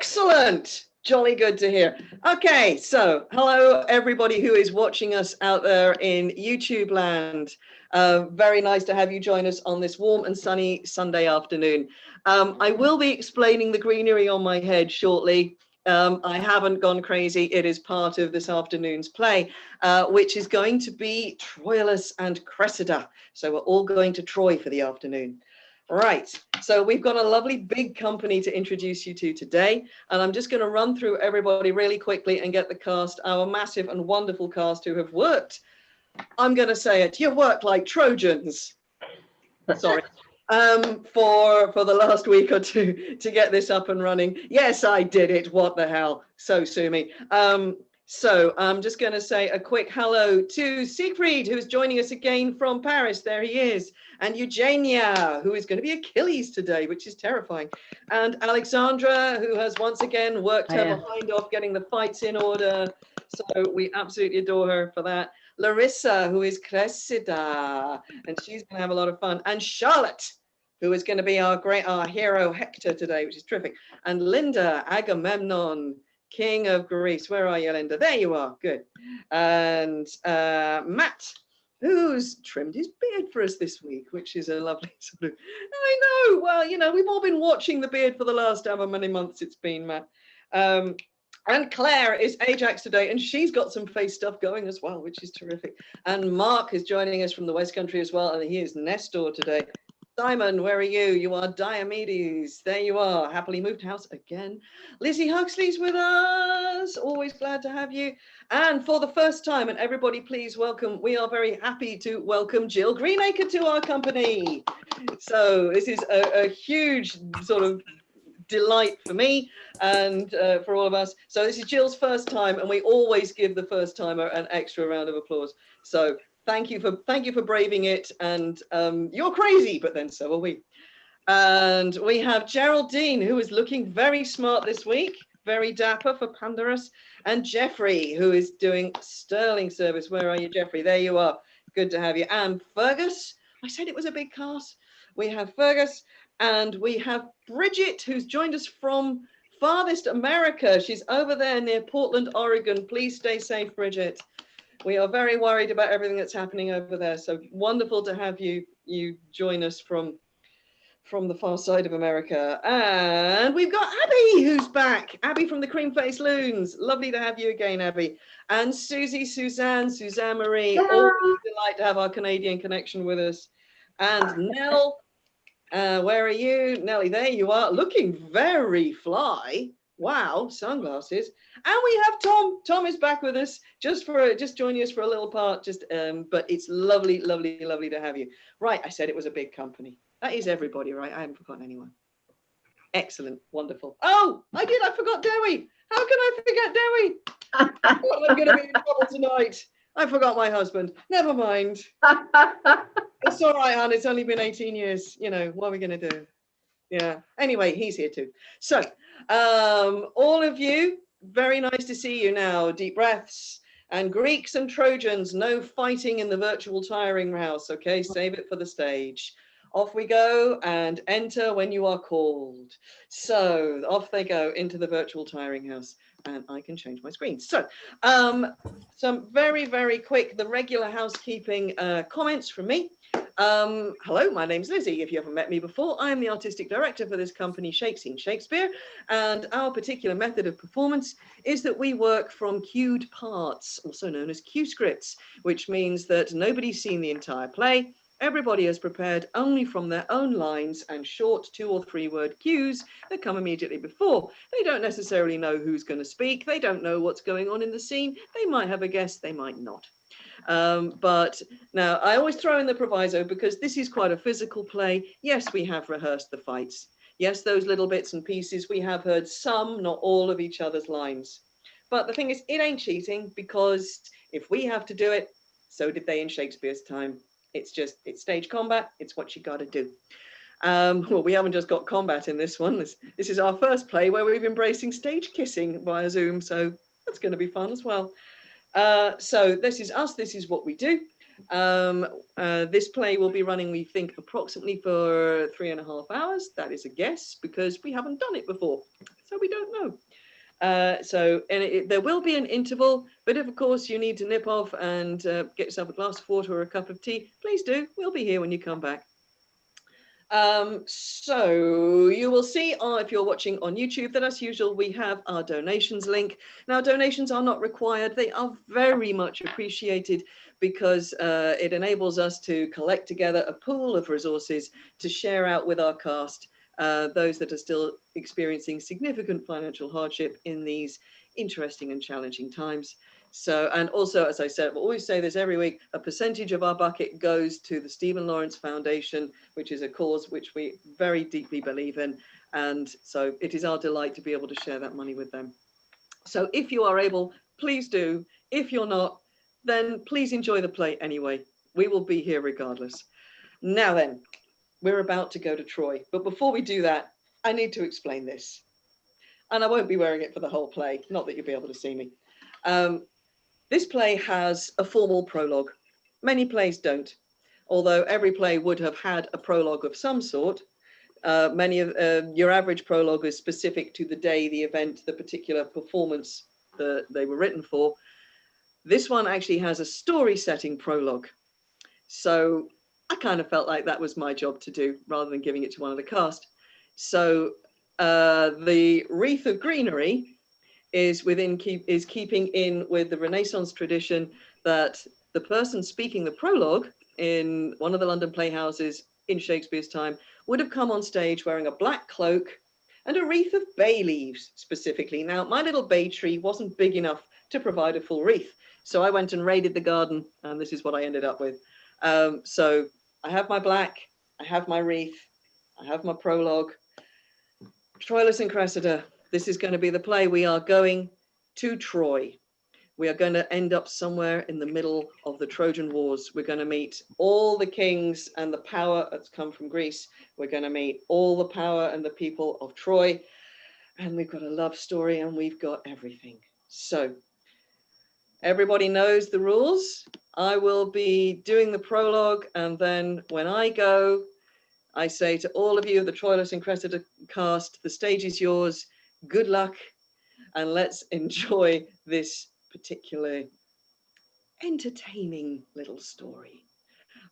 Excellent. Jolly good to hear. Okay, so hello everybody who is watching us out there in YouTube land. Very nice to have you join us on this warm and sunny Sunday afternoon. I will be explaining the greenery on my head shortly. I haven't gone crazy. It is part of this afternoon's play, which is going to be Troilus and Cressida. So we're all going to Troy for the afternoon. Right, so we've got a lovely big company to introduce you to today, and I'm just going to run through everybody really quickly and get the cast, our massive and wonderful cast who have worked. I'm going to say it, you worked like Trojans. Sorry. For the last week or two to get this up and running. Yes, I did it. What the hell? So sue me. So I'm just going to say a quick hello to Siegfried, who's joining us again from Paris. There he is. And Eugenia, who is going to be Achilles today, which is terrifying. And Alexandra, who has once again worked her behind off getting the fights in order. So we absolutely adore her for that. Larissa, who is Cressida, and she's going to have a lot of fun. And Charlotte, who is going to be our hero Hector today, which is terrific. And Linda, Agamemnon, King of Greece. Where are you, Linda? There you are. Good. And Matt, who's trimmed his beard for us this week, which is a lovely sort of, I know, well, you know, we've all been watching the beard for the last however many months it's been, Matt. And Claire is Ajax today, and she's got some face stuff going as well, which is terrific. And Mark is joining us from the West Country as well, and he is Nestor today. Simon, where are you? You are Diomedes. There you are. Happily moved house again. Lizzie Huxley's with us. Always glad to have you. And for the first time, and everybody please welcome, we are very happy to welcome Jill Greenacre to our company. So this is a huge sort of delight for me and for all of us. So this is Jill's first time, and we always give the first timer an extra round of applause. So thank you for braving it, and you're crazy, but then so are we. And we have Geraldine, who is looking very smart this week, very dapper for Pandarus, and Jeffrey, who is doing sterling service. Where are you, Jeffrey? There you are. Good to have you. And Fergus, I said it was a big cast. We have Fergus, and we have Bridget, who's joined us from farthest America. She's over there near Portland, Oregon. Please stay safe, Bridget. We are very worried about everything that's happening over there. So wonderful to have you join us from the far side of America. And we've got Abby, who's back. Abby from the Cream Face Loons. Lovely to have you again, Abby. And Susie, Suzanne Marie. Always a delight to have our Canadian connection with us. And Nell, where are you? Nellie, there you are, looking very fly. Wow, sunglasses. And we have Tom. Tom is back with us, just joining us for a little part. But it's lovely to have you. Right, I said it was a big company. That is everybody, right? I haven't forgotten anyone. Excellent, wonderful. Oh, I forgot Dewi. How can I forget Dewi? Oh, I'm going to be in trouble tonight. I forgot my husband. Never mind. It's all right, hon. It's only been 18 years. You know, what are we going to do? Yeah. Anyway, he's here too. So, all of you, very nice to see you now. Deep breaths. And Greeks and Trojans, no fighting in the virtual tiring house. Okay, save it for the stage. Off we go, and enter when you are called. So off they go into the virtual tiring house, and I can change my screen. So some very quick, the regular housekeeping comments from me. Hello, my name's Lizzie. If you haven't met me before, I'm the artistic director for this company, Shake-Scene Shakespeare, and our particular method of performance is that we work from cued parts, also known as cue scripts, which means that nobody's seen the entire play. Everybody is prepared only from their own lines and short 2 or 3 word cues that come immediately before. They don't necessarily know who's going to speak. They don't know what's going on in the scene. They might have a guess, they might not. But now I always throw in the proviso because this is quite a physical play. Yes, we have rehearsed the fights. Yes, those little bits and pieces, we have heard some, not all of each other's lines. But the thing is, it ain't cheating, because if we have to do it, so did they in Shakespeare's time. It's stage combat. It's what you got to do. Well, we haven't just got combat in this one. This is our first play where we're embracing stage kissing via Zoom. So that's going to be fun as well. So this is us. This is what we do. This play will be running, we think, approximately for 3.5 hours. That is a guess because we haven't done it before. So we don't know. There will be an interval, but if of course you need to nip off and get yourself a glass of water or a cup of tea, please do. We'll be here when you come back. So you will see, if you're watching on YouTube, that as usual, we have our donations link. Now, donations are not required. They are very much appreciated because it enables us to collect together a pool of resources to share out with our cast, those that are still experiencing significant financial hardship in these interesting and challenging times. So, and also, as I said, we'll always say this every week, a percentage of our bucket goes to the Stephen Lawrence Foundation, which is a cause which we very deeply believe in. And so it is our delight to be able to share that money with them. So if you are able, please do. If you're not, then please enjoy the play anyway. We will be here regardless. Now then, we're about to go to Troy. But before we do that, I need to explain this. And I won't be wearing it for the whole play, not that you'll be able to see me. This play has a formal prologue. Many plays don't, although every play would have had a prologue of some sort. Many of your average prologue is specific to the day, the event, the particular performance that they were written for. This one actually has a story setting prologue. So I kind of felt like that was my job to do rather than giving it to one of the cast. So the Wreath of Greenery is keeping in with the Renaissance tradition that the person speaking the prologue in one of the London playhouses in Shakespeare's time would have come on stage wearing a black cloak and a wreath of bay leaves specifically. Now, my little bay tree wasn't big enough to provide a full wreath, so I went and raided the garden, and this is what I ended up with. So I have my black, I have my wreath, I have my prologue. Troilus and Cressida. This is going to be the play. We are going to Troy. We are going to end up somewhere in the middle of the Trojan Wars. We're going to meet all the kings and the power that's come from Greece. We're going to meet all the power and the people of Troy. And we've got a love story and we've got everything. So everybody knows the rules. I will be doing the prologue. And then when I go, I say to all of you, the Troilus and Cressida cast, the stage is yours. Good luck, and let's enjoy this particular entertaining little story.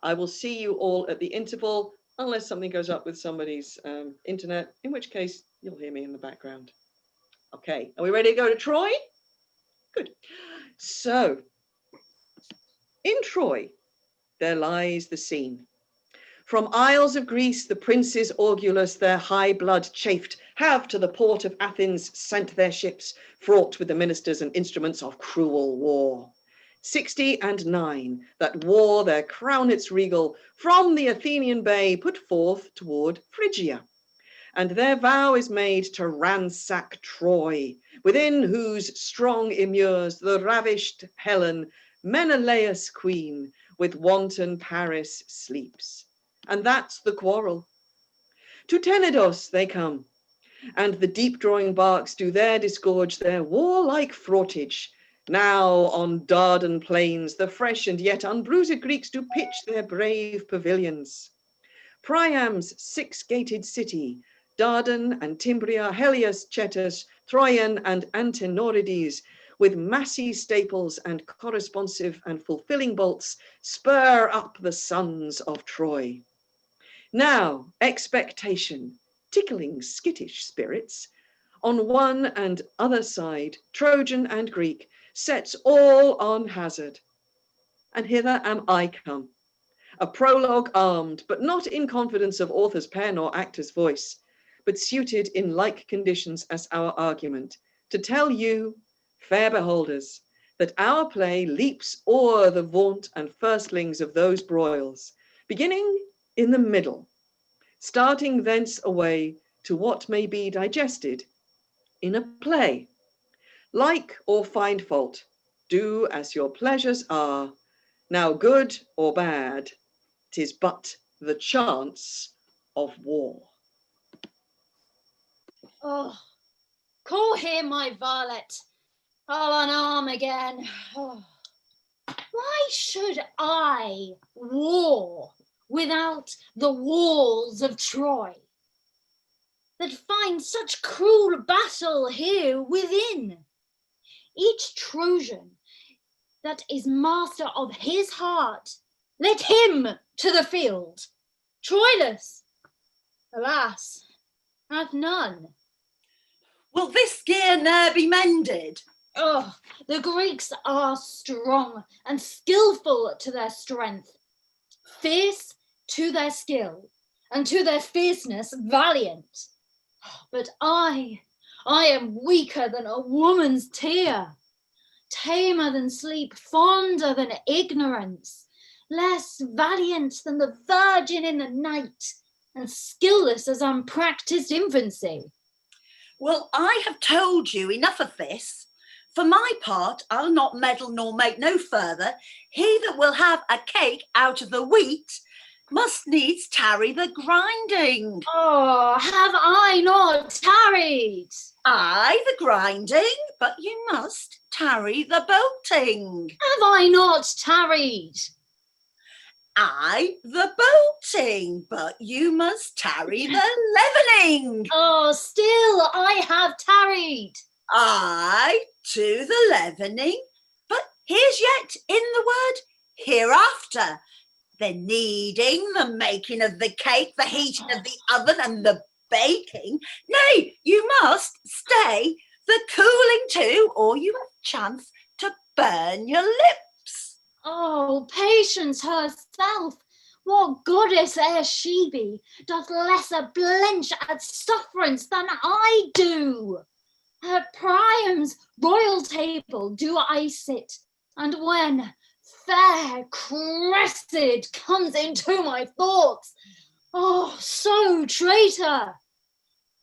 I will see you all at the interval, unless something goes up with somebody's internet, in which case you'll hear me in the background. Okay, are we ready to go to Troy? Good. So, in Troy, there lies the scene. From isles of Greece, the princes Augulus, their high blood chafed, have to the port of Athens sent their ships, fraught with the ministers and instruments of cruel war. 69, that wore their crownets regal, from the Athenian bay put forth toward Phrygia. And their vow is made to ransack Troy, within whose strong immures the ravished Helen, Menelaus' queen, with wanton Paris sleeps. And that's the quarrel. To Tenedos they come, and the deep-drawing barks do there disgorge their warlike fraughtage. Now on Dardan plains the fresh and yet unbruised Greeks do pitch their brave pavilions. Priam's six-gated city, Dardan and Timbria, Helios, Chetus, Troyan and Antenorides, with massy staples and corresponsive and fulfilling bolts, spur up the sons of Troy. Now, expectation, tickling skittish spirits, on one and other side, Trojan and Greek, sets all on hazard. And hither am I come, a prologue armed, but not in confidence of author's pen or actor's voice, but suited in like conditions as our argument, to tell you, fair beholders, that our play leaps o'er the vaunt and firstlings of those broils, beginning in the middle, starting thence away to what may be digested in a play. Like or find fault, do as your pleasures are, now good or bad, 'tis but the chance of war. Oh, call here my varlet. I'll unarm again. Oh. Why should I war without the walls of Troy? that find such cruel battle here within. Each Trojan that is master of his heart, let him to the field. Troilus, alas, hath none. Will this gear ne'er be mended? Oh, the Greeks are strong and skillful to their strength, fierce to their skill, and to their fierceness valiant. But I am weaker than a woman's tear, tamer than sleep, fonder than ignorance, less valiant than the virgin in the night, and skillless as unpractised infancy. Well, I have told you enough of this. For my part, I'll not meddle nor make no further. He that will have a cake out of the wheat must needs tarry the grinding. Oh, have I not tarried? Aye, the grinding, but you must tarry the bolting. Have I not tarried? Aye, the bolting, but you must tarry the leavening. Oh, still I have tarried. Aye, to the leavening, but here's yet in the word hereafter. The kneading, the making of the cake, the heating of the oven and the baking. Nay, you must stay the cooling too, or you have chance to burn your lips. Oh, Patience herself, what goddess ere she be, doth lesser blench at sufferance than I do. At Priam's royal table do I sit, and when fair Cressid comes into my thoughts, oh, so traitor,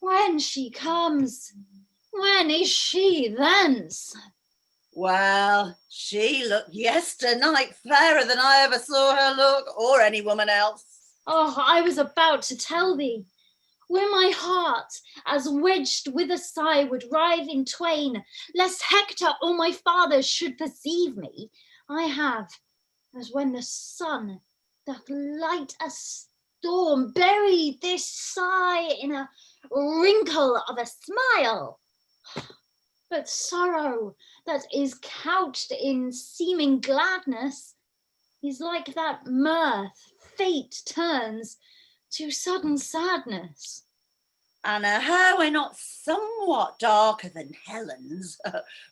when she comes, when is she thence? Well, she looked yesternight fairer than I ever saw her look, or any woman else. Oh, I was about to tell thee, where my heart, as wedged with a sigh, would rive in twain, lest Hector or my father should perceive me, I have, as when the sun doth light a storm, buried this sigh in a wrinkle of a smile. But sorrow that is couched in seeming gladness is like that mirth fate turns to sudden sadness. And her hair were not somewhat darker than Helen's.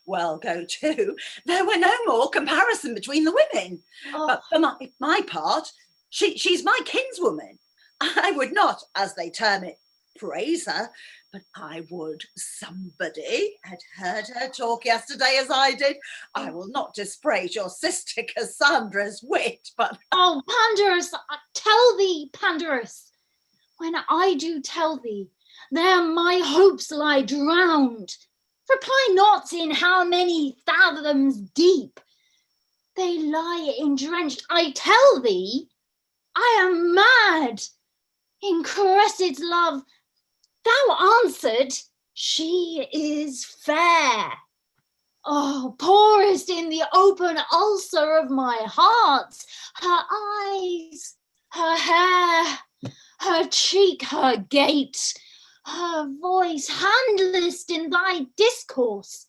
Well, go to. There were no more comparison between the women. Oh. But for my part, she's my kinswoman. I would not, as they term it, praise her, but I would somebody had heard her talk yesterday as I did. I will not dispraise your sister Cassandra's wit, but... Oh, Pandarus, tell thee, Pandarus, when I do tell thee, there my hopes lie drowned. Reply not in how many fathoms deep. They lie indrenched. I tell thee, I am mad. In Cressid's love, thou answered, she is fair. Oh, poorest in the open ulcer of my heart, her eyes, her hair, her cheek, her gait, her voice, handlest in thy discourse.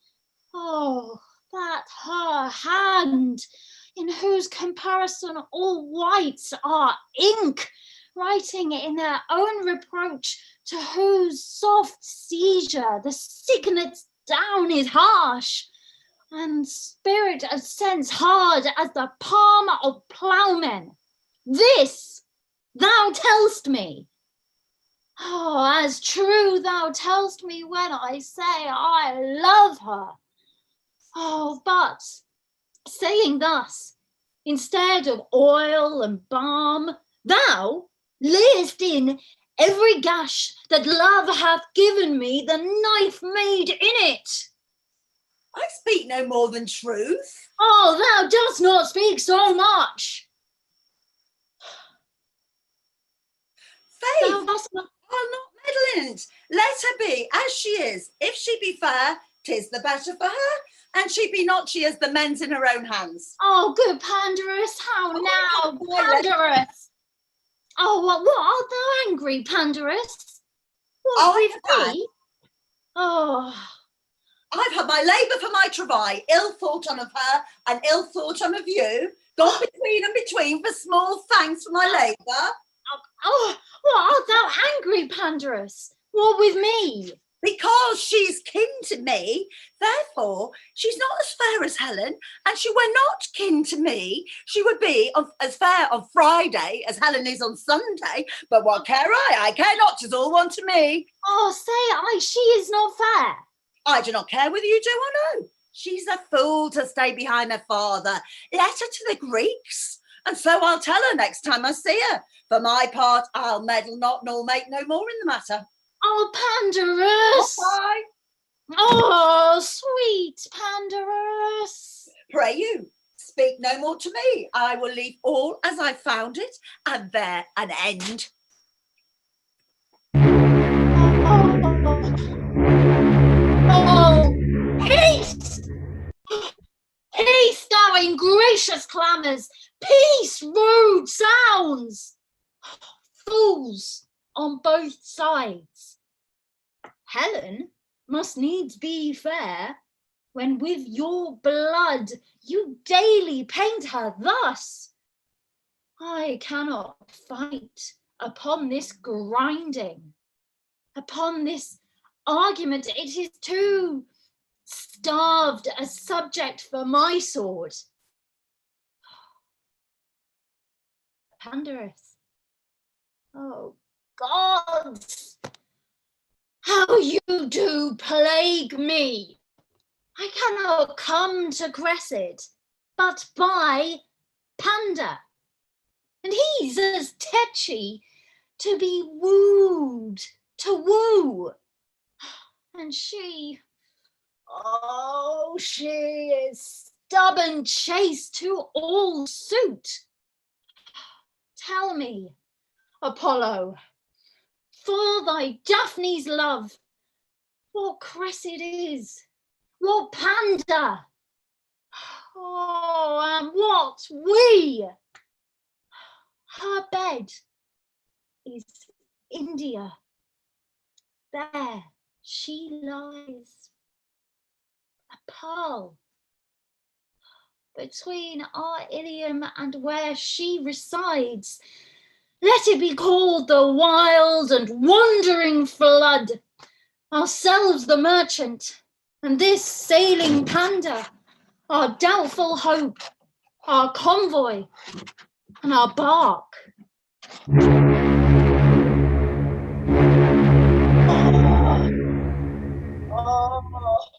Oh, that her hand, in whose comparison all whites are ink, writing in their own reproach, to whose soft seizure the signet down is harsh, and spirit of sense hard as the palm of ploughmen. This thou tell'st me. Oh, as true thou tell'st me when I say I love her. Oh, but saying thus, instead of oil and balm, thou layest in every gash that love hath given me the knife made in it. I speak no more than truth. Oh, thou dost not speak so much. Faith, Thou dost not. I'll not meddle in't. Let her be as she is. If she be fair, 'tis the better for her, and she be not she as the mends in her own hands. Oh, good Pandarus, how now, my leg. Pandarus? Oh, what art thou angry, Pandarus? What, with I've me? Oh, had my labour for my travail, ill thought on of her and ill thought on of you, gone between and between for small thanks for my labour. oh, what, art thou angry, Pandarus? What with me? Because she's kin to me, therefore she's not as fair as Helen, and she were not kin to me, she would be as fair on Friday as Helen is on Sunday. But what care I care not, 'tis all one to me. Oh, say she is not fair. I do not care whether you do or no. She's a fool to stay behind her father. Let her to the Greeks, and so I'll tell her next time I see her. For my part, I'll meddle not nor make no more in the matter. Oh, Pandarus! Bye. Oh, sweet Pandarus! Pray you, speak no more to me. I will leave all as I found it, and there an end. Oh, peace! Peace, thou ingracious clamours! Peace, rude sounds! Fools on both sides. Helen must needs be fair, when with your blood you daily paint her thus. I cannot fight upon this grinding, upon this argument. It is too starved a subject for my sword. Pandarus, oh gods, how you do plague me. I cannot come to Cressid but by Panda, and he's as tetchy to be wooed to woo, and she, oh, she is stubborn chaste to all suit. Tell me, Apollo, for thy Daphne's love, what Cressid is, what Panda, oh, and what we. Her bed is India, there she lies, a pearl between our Ilium and where she resides. Let it be called the wild and wandering flood, ourselves the merchant, and this sailing Panda, our doubtful hope, our convoy, and our bark.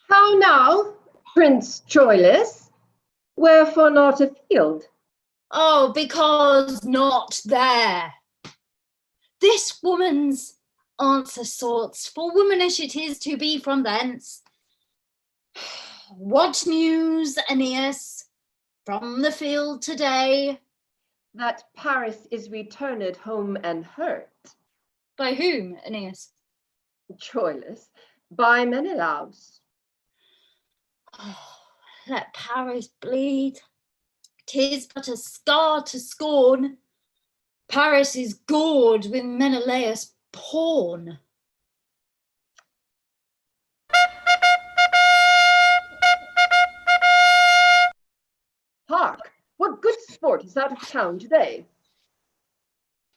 How now, Prince TROILUS? Wherefore not afield? Oh, because not there. This woman's answer sorts, for womanish it is to be from thence. What news, Aeneas, from the field today? That Paris is returned home and hurt. By whom, Aeneas? TROILUS, by Menelaus. Oh, let Paris bleed. 'Tis but a scar to scorn. Paris is gored with Menelaus' pawn. Hark, what good sport is out of town today?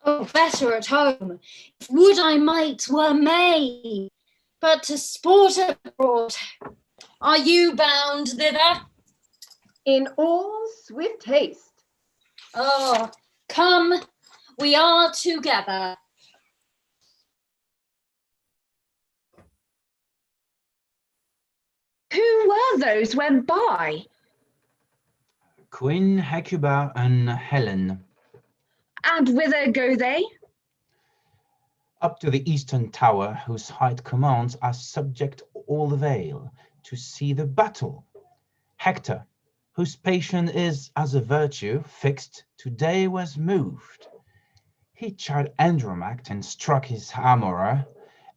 Oh, better at home. If would I might were May, but to sport abroad. Are you bound thither? In all swift haste. Oh, come, we are together. Who were those went by? Queen Hecuba and Helen. And whither go they? Up to the eastern tower, whose height commands us subject all the vale, to see the battle. Hector, whose patience is as a virtue fixed, today was moved. He chid Andromache and struck his armorer,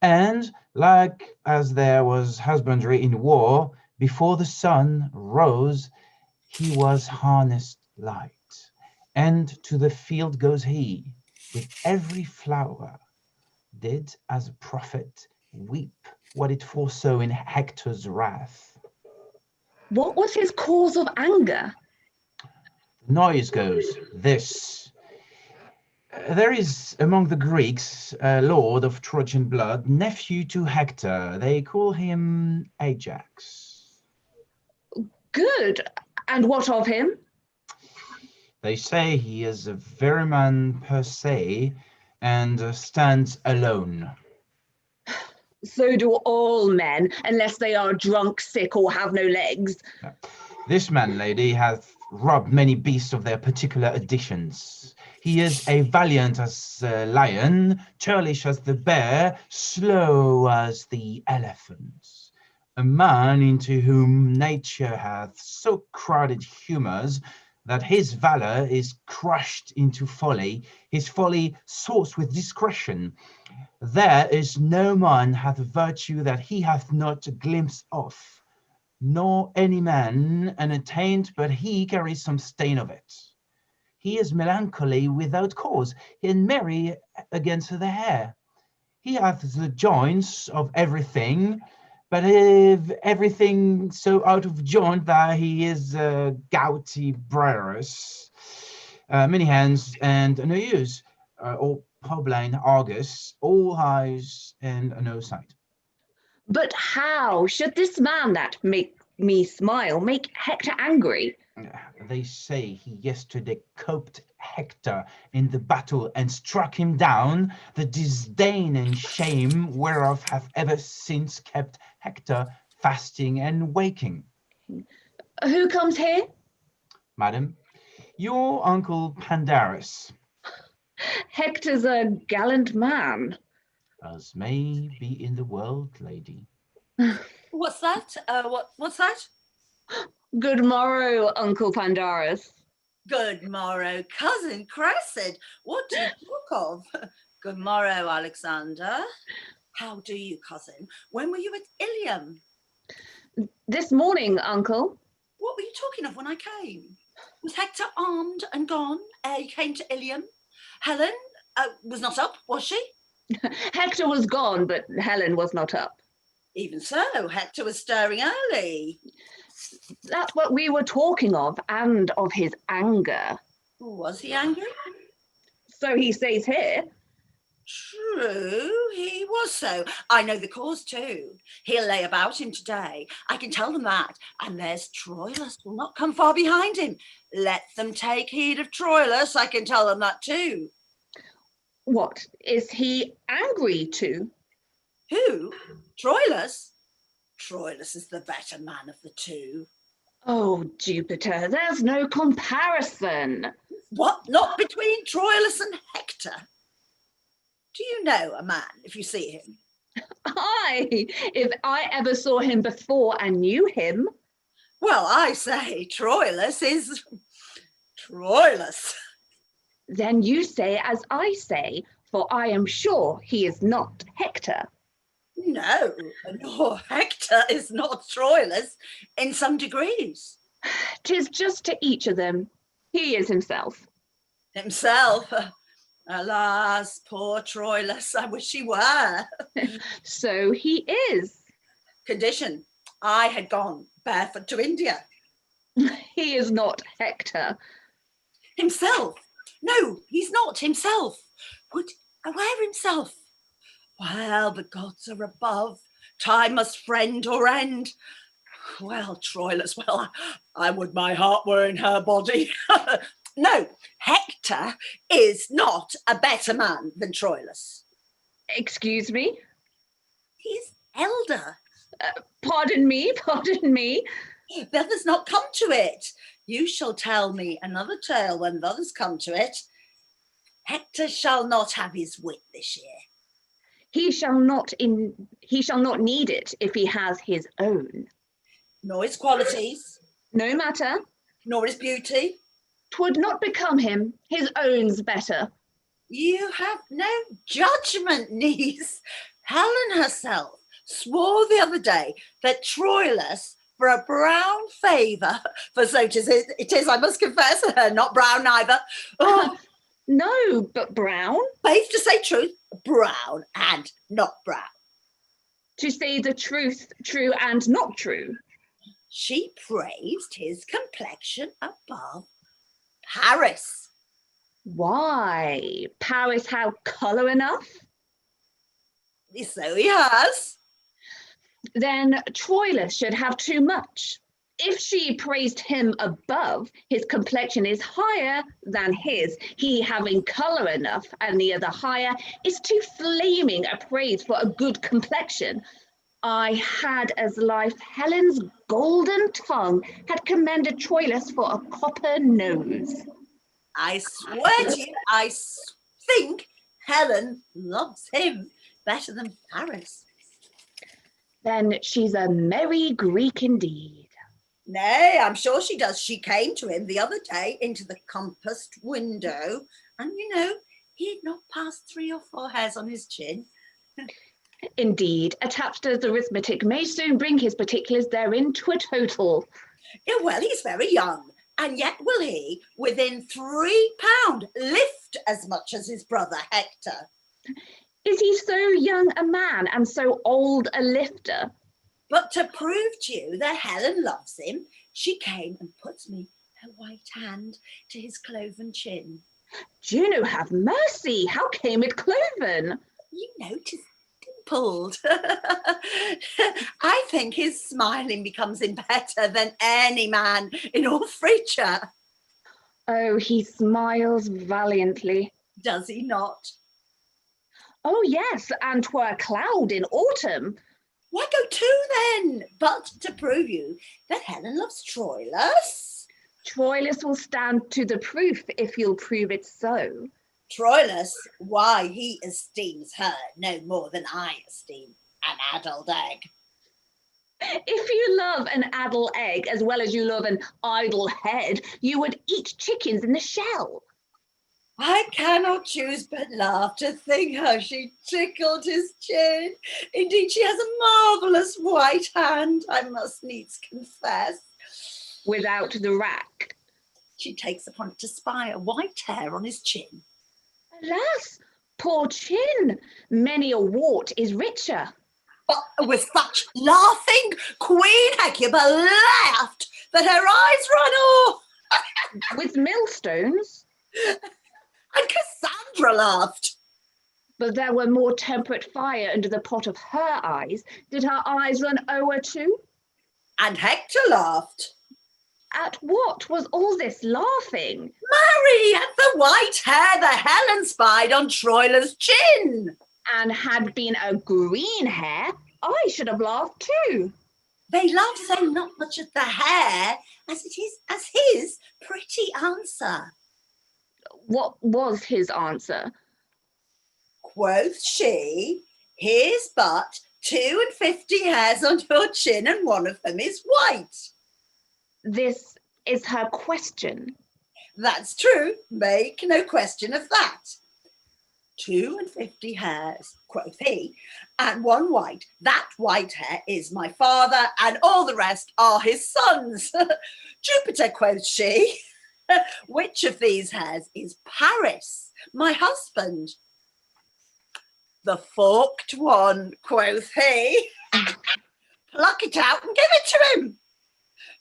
and, like as there was husbandry in war, before the sun rose, he was harnessed light, and to the field goes he, with every flower, did, as a prophet, weep what it foresaw in Hector's wrath. What was his cause of anger? The noise goes this. There is among the Greeks a lord of Trojan blood, nephew to Hector. They call him Ajax. Good. And what of him? They say he is a very man per se, and stands alone. So do all men, unless they are drunk, sick, or have no legs. This man, lady, hath robbed many beasts of their particular additions. He is a valiant as a lion, churlish as the bear, slow as the elephant. A man into whom nature hath so crowded humours that his valour is crushed into folly, his folly sourced with discretion. There is no man hath virtue that he hath not a glimpse of, nor any man unattained but he carries some stain of it. He is melancholy without cause, and merry against the hair. He hath the joints of everything, but if everything so out of joint that he is gouty brerus, many hands and no use, or Poblain Argus, all eyes and no sight. But how should this man that make me smile make Hector angry? They say he yesterday coped Hector in the battle and struck him down, the disdain and shame whereof hath ever since kept Hector fasting and waking. Who comes here? Madam, your uncle Pandarus. Hector's a gallant man. As may be in the world, lady. What's that? What's that? Good morrow, Uncle Pandarus. Good morrow, cousin Cressid. What do you talk of? Good morrow, Alexander. How do you, cousin? When were you at Ilium? This morning, Uncle. What were you talking of when I came? Was Hector armed and gone ere you came to Ilium? Helen was not up, was she? Hector was gone, but Helen was not up. Even so, Hector was stirring early. That's what we were talking of, and of his anger. Was he angry? So he says here. True, he was so. I know the cause too. He'll lay about him today. I can tell them that. And there's Troilus will not come far behind him. Let them take heed of Troilus. I can tell them that too. What, is he angry too? Who? Troilus? Troilus is the better man of the two. Oh, Jupiter, there's no comparison. What? Not between Troilus and Hector? Do you know a man if you see him? Aye, if I ever saw him before and knew him. Well, I say Troilus is Troilus. Then you say as I say, for I am sure he is not Hector. No, Hector is not Troilus in some degrees. 'Tis just to each of them. He is himself. Himself? Alas, poor Troilus, I wish he were. So he is. Condition, I had gone barefoot to India. He is not Hector. Himself? No, he's not himself. Would where himself? Well, the gods are above. Time must friend or end. Well, Troilus, well, I would my heart were in her body. No, Hector is not a better man than Troilus. Excuse me? He's elder. Pardon me. The others not come to it. You shall tell me another tale when the others come to it. Hector shall not have his wit this year. He shall not need it if he has his own. Nor his qualities, No matter. nor his beauty. 'Twould not become him. His own's better. You have no judgment, niece. Helen herself swore the other day that Troilus, for a brown favour, for so it is, I must confess, not brown neither. Oh, No, but brown. faith to say truth, brown and not brown. To say the truth, true and not true. She praised his complexion above Paris. Why? Paris have colour enough? So he has. Then Troilus should have too much. If she praised him above, his complexion is higher than his. He having colour enough and the other higher is too flaming a praise for a good complexion. I had as life Helen's golden tongue had commended Troilus for a copper nose. I swear to you, think Helen loves him better than Paris. Then she's a merry Greek indeed. Nay, I'm sure she does. She came to him the other day into the compassed window, and he'd not passed 3 or 4 hairs on his chin. Indeed, a tapster's arithmetic may soon bring his particulars therein to a total. Yeah, well, he's very young, and yet will he, within £3, lift as much as his brother Hector. Is he so young a man and so old a lifter? But to prove to you that Helen loves him, she came and put me her white hand to his cloven chin. Juno have mercy, how came it cloven? You noticed dimpled. I think his smiling becomes him better than any man in all Phrygia. Oh, he smiles valiantly. Does he not? Oh yes, and 'twere a cloud in autumn. Why go to then? But to prove you that Helen loves Troilus. Troilus will stand to the proof if you'll prove it so. Troilus, why, he esteems her no more than I esteem an addled egg. If you love an addle egg as well as you love an idle head, you would eat chickens in the shell. I cannot choose but laugh to think how she tickled his chin. Indeed, she has a marvellous white hand, I must needs confess. Without the rack. She takes upon it to spy a white hair on his chin. Alas, poor chin, many a wart is richer. But with such laughing, Queen Hecuba laughed that her eyes ran off. With millstones? And Cassandra laughed. But there were more temperate fire under the pot of her eyes. Did her eyes run o'er too? And Hector laughed. At what was all this laughing? Marry, at the white hair that Helen spied on Troilus' chin. And had been a green hair, I should have laughed too. They laugh so not much at the hair as his pretty answer. What was his answer? Quoth she, here's but 52 hairs on your chin, and one of them is white. This is her question. That's true, make no question of that. 52 hairs, quoth he, and one white. That white hair is my father, and all the rest are his sons. Jupiter, quoth she, which of these hairs is Paris, my husband? The forked one, quoth he. Pluck it out and give it to him.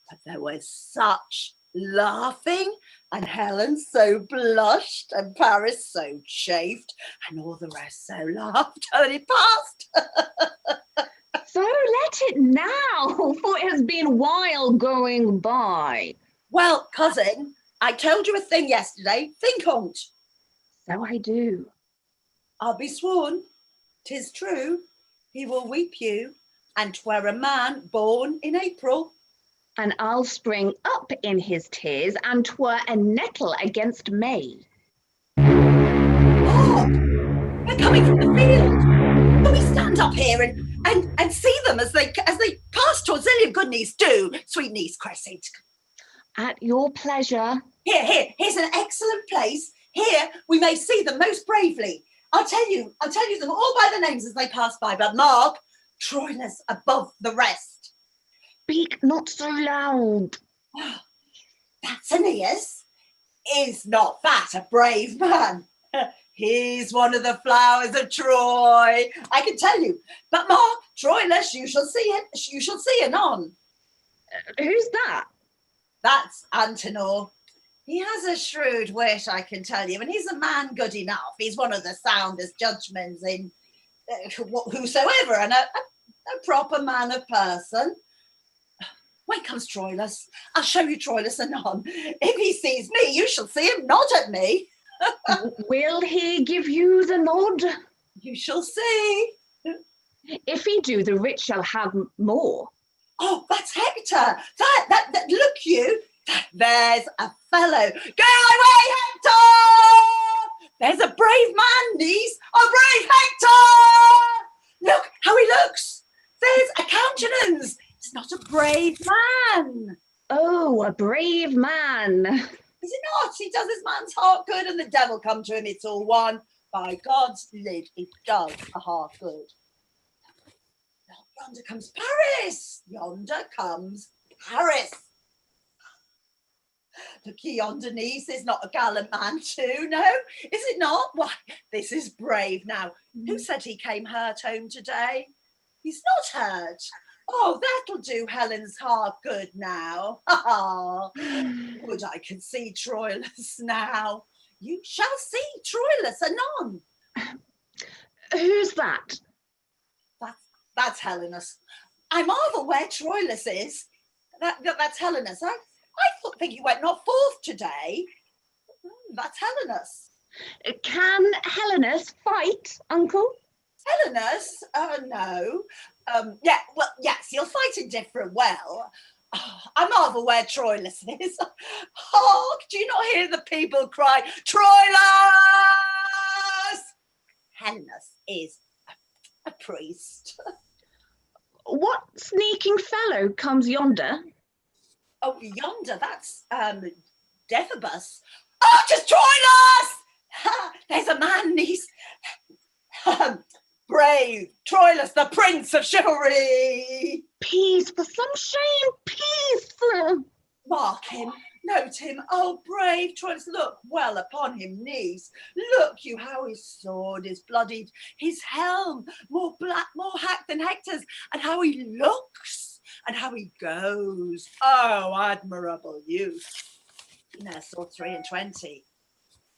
But there was such laughing, and Helen so blushed, and Paris so chafed, and all the rest so laughed, and it passed. So let it now, for it has been a while going by. Well, cousin, I told you a thing yesterday. Think on't. So I do. I'll be sworn, 'tis true, he will weep you, and 'twere a man born in April. And I'll spring up in his tears, and 'twere a nettle against May. Oh, they're coming from the field. Can we stand up here and see them as they pass towards Lily of good niece? Do, sweet niece Cressida. At your pleasure. Here's an excellent place. Here we may see them most bravely. I'll tell you them all by the names as they pass by, but mark, Troilus above the rest. Speak not so loud. That's Aeneas. Is not that a brave man? He's one of the flowers of Troy, I can tell you. But more, Troilus, you shall see it. You shall see anon. Who's that? That's Antenor. He has a shrewd wit, I can tell you, and he's a man good enough. He's one of the soundest judgments in whosoever, and a proper man of person. When comes Troilus? I'll show you Troilus anon. If he sees me, you shall see him nod at me. Will he give you the nod? You shall see. If he do, the rich shall have more. Oh, that's Hector. That look you. There's a fellow. Go away, Hector! There's a brave man, niece. A brave Hector! Look how he looks. There's a countenance. It's not a brave man. Oh, a brave man. Is it not? He does his man's heart good and the devil come to him. It's all one. By God's lid, it does a heart good. Yonder comes Paris. Yonder comes Paris. Look ye yonder, niece, is not a gallant man too, no? Is it not? Why, this is brave now. Who said he came hurt home today? He's not hurt. Oh, that'll do Helen's heart good now. Would I could see Troilus now. You shall see Troilus anon. Who's that? That's Helenus. I marvel where Troilus is. That's Helenus. I think he went not forth today. That's Helenus. Can Helenus fight, Uncle? Helenus? No. Yes, he'll fight indifferent well. Oh, I marvel where Troilus is. Oh, do you not hear the people cry, Troilus? Helenus is a priest. What sneaking fellow comes yonder? Oh, yonder, that's Dephobus. Oh, 'tis Troilus! There's a man, niece. Brave Troilus, the prince of chivalry. Peace, for some shame, peace. Mark him, note him. Oh, brave Troilus, look well upon him, niece. Look you how his sword is bloodied, his helm more black, more hacked than Hector's, and how he looks, and how he goes. Oh, admirable youth. Ne'er saw 23.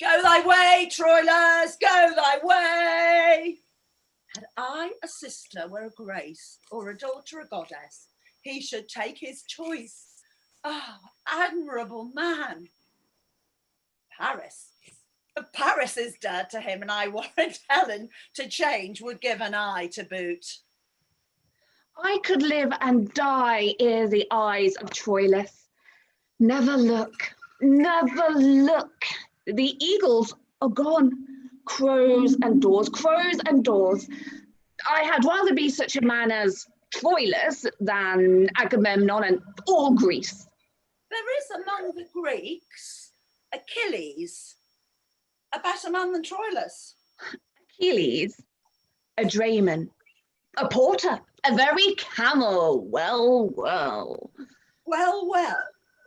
Go thy way, Troilus, go thy way. Had I a sister were a grace, or a daughter a goddess, he should take his choice. Oh, admirable man. Paris is dead to him, and I warrant Helen to change would give an eye to boot. I could live and die ere the eyes of Troilus. Never look, never look. The eagles are gone. Crows and daws, crows and daws. I had rather be such a man as Troilus than Agamemnon and all Greece. There is among the Greeks Achilles, a better man than Troilus. Achilles, a drayman, a porter, a very camel. Well. Well.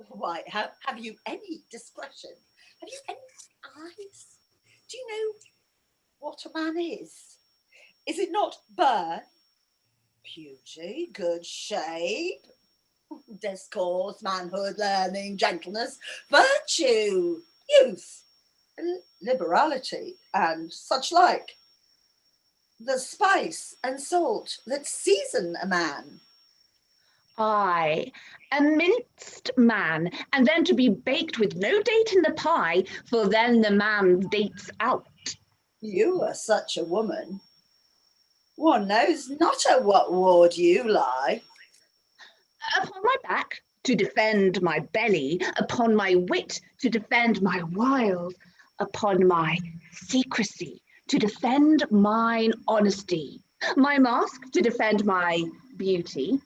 Why, have you any discretion? Have you any eyes? Do you know what a man is? Is it not birth, beauty, good shape, discourse, manhood, learning, gentleness, virtue, youth, liberality, and such like? The spice and salt that season a man. Aye, a minced man, and then to be baked with no date in the pie, for then the man dates out. You are such a woman. One knows not at what ward you lie. Upon my back to defend my belly, upon my wit to defend my wiles, upon my secrecy to defend mine honesty, my mask to defend my beauty,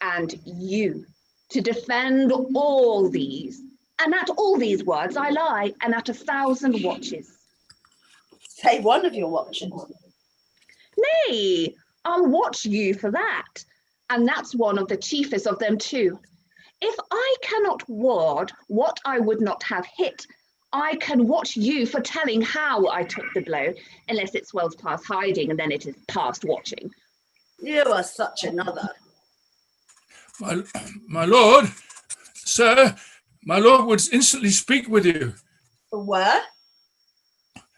and you to defend all these. And at all these words I lie, and at 1,000 watches. Say one of your watches. Nay, I'll watch you for that. And that's one of the chiefest of them too. If I cannot ward what I would not have hit, I can watch you for telling how I took the blow, unless it swells past hiding and then it is past watching. You are such another. My lord, sir, my lord would instantly speak with you. Where?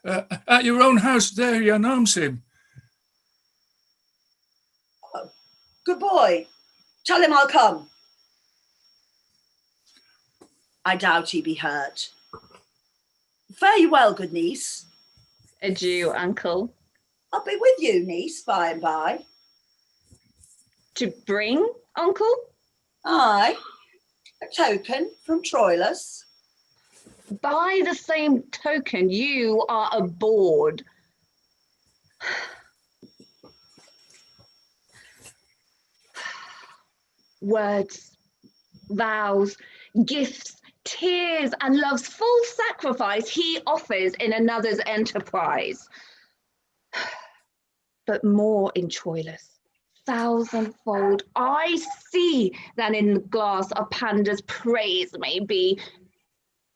At your own house there, he unarms him. Oh, good boy. Tell him I'll come. I doubt he be hurt. Fare you well, good niece. Adieu, uncle. I'll be with you, niece, by and by. To bring, uncle? Aye, a token from Troilus. By the same token, you are aboard. Words, vows, gifts, tears, and love's full sacrifice he offers in another's enterprise. But more in Troilus, thousandfold I see than in the glass of Pandar's praise may be.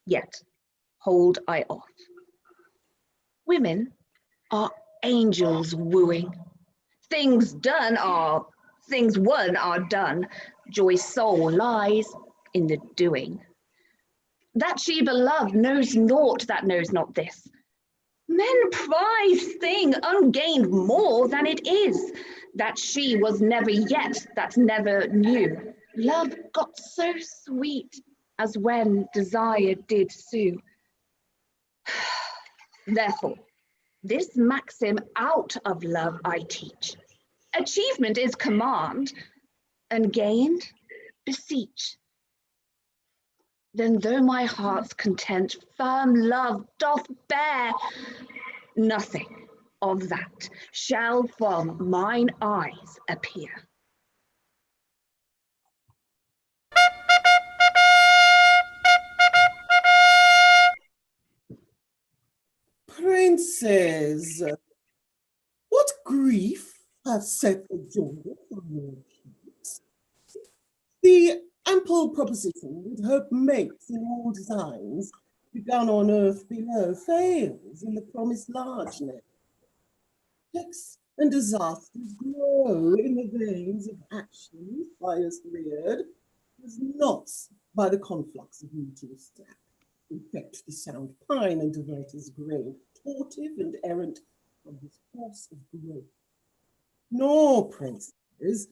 Yet hold I off. Women are angels wooing. Things won are done. Joy's soul lies in the doing. That she beloved knows naught that knows not this. Men prize thing ungained more than it is. That she was never yet, that never knew. Love got so sweet as when desire did sue. Therefore, this maxim out of love I teach. Achievement is command, and gained beseech. Then though my heart's content firm love doth bear, nothing of that shall from mine eyes appear. Princes, what grief hath set the joy on your cheeks? The ample proposition that hope makes in all designs, begun on earth below, fails in the promised largeness. Checks and disasters grow in the veins of action, fires reared, as knots by the conflux of mutual stack. Infect the sound pine and divert his grain, tortive and errant from his course of growth. Nor, princes,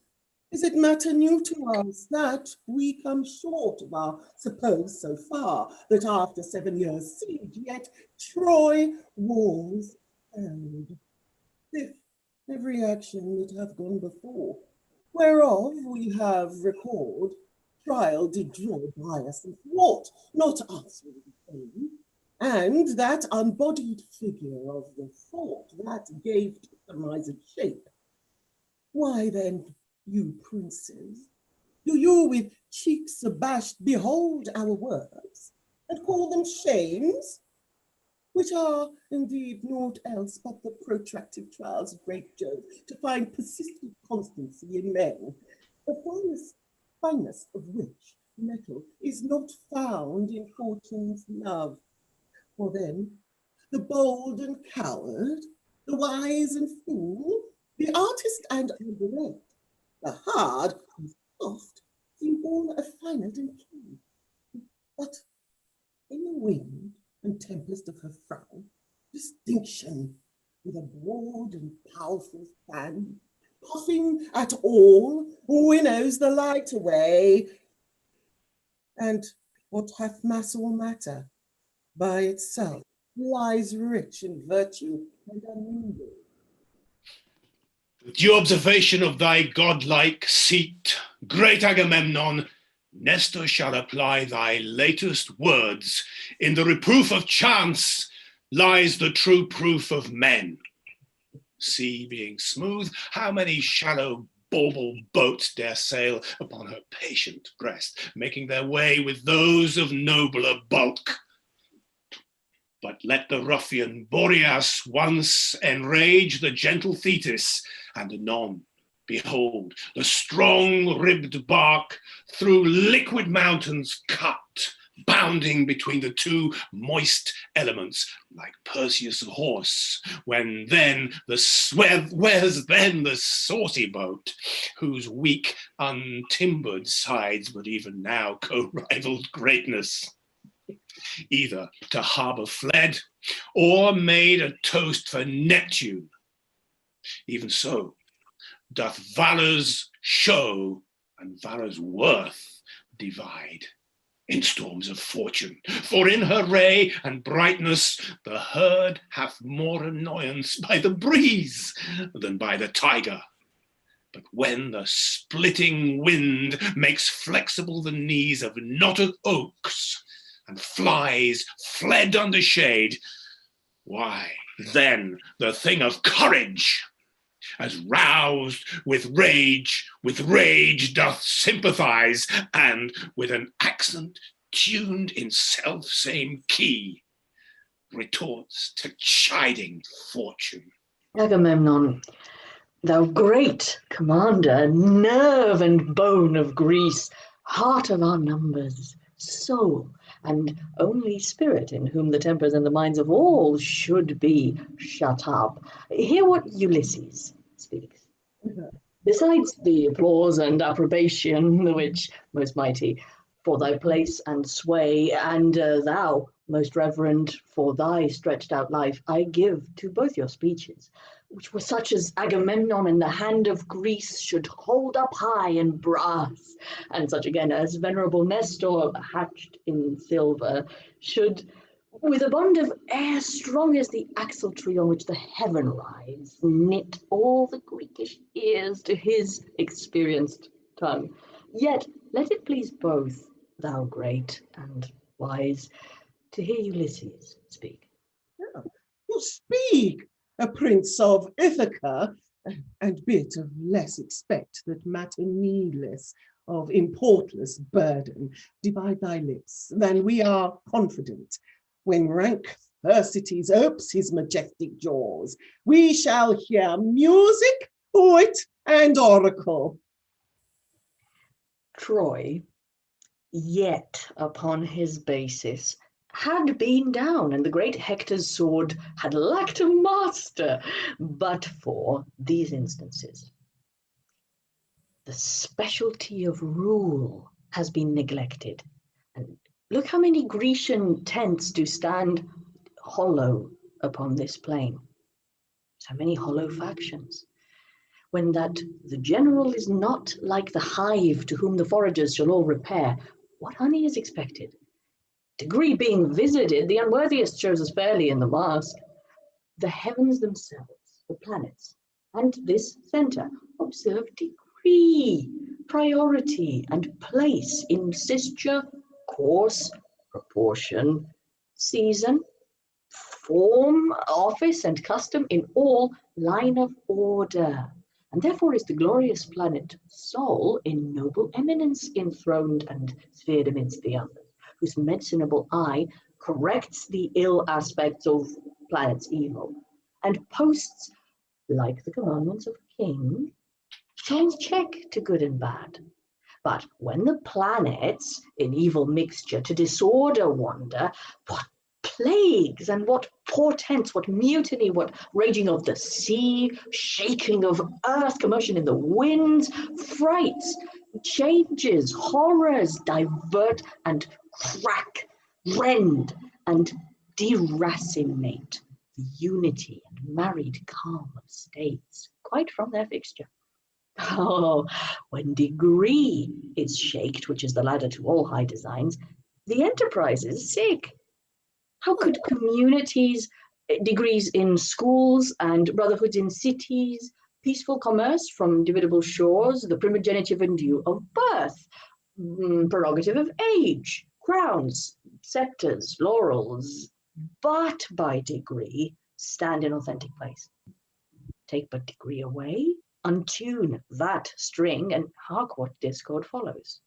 is it matter new to us that we come short of our suppose so far, that after 7 years' siege, yet Troy walls stand, if every action that hath gone before, whereof we have record, trial did draw bias and thwart, not answering the aim, and that unbodied figure of the thought that gave to the miser's shape. Why then, you princes, do you with cheeks abashed behold our works, and call them shames, which are indeed naught else but the protracted trials of great Jove to find persistent constancy in men, the finest of which metal is not found in fortune's love. For then the bold and coward, the wise and fool, the artist and great, the hard and soft, seem all affined and keen. But in the wind and tempest of her frown, distinction with a broad and powerful fan, puffing at all, winnows the light away. And what hath mass or matter by itself lies rich in virtue and unmingled. With due observation of thy godlike seat, great Agamemnon, Nestor shall apply thy latest words. In the reproof of chance lies the true proof of men. Sea being smooth, how many shallow bauble boats dare sail upon her patient breast, making their way with those of nobler bulk? But let the ruffian Boreas once enrage the gentle Thetis, and anon, behold, the strong-ribbed bark through liquid mountains cut, bounding between the two moist elements, like Perseus' horse, where's then the saucy boat, whose weak, untimbered sides but even now co-rivaled greatness, either to harbour fled, or made a toast for Neptune. Even so, doth valour's show and valour's worth divide in storms of fortune, for in her ray and brightness the herd hath more annoyance by the breeze than by the tiger. But when the splitting wind makes flexible the knees of knotted oaks, and flies fled under shade, why then the thing of courage, as roused with rage doth sympathize, and with an accent tuned in self-same key, retorts to chiding fortune. Agamemnon, thou great commander, nerve and bone of Greece, heart of our numbers, soul and only spirit in whom the tempers and the minds of all should be shut up. Hear what Ulysses speaks. Besides the applause and approbation which, most mighty, for thy place and sway, and thou, most reverend, for thy stretched out life, I give to both your speeches, which were such as Agamemnon in the hand of Greece should hold up high in brass, and such again as venerable Nestor, hatched in silver, should, with a bond of air strong as the axle tree on which the heaven rides, knit all the Greekish ears to his experienced tongue. Yet let it please both, thou great and wise, to hear Ulysses speak. You speak, a prince of Ithaca, and bit of less expect that matter needless of importless burden divide thy lips, than we are confident. When rank Thersites opes his majestic jaws, we shall hear music, wit, and oracle. Troy, yet upon his basis, had been down, and the great Hector's sword had lacked a master, but for these instances. The specialty of rule has been neglected, and look how many Grecian tents do stand hollow upon this plain. So many hollow factions. When that the general is not like the hive to whom the foragers shall all repair, what honey is expected? Degree being visited, the unworthiest shows us fairly in the mask. The heavens themselves, the planets, and this center observe degree, priority, and place in sisture, course, proportion, season, form, office, and custom in all line of order. And therefore is the glorious planet Sol in noble eminence enthroned and sphered amidst the others, whose medicinable eye corrects the ill aspects of planets' evil, and posts, like the commandments of king, shines check to good and bad. But when the planets in evil mixture to disorder wander, what plagues and what portents, what mutiny, what raging of the sea, shaking of earth, commotion in the winds, frights, changes, horrors, divert and crack, rend and deracinate the unity and married calm of states, quite from their fixture. Oh, when degree is shaked, which is the ladder to all high designs, the enterprise is sick. How could communities, degrees in schools and brotherhoods in cities, peaceful commerce from dividable shores, the primogeniture and due of birth, prerogative of age, crowns, scepters, laurels, but by degree stand in authentic place? Take but degree away, untune that string, and hark what discord follows.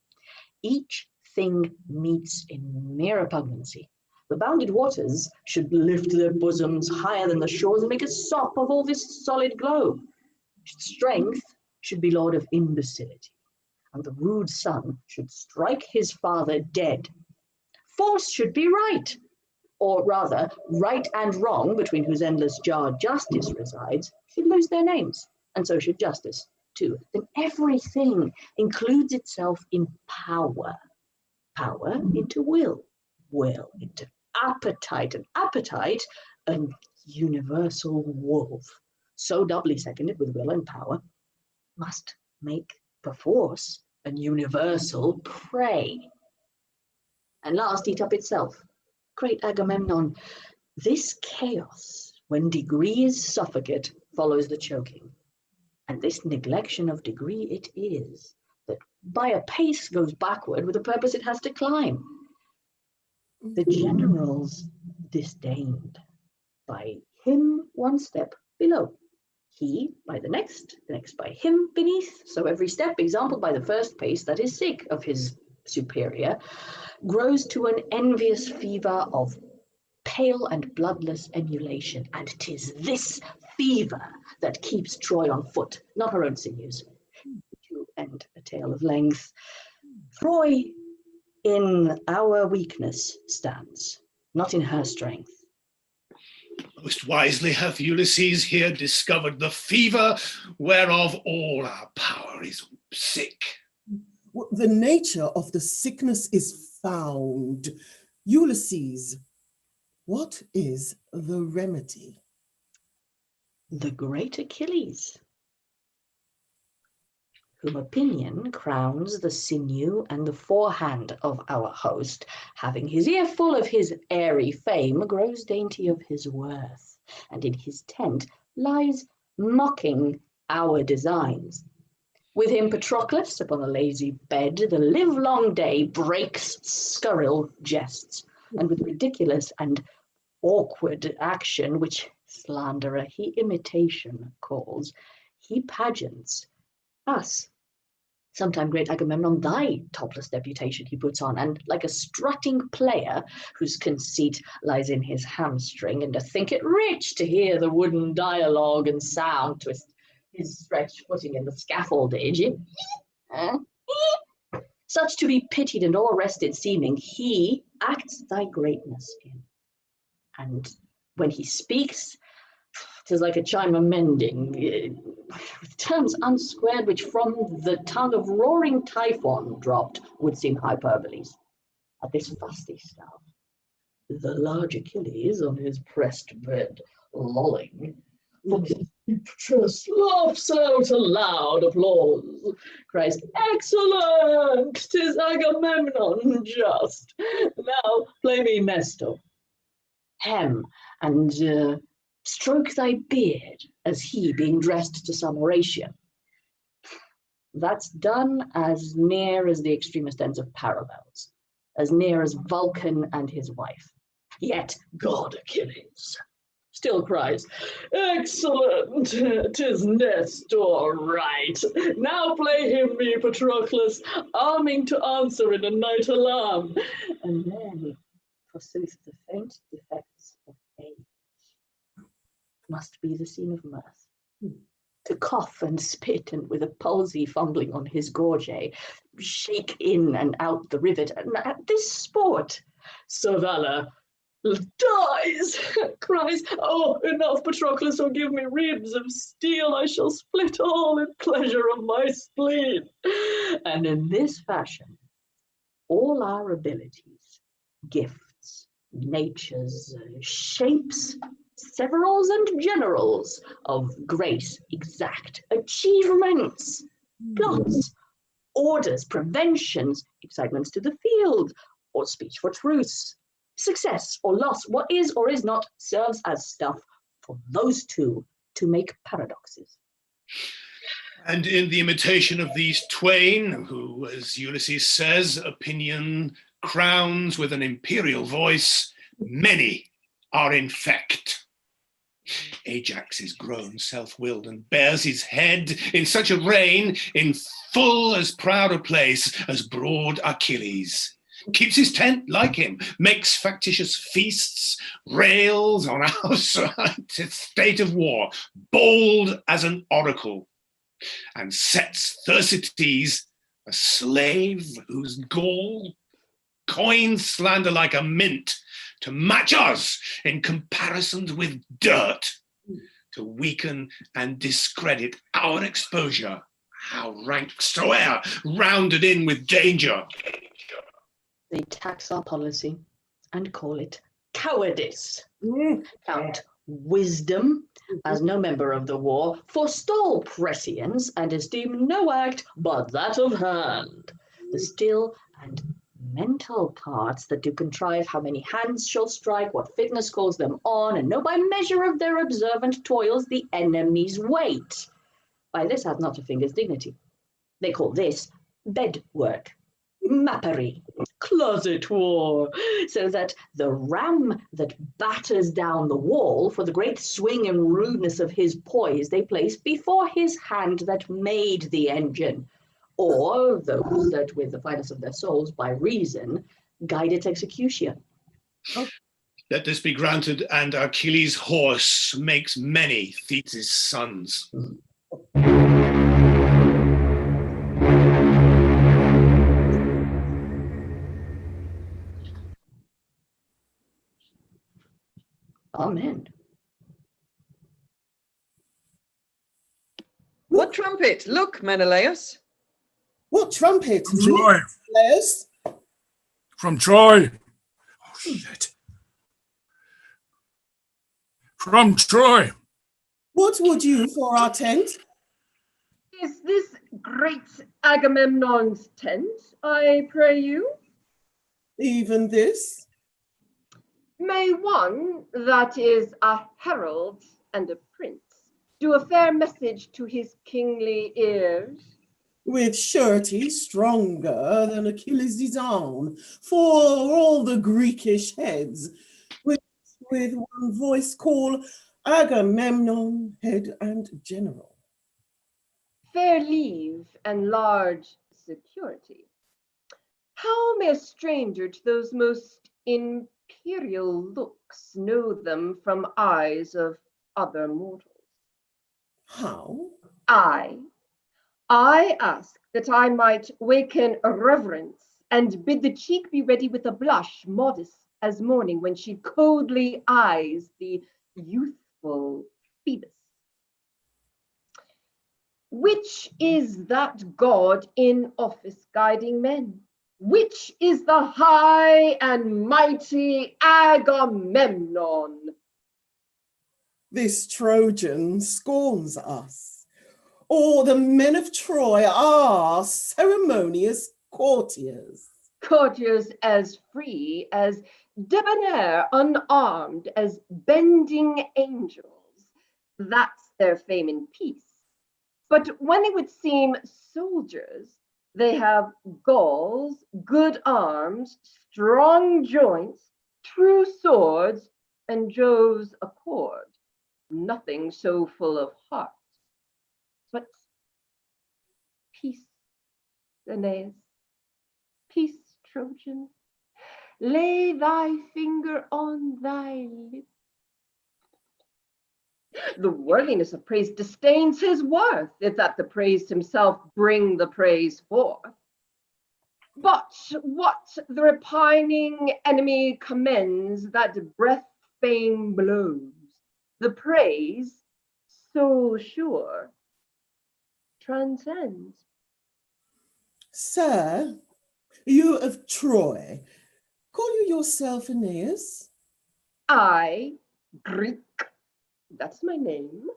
Each thing meets in mere repugnancy. The bounded waters should lift their bosoms higher than the shores and make a sop of all this solid globe. Strength should be lord of imbecility, and the rude son should strike his father dead. force should be right. Or rather, right and wrong, between whose endless jar justice resides, should lose their names, and so should justice too. Then everything includes itself in power, power into will, will into appetite, and appetite, a universal wolf, so doubly seconded with will and power, must make perforce a universal prey. And last, eat up itself. Great Agamemnon, this chaos, when degrees suffocate, follows the choking. And this neglection of degree it is, that by a pace goes backward with a purpose it has to climb. The generals disdained, by him one step below, he by the next by him beneath, so every step exampled by the first pace that is sick of his superior, grows to an envious fever of pale and bloodless emulation, and 'tis this fever that keeps Troy on foot, not her own sinews. To end a tale of length, Troy in our weakness stands, not in her strength. Most wisely hath Ulysses here discovered the fever whereof all our power is sick. The nature of the sickness is found. Ulysses, what is the remedy? The great Achilles, whom opinion crowns the sinew and the forehand of our host, having his ear full of his airy fame, grows dainty of his worth, and in his tent lies mocking our designs. With him Patroclus upon a lazy bed the livelong day breaks scurril jests, and with ridiculous and awkward action, which slanderer he imitation calls, he pageants us. Sometime great Agamemnon, thy topless deputation he puts on, and like a strutting player whose conceit lies in his hamstring, and to think it rich to hear the wooden dialogue and sound twist his stretched footing in the scaffoldage, such to be pitied and all rested seeming, he acts thy greatness in. And when he speaks, 'tis like a chime amending, with terms unsquared, which from the tongue of roaring Typhon dropped would seem hyperboles. At this fusty staff, the large Achilles on his pressed bed, lolling, just laughs out a loud applause, cries, "Excellent! 'Tis Agamemnon just. Now play me Nestor. Hem and stroke thy beard, as he being dressed to some oration." That's done as near as the extremest ends of parallels, as near as Vulcan and his wife. Yet God Achilles still cries, "Excellent, 'tis Nestor right. Now play him me, Patroclus, arming to answer in a night alarm." And then, forsooth, the faint defects of age must be the scene of mirth. To cough and spit, and with a palsy fumbling on his gorget, shake in and out the rivet, and at this sport, Sir Valor dies, cries, "Oh, enough, Patroclus, or give me ribs of steel, I shall split all in pleasure of my spleen." And in this fashion, all our abilities, gifts, natures, shapes, severals and generals of grace, exact achievements, plots, orders, preventions, excitements to the field, or speech for truce, success or loss, what is or is not, serves as stuff for those two to make paradoxes. And in the imitation of these twain, who, as Ulysses says, opinion crowns with an imperial voice, many are infect. Ajax is grown self-willed and bears his head in such a reign, in full as proud a place as broad Achilles. Keeps his tent like him, makes factitious feasts, rails on our state of war, bold as an oracle, and sets Thersites, a slave whose gall coin slander like a mint, to match us in comparisons with dirt, to weaken and discredit our exposure. How ranks Troia, rounded in with danger. They tax our policy and call it cowardice. Count wisdom as no member of the war, forestall prescience, and esteem no act but that of hand. The still and mental parts that do contrive how many hands shall strike, what fitness calls them on, and know by measure of their observant toils the enemy's weight. By this hath not a finger's dignity. They call this bed work, mappery, closet war, so that the ram that batters down the wall, for the great swing and rudeness of his poise, they place before his hand that made the engine, or those that with the fineness of their souls by reason guide its execution. Let this be granted, and Achilles' horse makes many Thetis' sons. Amen. What trumpet? Look, Menelaus. What trumpet? From Troy. Menelaus? From Troy. Oh, shit. From Troy. What would you for our tent? Is this great Agamemnon's tent, I pray you? Even this? May one that is a herald and a prince do a fair message to his kingly ears? With surety stronger than Achilles' arm, for all the Greekish heads, which with one voice call Agamemnon, head and general. Fair leave and large security. How may a stranger to those most imperial looks know them from eyes of other mortals? How? I ask that I might waken a reverence and bid the cheek be ready with a blush, modest as morning when she coldly eyes the youthful Phoebus. Which is that god in office guiding men? Which is the high and mighty Agamemnon? This Trojan scorns us, or the men of Troy are ceremonious courtiers. Courtiers as free, as debonair, unarmed, as bending angels. That's their fame in peace. But when it would seem soldiers, they have galls, good arms, strong joints, true swords, and Jove's accord. Nothing so full of heart. But peace, Aeneas, peace, Trojan. Lay thy finger on thy lip. The worldliness of praise disdains his worth, if that the praised himself bring the praise forth. But what the repining enemy commends, that breath fain blows, the praise, so sure, transcends. Sir, you of Troy, call you yourself Aeneas? I, Greek, that's my name.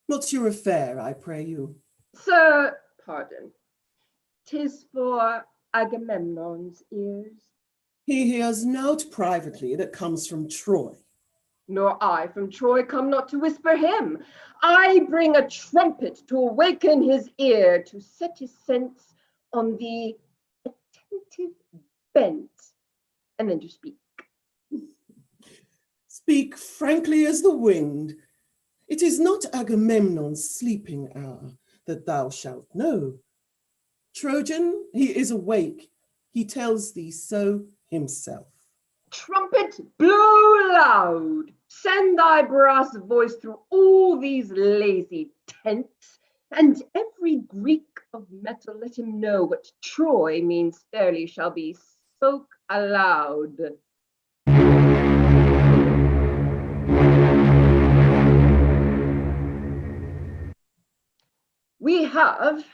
What's your affair, I pray you? Sir, pardon, 'tis for Agamemnon's ears. He hears naught privately that comes from Troy. Nor I from Troy come not to whisper him. I bring a trumpet to awaken his ear, to set his sense on the attentive bent, and then to speak. Speak frankly as the wind. It is not Agamemnon's sleeping hour that thou shalt know. Trojan, he is awake. He tells thee so himself. Trumpet, blow loud. Send thy brass voice through all these lazy tents, and every Greek of metal let him know what Troy means fairly shall be spoke aloud. We have,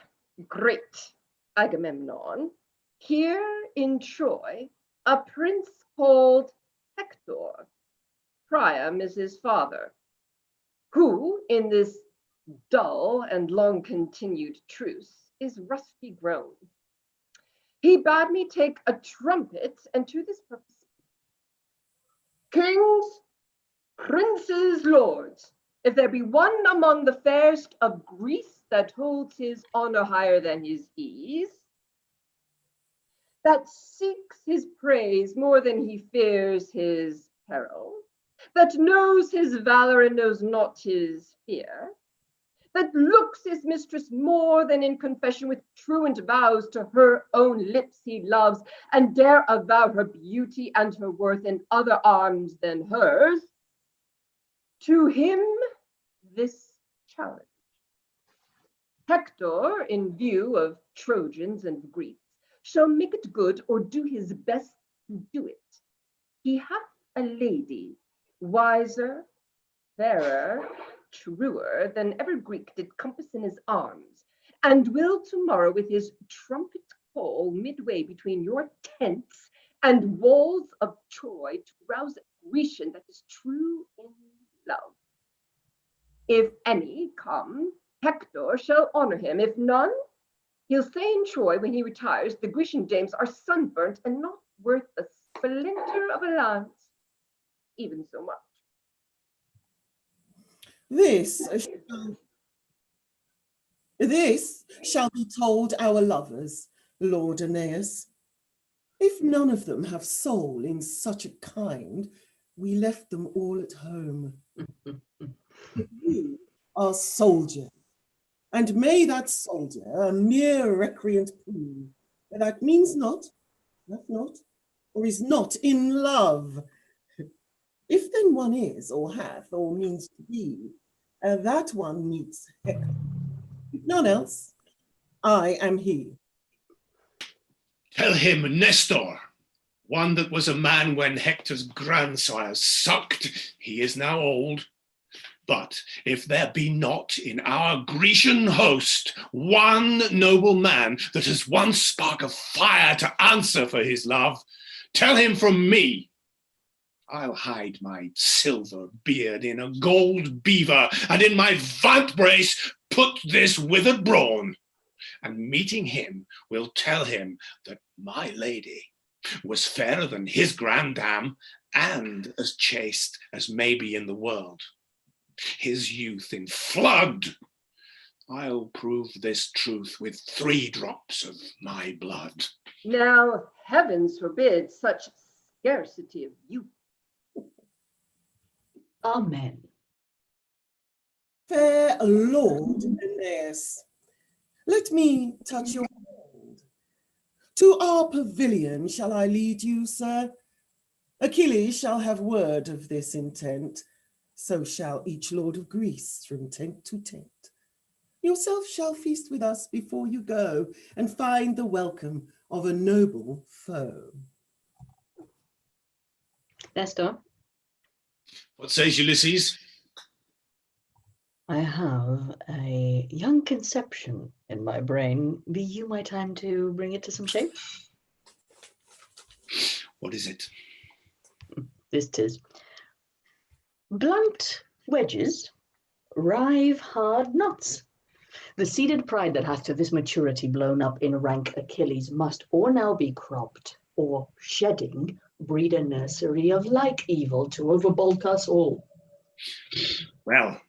great Agamemnon, here in Troy, a prince called Hector. Priam is his father, who in this dull and long-continued truce is rusty grown. He bade me take a trumpet, and to this purpose, kings, princes, lords, if there be one among the fairest of Greece that holds his honor higher than his ease, that seeks his praise more than he fears his peril, that knows his valor and knows not his fear, that looks his mistress more than in confession with truant vows to her own lips he loves, and dare avow her beauty and her worth in other arms than hers, to him this challenge. Hector, in view of Trojans and Greeks, shall make it good or do his best to do it. He hath a lady, wiser, fairer, truer than ever Greek did compass in his arms, and will tomorrow with his trumpet call midway between your tents and walls of Troy to rouse a Grecian that is true in love. If any come, Hector shall honor him. If none, he'll say in Troy when he retires, the Grecian dames are sunburnt and not worth a splinter of a lance, even so much. This shall be told our lovers, Lord Aeneas. If none of them have soul in such a kind, we left them all at home. If you are soldier, and may that soldier a mere recreant prove, that means not, hath not, or is not in love. If then one is, or hath, or means to be, that one meets Hector. If none else, I am he. Tell him, Nestor, one that was a man when Hector's grandsire sucked, he is now old. But if there be not in our Grecian host one noble man that has one spark of fire to answer for his love, tell him from me, I'll hide my silver beard in a gold beaver, and in my vant brace put this withered brawn. And meeting him, will tell him that my lady was fairer than his grandam, and as chaste as may be in the world. His youth in flood, I'll prove this truth with 3 drops of my blood. Now heavens forbid such scarcity of youth. Amen. Fair Lord Aeneas, let me touch your hand. To our pavilion shall I lead you, sir? Achilles shall have word of this intent, so shall each lord of Greece from tent to tent. Yourself shall feast with us before you go, and find the welcome of a noble foe. Nestor? What says Ulysses? I have a young conception in my brain. Be you my time to bring it to some shape? What is it? This 'tis. Blunt wedges rive hard nuts. The seeded pride that hath to this maturity blown up in rank Achilles must or now be cropped, or shedding breed a nursery of like evil to overbulk us all. Well,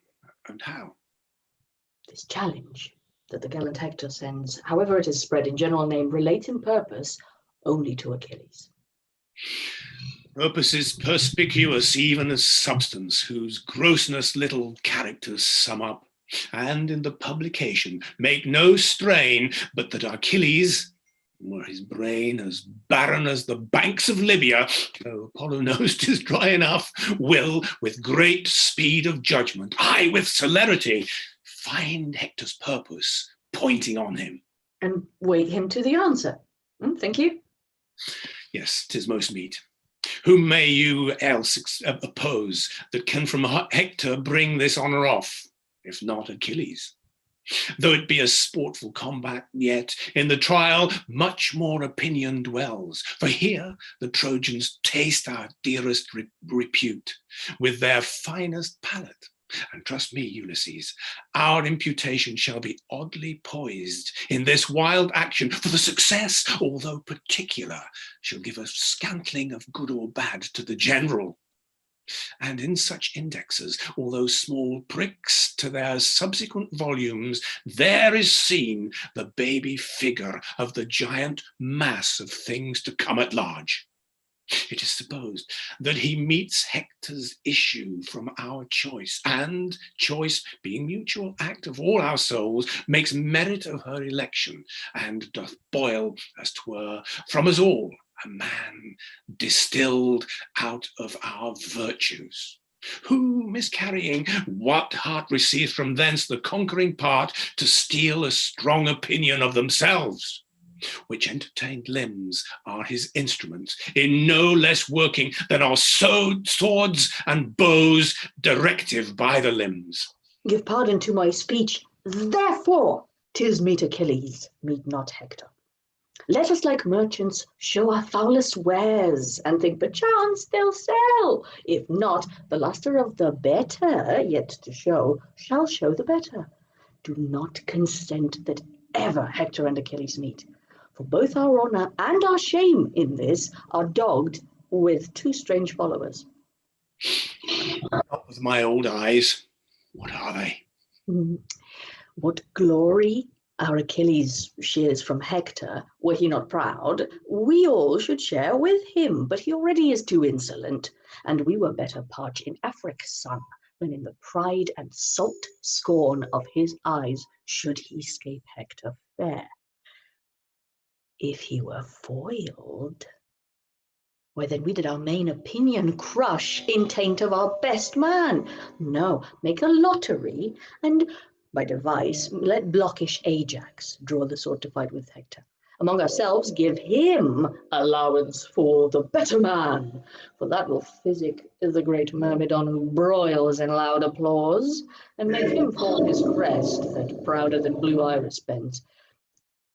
and how? This challenge that the gallant Hector sends, however it is spread in general name, relates in purpose only to Achilles. Purpose is perspicuous even as substance, whose grossness little characters sum up, and in the publication make no strain, but that Achilles, were his brain as barren as the banks of Libya, though Apollo knows 'tis dry enough, will with great speed of judgment, aye, with celerity, find Hector's purpose pointing on him. And wait him to the answer. Think you? Yes, 'tis most meet. Whom may you else oppose that can from Hector bring this honour off, if not Achilles? Though it be a sportful combat, yet in the trial much more opinion dwells. For here the Trojans taste our dearest repute with their finest palate. And trust me, Ulysses, our imputation shall be oddly poised in this wild action, for the success, although particular, shall give a scantling of good or bad to the general. And in such indexes, although small pricks to their subsequent volumes, there is seen the baby figure of the giant mass of things to come at large. It is supposed that he meets Hector's issue from our choice, and choice, being mutual act of all our souls, makes merit of her election, and doth boil, as 'twere, from us all a man distilled out of our virtues, who, miscarrying, what heart receives from thence the conquering part, to steal a strong opinion of themselves, which entertained limbs are his instruments, in no less working than are swords and bows directive by the limbs. Give pardon to my speech. Therefore, 'tis meet Achilles, meet not Hector. Let us like merchants show our foulest wares, and think perchance they'll sell. If not, the lustre of the better yet to show shall show the better. Do not consent that ever Hector and Achilles meet. For both our honour and our shame in this are dogged with two strange followers. Not with my old eyes. What are they? What glory our Achilles shares from Hector, were he not proud, we all should share with him, but he already is too insolent, and we were better parch in Afric's sun than in the pride and salt scorn of his eyes should he scape Hector fair. If he were foiled, why then we did our main opinion crush in taint of our best man. No, make a lottery, and by device let blockish Ajax draw the sword to fight with Hector. Among ourselves give him allowance for the better man, for that will physic the great Myrmidon who broils in loud applause, and make him fall his crest that prouder than blue iris bends.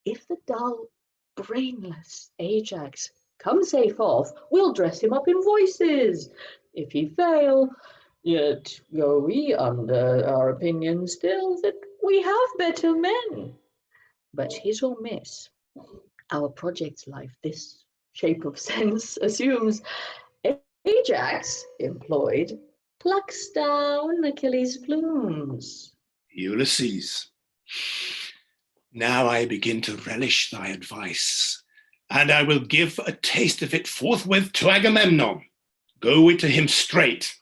If the dull, brainless Ajax come safe off, we'll dress him up in voices. If he fail, yet go we under our opinion still that we have better men. But hit or miss, our project's life this shape of sense assumes. Ajax, employed, plucks down Achilles' plumes. Ulysses, now I begin to relish thy advice, and I will give a taste of it forthwith to Agamemnon. Go it to him straight.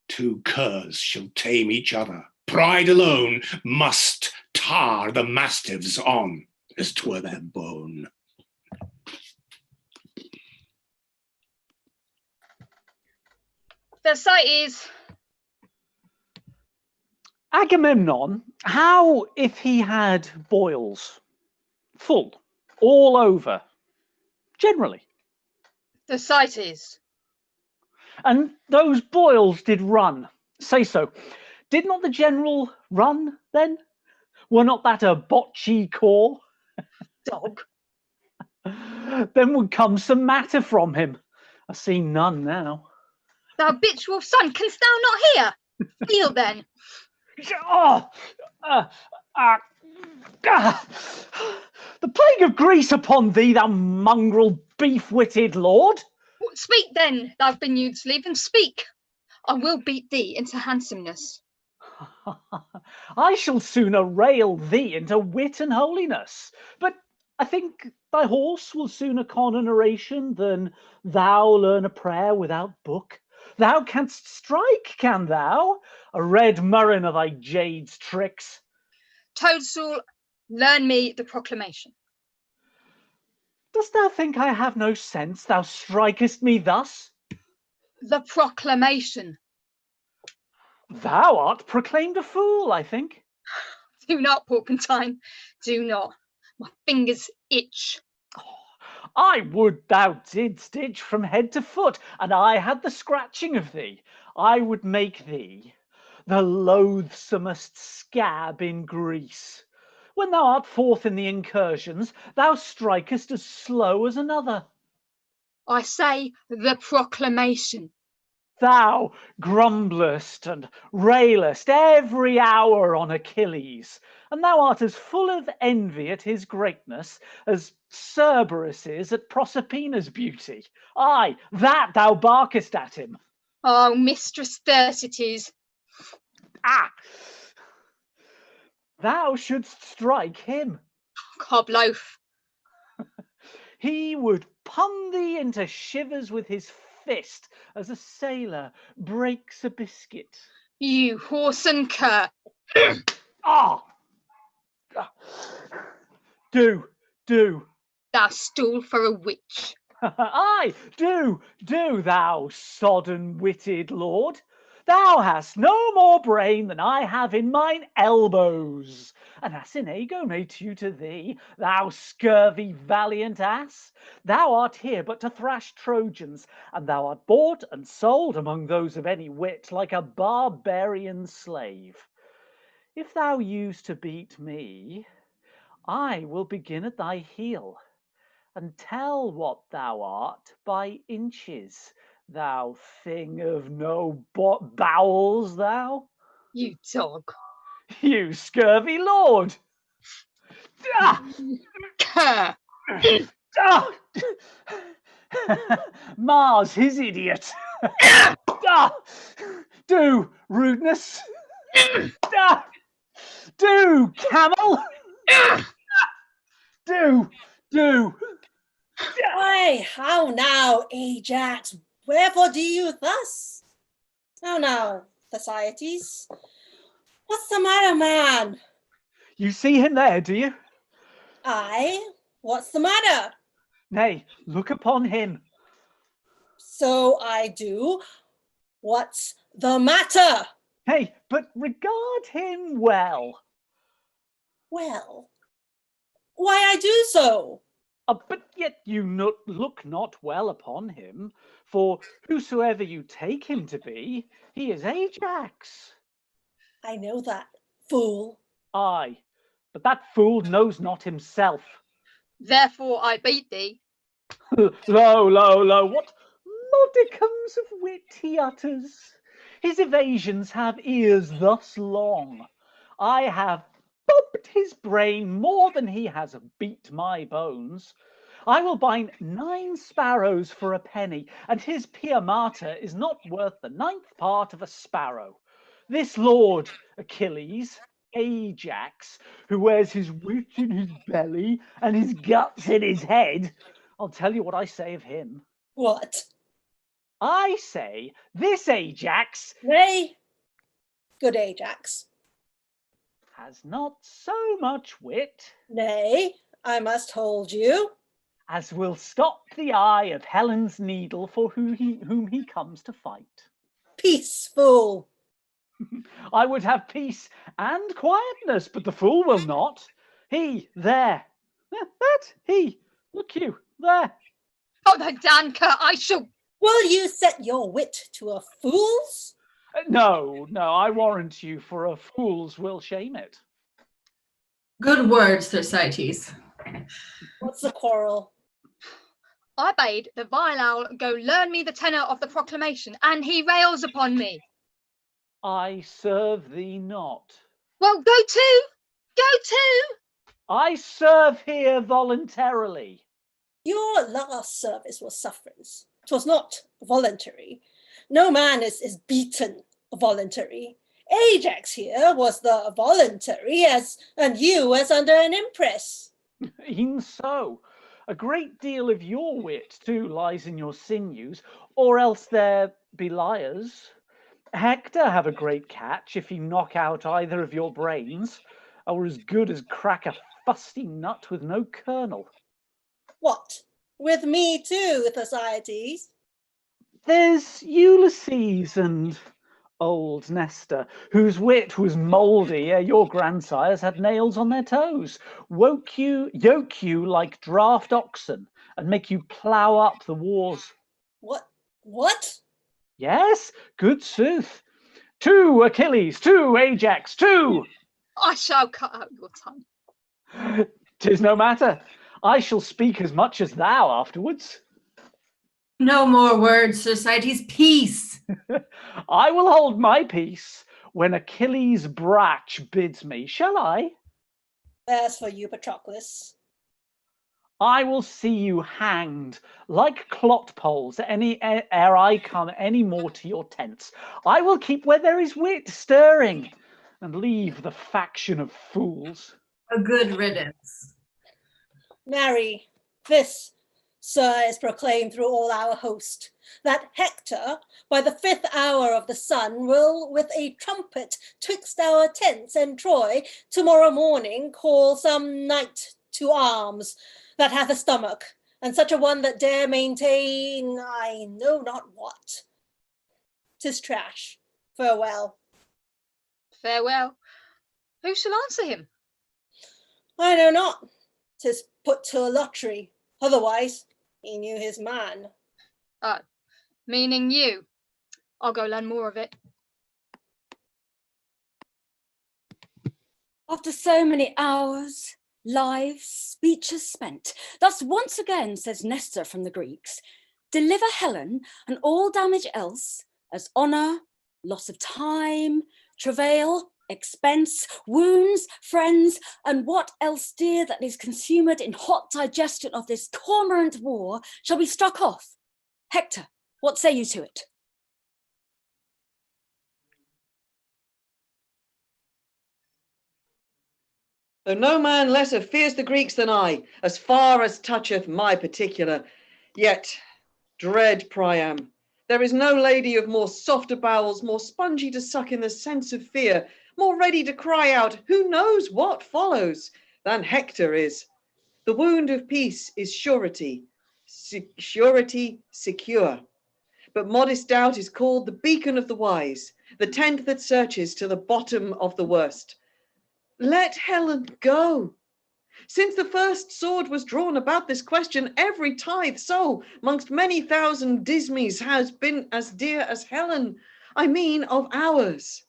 Two curs shall tame each other. Pride alone must tar the mastiffs on, as 'twere their bone. Thersites. Agamemnon, how if he had boils? Full, all over, generally. Thersites. And those boils did run, say so. Did not the general run then? Were not that a botchy corps? Dog. Then would come some matter from him. I see none now. Thou habitual son, canst thou not hear? Feel then. Oh, the plague of Greece upon thee, thou mongrel beef-witted lord. Speak then, thou been sleeve, and speak. I will beat thee into handsomeness. I shall sooner rail thee into wit and holiness. But I think thy horse will sooner con an oration than thou learn a prayer without book. Thou canst strike, can thou? A red murrain of thy jade's tricks. Toadstool, learn me the proclamation. Dost thou think I have no sense, thou strikest me thus? The proclamation. Thou art proclaimed a fool, I think. Do not, Porpentine, do not. My fingers itch. I would thou didst itch from head to foot, and I had the scratching of thee. I would make thee the loathsomest scab in Greece. When thou art forth in the incursions, thou strikest as slow as another. I say the proclamation. Thou grumblest and railest every hour on Achilles, and thou art as full of envy at his greatness as Cerberus is at Proserpina's beauty. Aye, that thou barkest at him. Oh, Mistress Thersites. Ah! Thou shouldst strike him. Cobloaf. He would pun thee into shivers with his fist as a sailor breaks a biscuit. You whoreson cur. Ah! Do. Thou stool for a witch. Aye, do, thou sodden-witted lord. Thou hast no more brain than I have in mine elbows. And Asinago may tutor thee, thou scurvy valiant ass. Thou art here but to thrash Trojans, and thou art bought and sold among those of any wit like a barbarian slave. If thou use to beat me, I will begin at thy heel, and tell what thou art by inches, thou thing of no bowels, thou. You dog. You scurvy lord. Ah! Cur. Ah! Mars, his idiot. Ah! Do, rudeness. Ah! Do, camel. Do. Why, how now, Ajax? Wherefore do you thus? How now, Thersites? What's the matter, man? You see him there, do you? Aye, what's the matter? Nay, look upon him. So I do. What's the matter? Hey, but regard him well. Well, why I do so? But yet you look not well upon him, for whosoever you take him to be, he is Ajax. I know that, fool. Aye, but that fool knows not himself. Therefore I beat thee. Lo, what modicums of wit he utters. His evasions have ears thus long. I have bobbed his brain more than he has beat my bones. I will bind 9 sparrows for a penny, and his pia mater is not worth the 9th part of a sparrow. This lord, Achilles, Ajax, who wears his wit in his belly and his guts in his head, I'll tell you what I say of him. What? I say this Ajax... Nay, good Ajax. ...has not so much wit... Nay, I must hold you. ...as will stop the eye of Helen's needle for whom he comes to fight. Peace, fool. I would have peace and quietness, but the fool will not. He, there. He, look you, there. Oh, the damn cur, I shall... Will you set your wit to a fool's? No, I warrant you, for a fool's will shame it. Good words, Thersites. What's the quarrel? I bade the vile owl go learn me the tenor of the proclamation, and he rails upon me. I serve thee not. Well, go to! I serve here voluntarily. Your last service was sufferance. 'Twas not voluntary. No man is beaten voluntary. Ajax here was the voluntary, and you as under an impress. E'en so. A great deal of your wit, too, lies in your sinews, or else there be liars. Hector have a great catch if he knock out either of your brains, or as good as crack a fusty nut with no kernel. What? With me too, Thersites? There's Ulysses and old Nestor, whose wit was mouldy ere your grandsires had nails on their toes, yoke you like draft oxen, and make you plough up the wars. What? What? Yes, good sooth. 2 Achilles, 2 Ajax, 2. I shall cut out your tongue. 'Tis no matter. I shall speak as much as thou afterwards. No more words, Thersites. Peace. I will hold my peace when Achilles' brach bids me, shall I? As for you, Patroclus, I will see you hanged like clot poles ere I come any more to your tents. I will keep where there is wit stirring and leave the faction of fools. A good riddance. marry, this, sir, is proclaimed through all our host, that Hector, by the 5th hour of the sun, will with a trumpet twixt our tents and Troy tomorrow morning call some knight to arms that hath a stomach, and such a one that dare maintain I know not what. 'Tis trash. Farewell. Farewell. Who shall answer him? I know not. 'Tis put to a lottery. Otherwise, he knew his man. Oh, meaning you. I'll go learn more of it. After so many hours, lives, speeches spent, thus once again says Nestor from the Greeks, deliver Helen and all damage else, as honour, loss of time, travail, expense, wounds, friends, and what else dear that is consumed in hot digestion of this cormorant war shall be struck off. Hector, what say you to it? Though no man lesser fears the Greeks than I, as far as toucheth my particular, yet, dread Priam, there is no lady of more softer bowels, more spongy to suck in the sense of fear, more ready to cry out, who knows what follows, than Hector is. The wound of peace is surety, surety secure. But modest doubt is called the beacon of the wise, the tent that searches to the bottom of the worst. Let Helen go. Since the first sword was drawn about this question, every tithe soul mongst many thousand Dismes has been as dear as Helen, I mean of ours.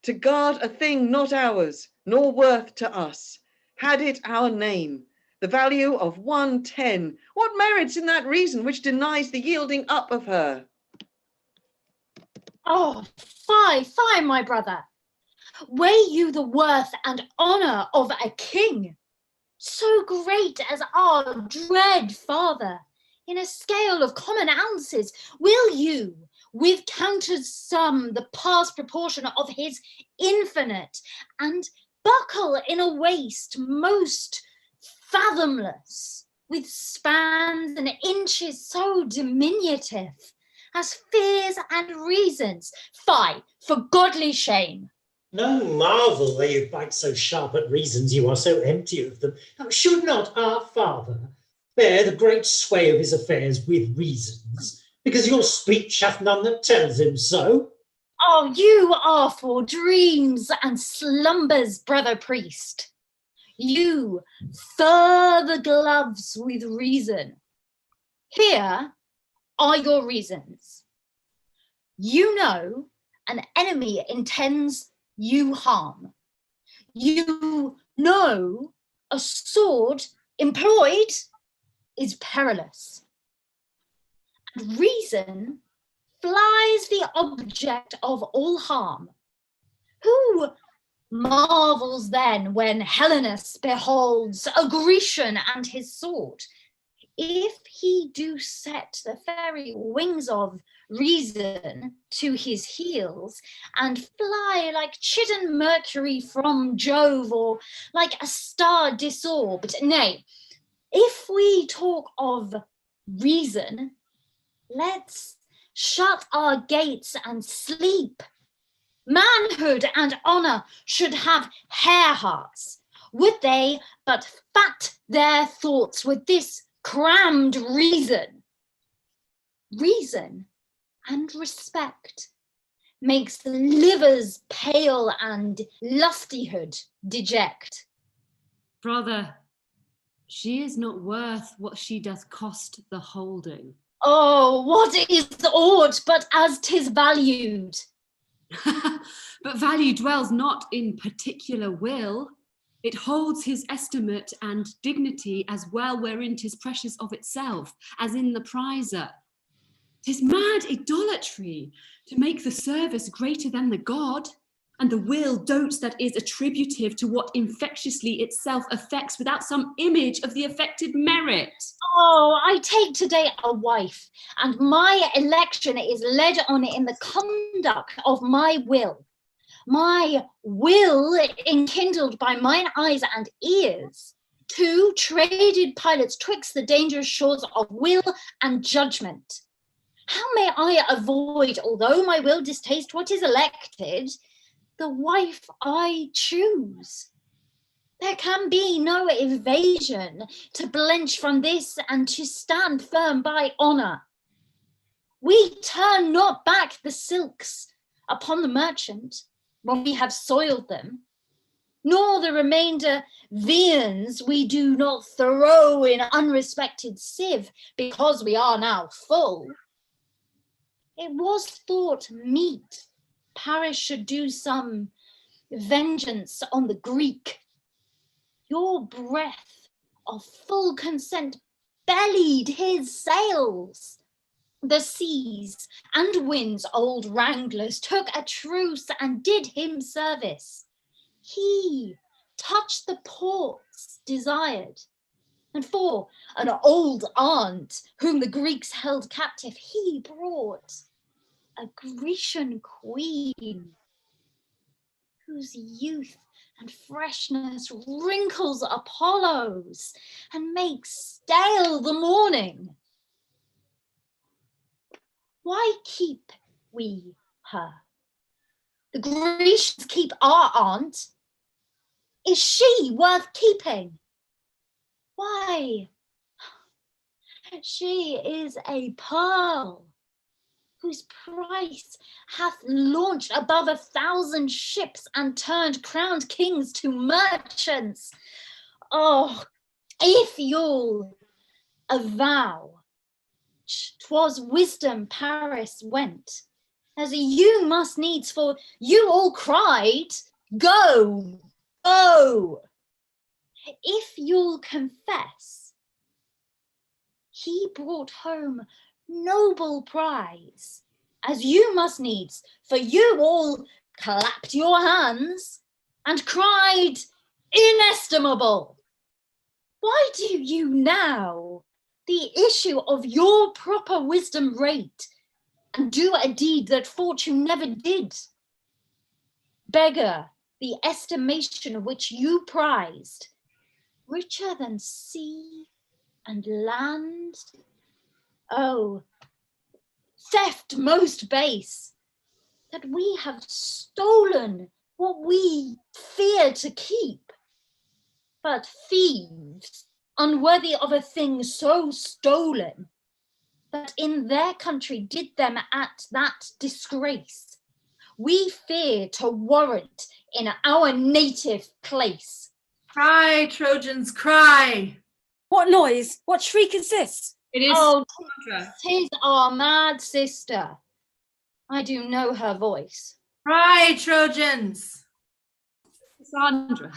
To guard a thing not ours, nor worth to us, had it our name, the value of 110, what merits in that reason which denies the yielding up of her? Oh, fie, my brother. Weigh you the worth and honour of a king, so great as our dread father, in a scale of common ounces, will you, with counted sum, the past proportion of his infinite, and buckle in a waist most fathomless, with spans and inches so diminutive, as fears and reasons, fie, for godly shame. No marvel that you bite so sharp at reasons, you are so empty of them. Now, should not our father bear the great sway of his affairs with reasons, because your speech hath none that tells him so? Oh, you are for dreams and slumbers, brother priest. You fur the gloves with reason. Here are your reasons. You know an enemy intends you harm. You know a sword employed is perilous. And reason flies the object of all harm. Who marvels then when Helenus beholds a Grecian and his sword? If he do set the fairy wings of reason to his heels and fly like chidden Mercury from Jove, or like a star disorbed, nay, if we talk of reason, let's shut our gates and sleep. Manhood and honour should have hare hearts. Would they but fat their thoughts with this crammed reason? Reason and respect makes livers pale and lustihood deject. Brother, She is not worth what she doth cost the holding. Oh, what is aught but as 'tis valued? But value dwells not in particular will. It holds his estimate and dignity as well wherein 'tis precious of itself, as in the prizer. 'Tis mad idolatry to make the service greater than the god, and the will dotes that is attributive to what infectiously itself affects without some image of the affected merit. Oh, I take today a wife, and my election is led on in the conduct of my will enkindled by mine eyes and ears, two traded pilots twixt the dangerous shores of will and judgment. How may I avoid, although my will distaste what is elected, the wife I choose? There can be no evasion to blench from this and to stand firm by honour. We turn not back the silks upon the merchant when we have soiled them, nor the remainder viands we do not throw in unrespected sieve because we are now full. It was thought meet Paris should do some vengeance on the Greek. Your breath of full consent bellied his sails. The seas and winds old wranglers took a truce and did him service. He touched the ports desired, and for an old aunt whom the Greeks held captive, he brought a Grecian queen whose youth and freshness wrinkles Apollo's and makes stale the morning. Why keep we her? The Grecians keep our aunt. Is she worth keeping? Why? She is a pearl whose price hath launched above 1,000 ships and turned crowned kings to merchants. Oh, if you'll avow 'twas wisdom Paris went, as you must needs, for you all cried, go, go. If you'll confess, he brought home noble prize, as you must needs, for you all clapped your hands and cried, inestimable. Why do you now the issue of your proper wisdom rate and do a deed that fortune never did? Beggar the estimation which you prized, richer than sea and land. Oh, theft most base, that we have stolen what we fear to keep. But thieves, unworthy of a thing so stolen, that in their country did them at that disgrace, we fear to warrant in our native place. Cry, Trojans, cry! What noise? What shriek is this? It is Sandra. 'Tis our mad sister. I do know her voice. Cry, Trojans! Sandra.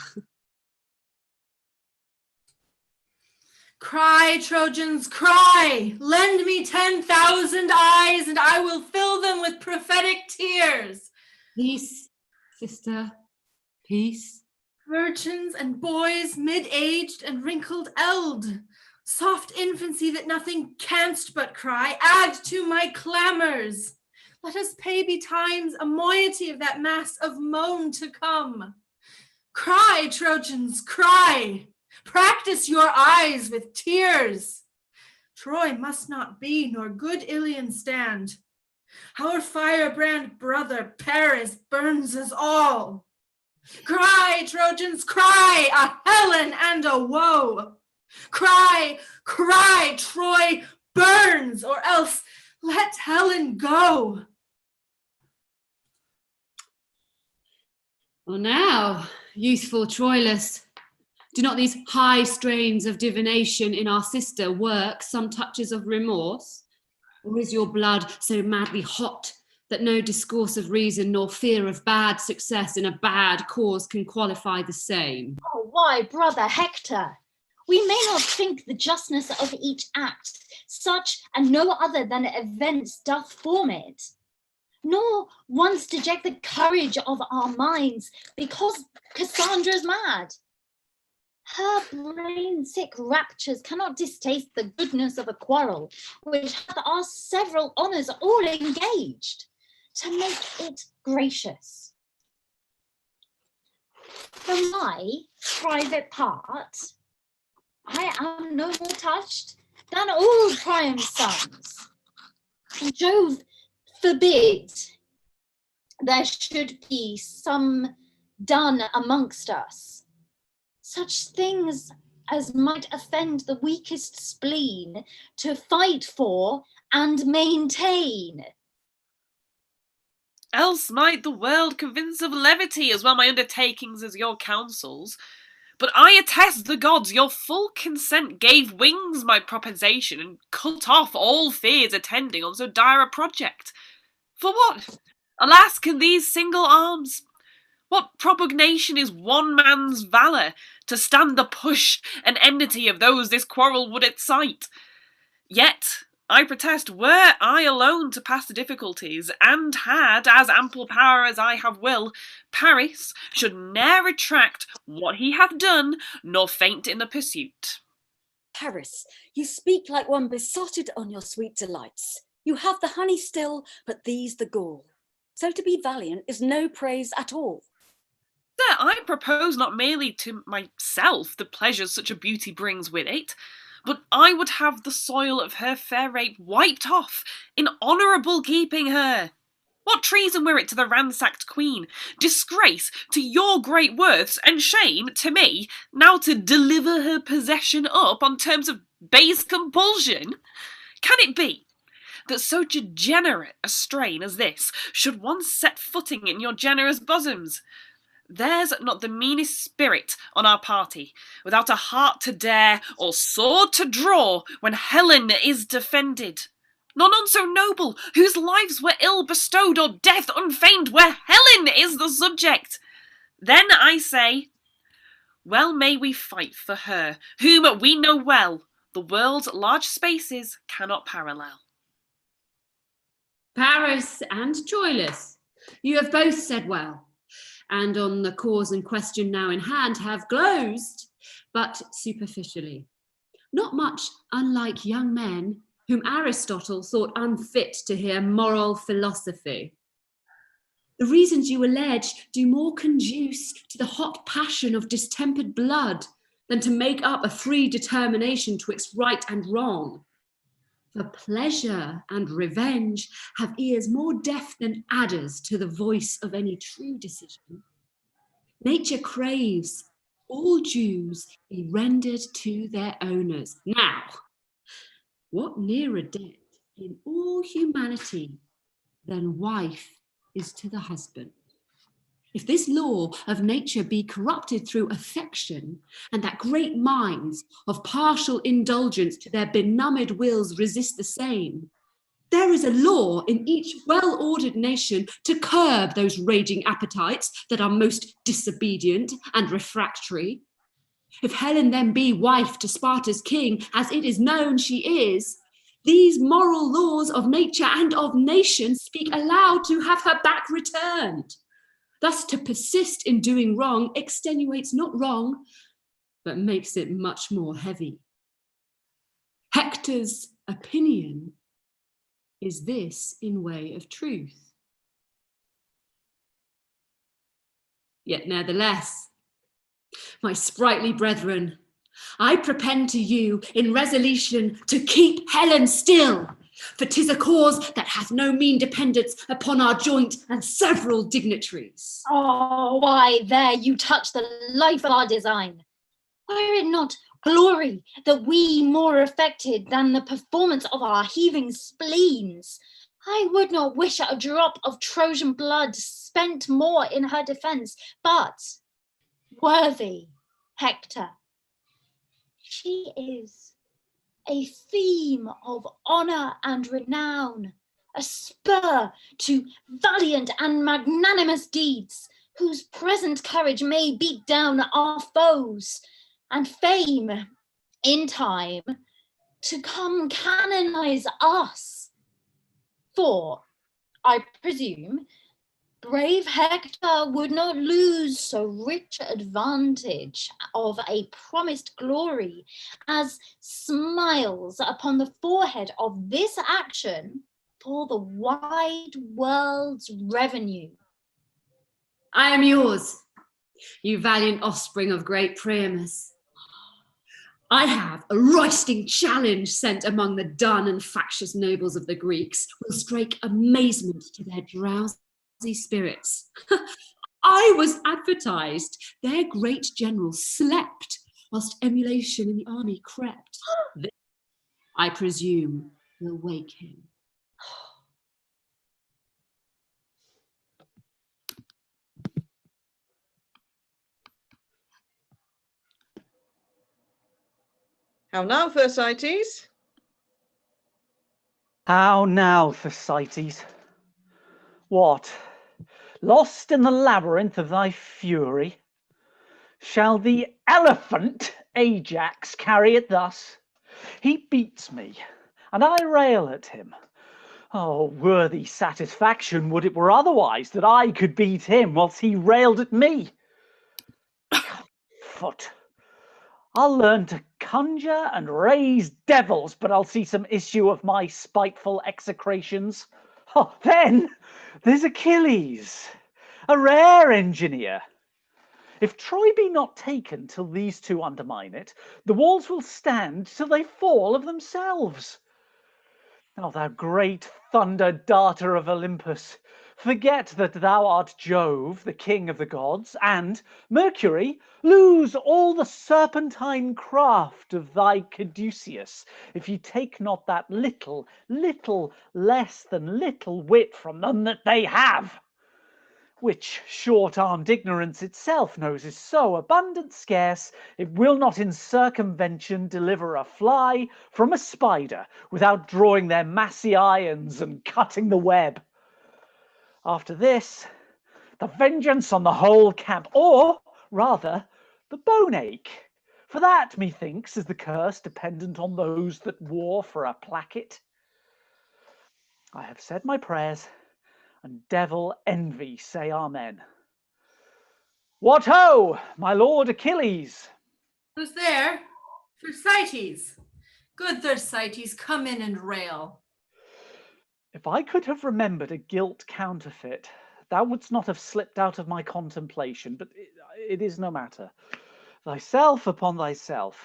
Cry, Trojans, cry! Lend me 10,000 eyes, and I will fill them with prophetic tears. Peace, sister, peace. Virgins and boys, mid-aged and wrinkled eld, soft infancy that nothing canst but cry, add to my clamors. Let us pay betimes a moiety of that mass of moan to come. Cry, Trojans, cry! Practice your eyes with tears. Troy must not be, nor good Ilion stand. Our firebrand brother Paris burns us all. Cry, Trojans, cry, a Helen and a woe. Cry, cry, Troy burns, or else let Helen go. Well now, youthful Troilus, Do not these high strains of divination in our sister work some touches of remorse? Or is your blood so madly hot that no discourse of reason nor fear of bad success in a bad cause can qualify the same? Oh, why, brother Hector? We may not think the justness of each act such and no other than events doth form it, nor once deject the courage of our minds because Cassandra's mad. Her brain-sick raptures cannot distaste the goodness of a quarrel, which hath our several honours all engaged, to make it gracious. For my private part, I am no more touched than all Priam's sons. Jove forbid there should be some done amongst us, such things as might offend the weakest spleen to fight for and maintain. Else might the world convince of levity as well my undertakings as your counsels. But I attest the gods your full consent gave wings my proposition and cut off all fears attending on so dire a project. For what? Alas, can these single arms? What propugnation is one man's valour to stand the push and enmity of those this quarrel would excite? Yet, I protest, were I alone to pass the difficulties, and had as ample power as I have will, Paris should ne'er retract what he hath done, nor faint in the pursuit. Paris, you speak like one besotted on your sweet delights. You have the honey still, but these the gall. So to be valiant is no praise at all. Sir, I propose not merely to myself the pleasures such a beauty brings with it, but I would have the soil of her fair rape wiped off, in honourable keeping her. What treason were it to the ransacked queen, disgrace to your great worths, and shame to me, now to deliver her possession up on terms of base compulsion? Can it be that so degenerate a strain as this should once set footing in your generous bosoms? There's not the meanest spirit on our party, without a heart to dare or sword to draw when Helen is defended. Nor none so noble, whose lives were ill bestowed or death unfeigned, where Helen is the subject. Then I say, well may we fight for her, whom we know well the world's large spaces cannot parallel. Paris and Troilus, you have both said well, and on the cause and question now in hand have glozed, but superficially. Not much unlike young men whom Aristotle thought unfit to hear moral philosophy. The reasons you allege do more conduce to the hot passion of distempered blood than to make up a free determination twixt right and wrong. For pleasure and revenge have ears more deaf than adders to the voice of any true decision. Nature craves all dues be rendered to their owners. Now, what nearer debt in all humanity than wife is to the husband? If this law of nature be corrupted through affection, and that great minds of partial indulgence to their benumbed wills resist the same, there is a law in each well-ordered nation to curb those raging appetites that are most disobedient and refractory. If Helen then be wife to Sparta's king, as it is known she is, these moral laws of nature and of nations speak aloud to have her back returned. Thus to persist in doing wrong extenuates not wrong, but makes it much more heavy. Hector's opinion is this in way of truth. Yet nevertheless, my sprightly brethren, I prepend to you in resolution to keep Helen still, for 'tis a cause that hath no mean dependence upon our joint and several dignitaries. Oh, why, there you touch the life of our design. Were it not glory that we more affected than the performance of our heaving spleens, I would not wish a drop of Trojan blood spent more in her defence, but, worthy Hector, She is a theme of honour and renown, a spur to valiant and magnanimous deeds, whose present courage may beat down our foes, and fame in time to come canonize us. For, I presume, brave Hector would not lose so rich advantage of a promised glory as smiles upon the forehead of this action for the wide world's revenue. I am yours, you valiant offspring of great Priamus. I have a roisting challenge sent among the dun and factious nobles of the Greeks, will strike amazement to their drowsy spirits. I was advertised, their great general slept, whilst emulation in the army crept. This, I presume, will wake him. How now, Thersites? How now, Thersites? What, lost in the labyrinth of thy fury? Shall the elephant Ajax carry it thus? He beats me, and I rail at him. Oh, worthy satisfaction would it were otherwise, that I could beat him whilst he railed at me. Foot. I'll learn to conjure and raise devils, but I'll see some issue of my spiteful execrations. Oh, then there's Achilles, a rare engineer. If Troy be not taken till these two undermine it, the walls will stand till they fall of themselves. Oh, thou great thunder darter of Olympus, forget that thou art Jove, the king of the gods, and, Mercury, lose all the serpentine craft of thy caduceus, if you take not that little less than little wit from them that they have, which short-armed ignorance itself knows is so abundant scarce, it will not in circumvention deliver a fly from a spider without drawing their massy irons and cutting the web. After this, the vengeance on the whole camp, or rather the bone ache, for that, methinks, is the curse dependent on those that war for a placket. I have said my prayers, and devil envy say amen. What ho, my lord Achilles? Who's there? Thersites. Good Thersites, come in and rail. If I could have remembered a gilt counterfeit, thou wouldst not have slipped out of my contemplation, but it is no matter. Thyself upon thyself,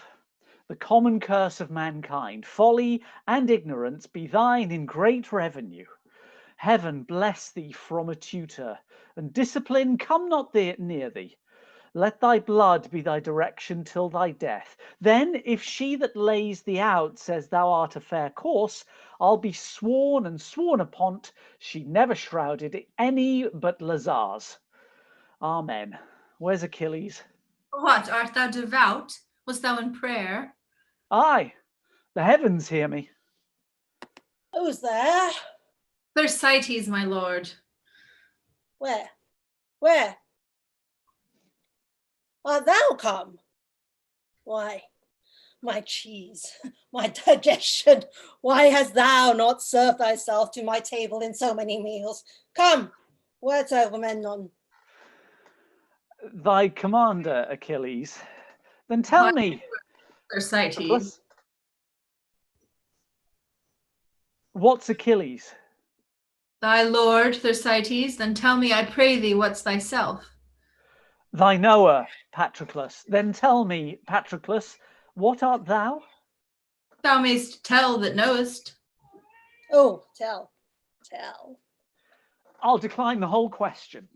the common curse of mankind, folly and ignorance be thine in great revenue. Heaven bless thee from a tutor, and discipline come not near thee. Let thy blood be thy direction till thy death. Then, if she that lays thee out says thou art a fair course, I'll be sworn and sworn upon't she never shrouded any but lazars. Amen. Where's Achilles? What, art thou devout? Wast thou in prayer? Aye, the heavens hear me. Who's there? Thersites, my lord. Where? Where? Art thou come? Why, my cheese, my digestion, why hast thou not served thyself to my table in so many meals? Come, where's Agamemnon? Thy commander, Achilles. Then tell me, Thersites. What's Achilles? Thy lord, Thersites, then tell me, I pray thee, what's thyself? Thy knower, Patroclus. Then tell me, Patroclus, what art thou? Thou mayst tell that knowest. Oh, tell. I'll decline the whole question.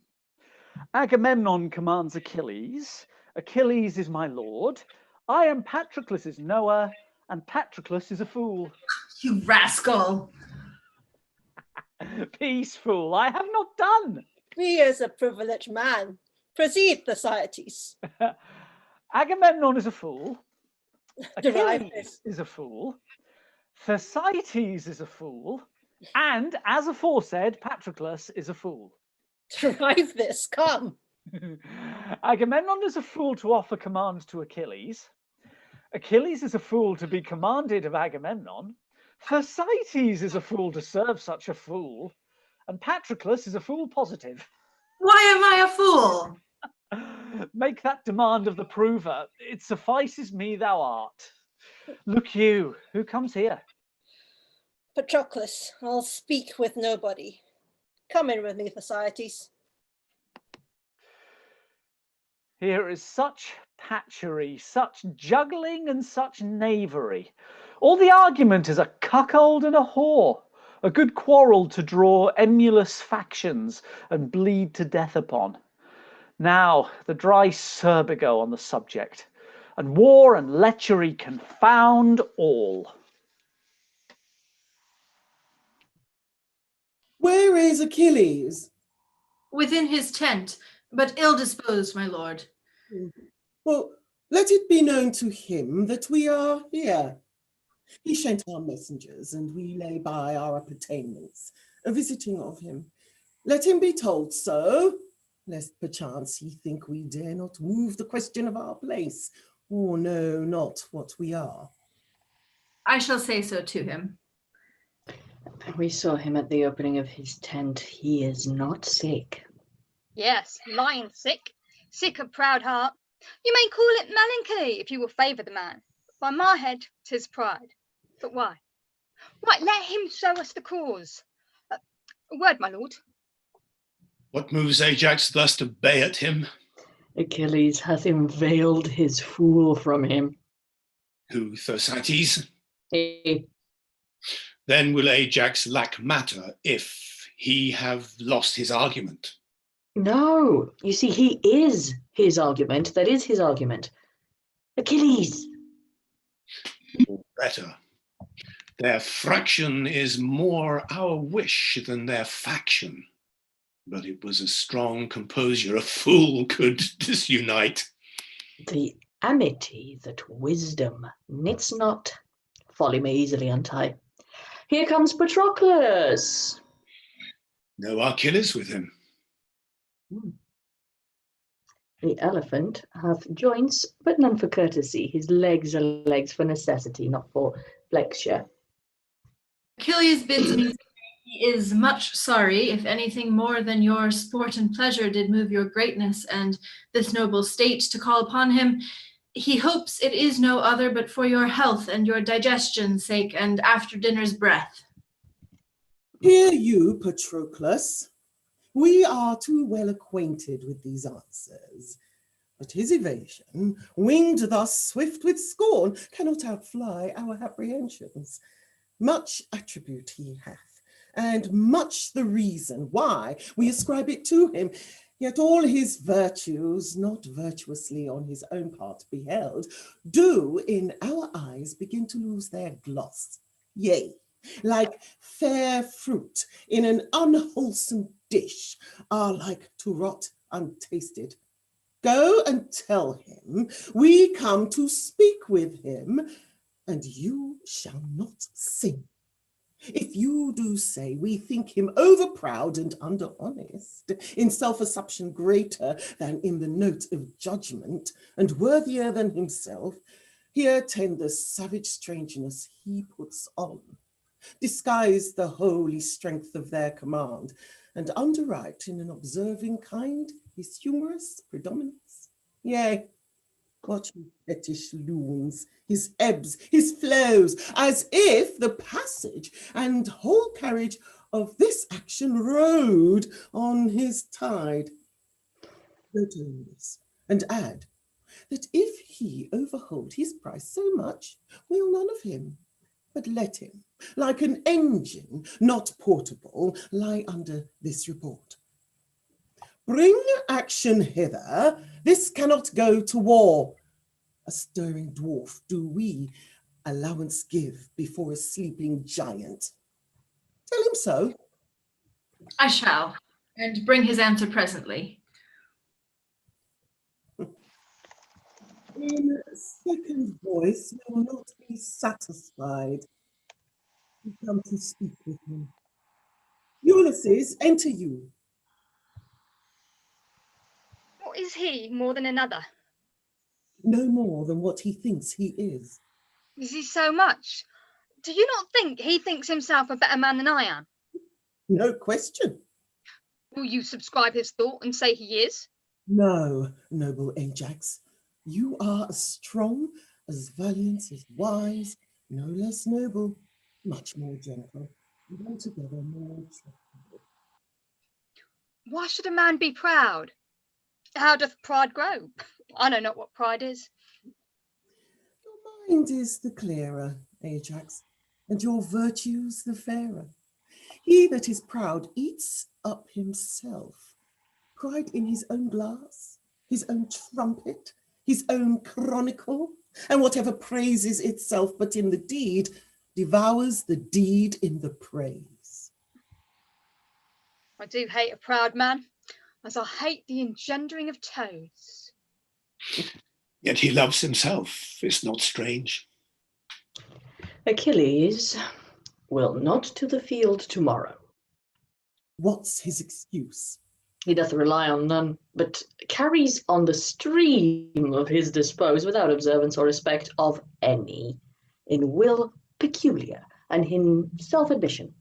Agamemnon commands Achilles. Achilles is my lord. I am Patroclus's knower, and Patroclus is a fool. You rascal! Peace, fool, I have not done. He is a privileged man. Proceed, Thersites. Agamemnon is a fool. Derive Achilles is a fool. Thersites is a fool. And, as aforesaid, Patroclus is a fool. Derive this, come. Agamemnon is a fool to offer commands to Achilles. Achilles is a fool to be commanded of Agamemnon. Thersites is a fool to serve such a fool. And Patroclus is a fool positive. Why am I a fool? Make that demand of the prover. It suffices me thou art. Look you, who comes here? Patroclus, I'll speak with nobody. Come in with me, Thersites. Here is such patchery, such juggling and such knavery. All the argument is a cuckold and a whore, a good quarrel to draw emulous factions and bleed to death upon. Now the dry serbigo on the subject, and war and lechery confound all. Where is Achilles? Within his tent, but ill-disposed, my lord. Well, let it be known to him that we are here. He sent our messengers, and we lay by our appertainments, a visiting of him. Let him be told so, lest perchance he think we dare not move the question of our place, or know not what we are. I shall say so to him. We saw him at the opening of his tent. He is not sick. Yes, lying sick. Sick of proud heart. You may call it melancholy if you will favour the man. By my head, 'tis pride. But why? Why, let him show us the cause. A word, my lord. What moves Ajax thus to bay at him? Achilles hath unveiled his fool from him. Who, Thersites? He. Then will Ajax lack matter if he have lost his argument. No, you see, he is his argument. That is his argument. Achilles. Or better, their fraction is more our wish than their faction. But it was a strong composure a fool could disunite. The amity that wisdom knits not, folly may easily untie. Here comes Patroclus. No Achilles with him. The elephant hath joints, but none for courtesy. His legs are legs for necessity, not for flexure. Achilles bids me say he is much sorry if anything more than your sport and pleasure did move your greatness and this noble state to call upon him. He hopes it is no other but for your health and your digestion's sake and after dinner's breath. Hear you, Patroclus. We are too well acquainted with these answers, but his evasion, winged thus swift with scorn, cannot outfly our apprehensions. Much attribute he hath, and much the reason why we ascribe it to him, yet all his virtues, not virtuously on his own part beheld, do in our eyes begin to lose their gloss. Yea, like fair fruit in an unwholesome dish, are like to rot untasted. Go and tell him we come to speak with him, and you shall not sing. If you do say we think him overproud and under-honest, in self-assumption greater than in the note of judgment, and worthier than himself, here tend the savage strangeness he puts on. Disguise the holy strength of their command, and underwrite in an observing kind his humorous predominance. Yea, watch his fetish loons, his ebbs, his flows, as if the passage and whole carriage of this action rode on his tide. Note only this, and add that if he overhold his price so much, will none of him, but let him, like an engine not portable, lie under this report. Bring action hither, this cannot go to war. A stirring dwarf do we allowance give before a sleeping giant. Tell him so. I shall, and bring his answer presently. In second voice will not be satisfied. You come to speak with me. Ulysses, enter you. What is he more than another? No more than what he thinks he is. Is he so much? Do you not think he thinks himself a better man than I am? No question. Will you subscribe his thought and say he is? No, noble Ajax. You are as strong, as valiant, as wise, no less noble, much more gentle, and altogether more trustworthy. Why should a man be proud? How doth pride grow? I know not what pride is. Your mind is the clearer, Ajax, and your virtues the fairer. He that is proud eats up himself. Pride in his own glass, his own trumpet, his own chronicle, and whatever praises itself but in the deed, devours the deed in the praise. I do hate a proud man, as I hate the engendering of toads. Yet he loves himself, is not strange. Achilles will not to the field tomorrow. What's his excuse? He doth rely on none, but carries on the stream of his dispose without observance or respect of any, in will peculiar, and in self-admission.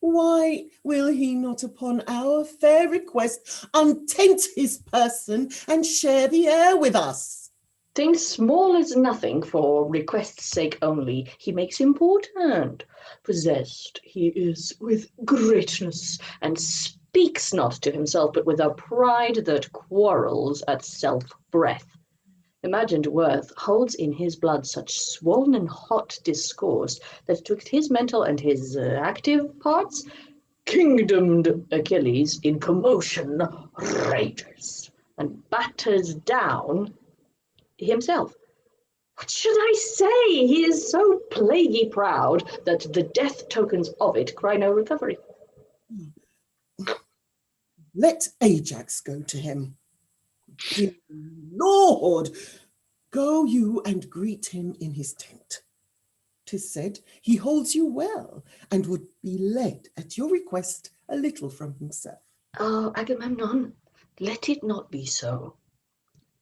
Why will he not upon our fair request untent his person and share the air with us? Things small as nothing, for request's sake only, he makes important. Possessed he is with greatness, and speaks not to himself, but with a pride that quarrels at self-breath. Imagined worth holds in his blood such swollen and hot discourse that twixt his mental and his active parts, kingdomed Achilles in commotion rages and batters down himself. What should I say? He is so plaguy proud that the death tokens of it cry no recovery. Let Ajax go to him. Dear Lord, go you and greet him in his tent. 'Tis said he holds you well and would be led at your request a little from himself. Oh, Agamemnon, let it not be so.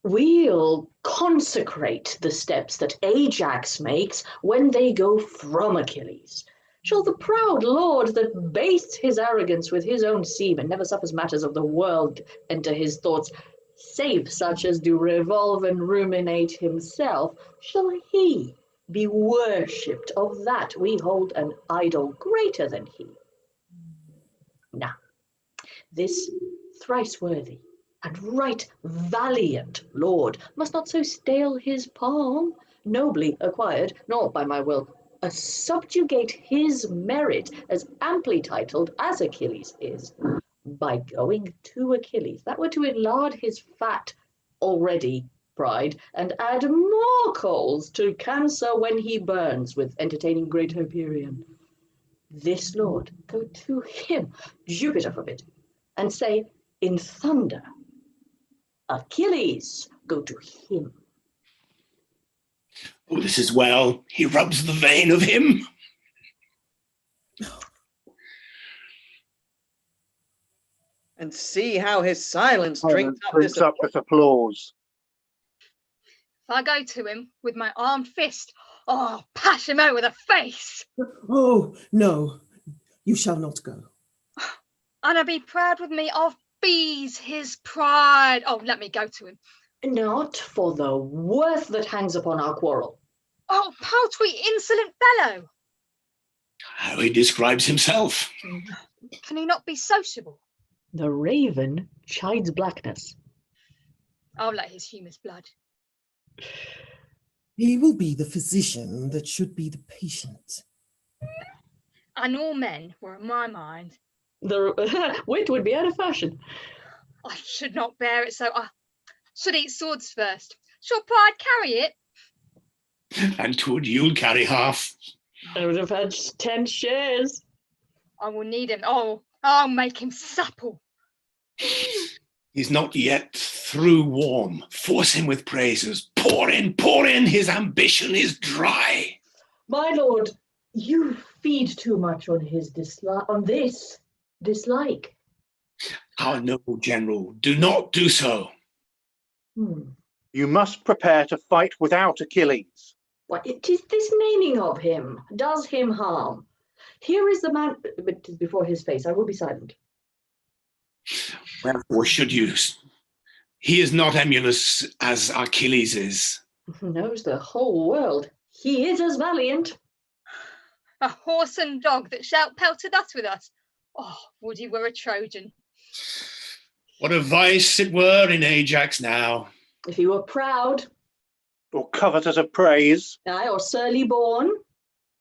We'll consecrate the steps that Ajax makes when they go from Achilles. Shall the proud lord that bastes his arrogance with his own seam and never suffers matters of the world enter his thoughts, save such as do revolve and ruminate himself, shall he be worshipped of that we hold an idol greater than he? Now, this thrice worthy and right valiant lord must not so stale his palm, nobly acquired, nor by my will subjugate his merit as amply titled as Achilles is, by going to Achilles. That were to enlarge his fat already pride, and add more coals to cancer when he burns with entertaining great Hyperion. This lord, go to him, Jupiter forbid, and say in thunder, Achilles, go to him. Oh, this is well. He rubs the vein of him. And see how his silence drinks up Drinks this up this applause. If I go to him with my armed fist, oh, pash him out with a face. Oh, no, you shall not go. And I be proud with me of bees his pride. Oh, let me go to him. Not for the worth that hangs upon our quarrel. Oh, paltry, insolent fellow. How he describes himself. Can he not be sociable? The raven chides blackness. I'll let his humus blood. He will be the physician that should be the patient. And all men were in my mind. The wit would be out of fashion. I should not bear it so. I should eat swords first. Shall pride carry it? And 'twould you'll carry half. I would have had 10 shares. I will need him. Oh, I'll make him supple. He's not yet through warm. Force him with praises. Pour in. His ambition is dry. My lord, you feed too much on his dislike. Our noble general, do not do so. You must prepare to fight without Achilles. Why, it is this naming of him does him harm. Here is the man, but before his face, I will be silent. Wherefore should you? He is not emulous as Achilles is. Knows the whole world. He is as valiant. A horse and dog that shout pelted us with us. Oh, would he were a Trojan. What a vice it were in Ajax now. If he were proud. Or covetous of praise. Aye, or surly born.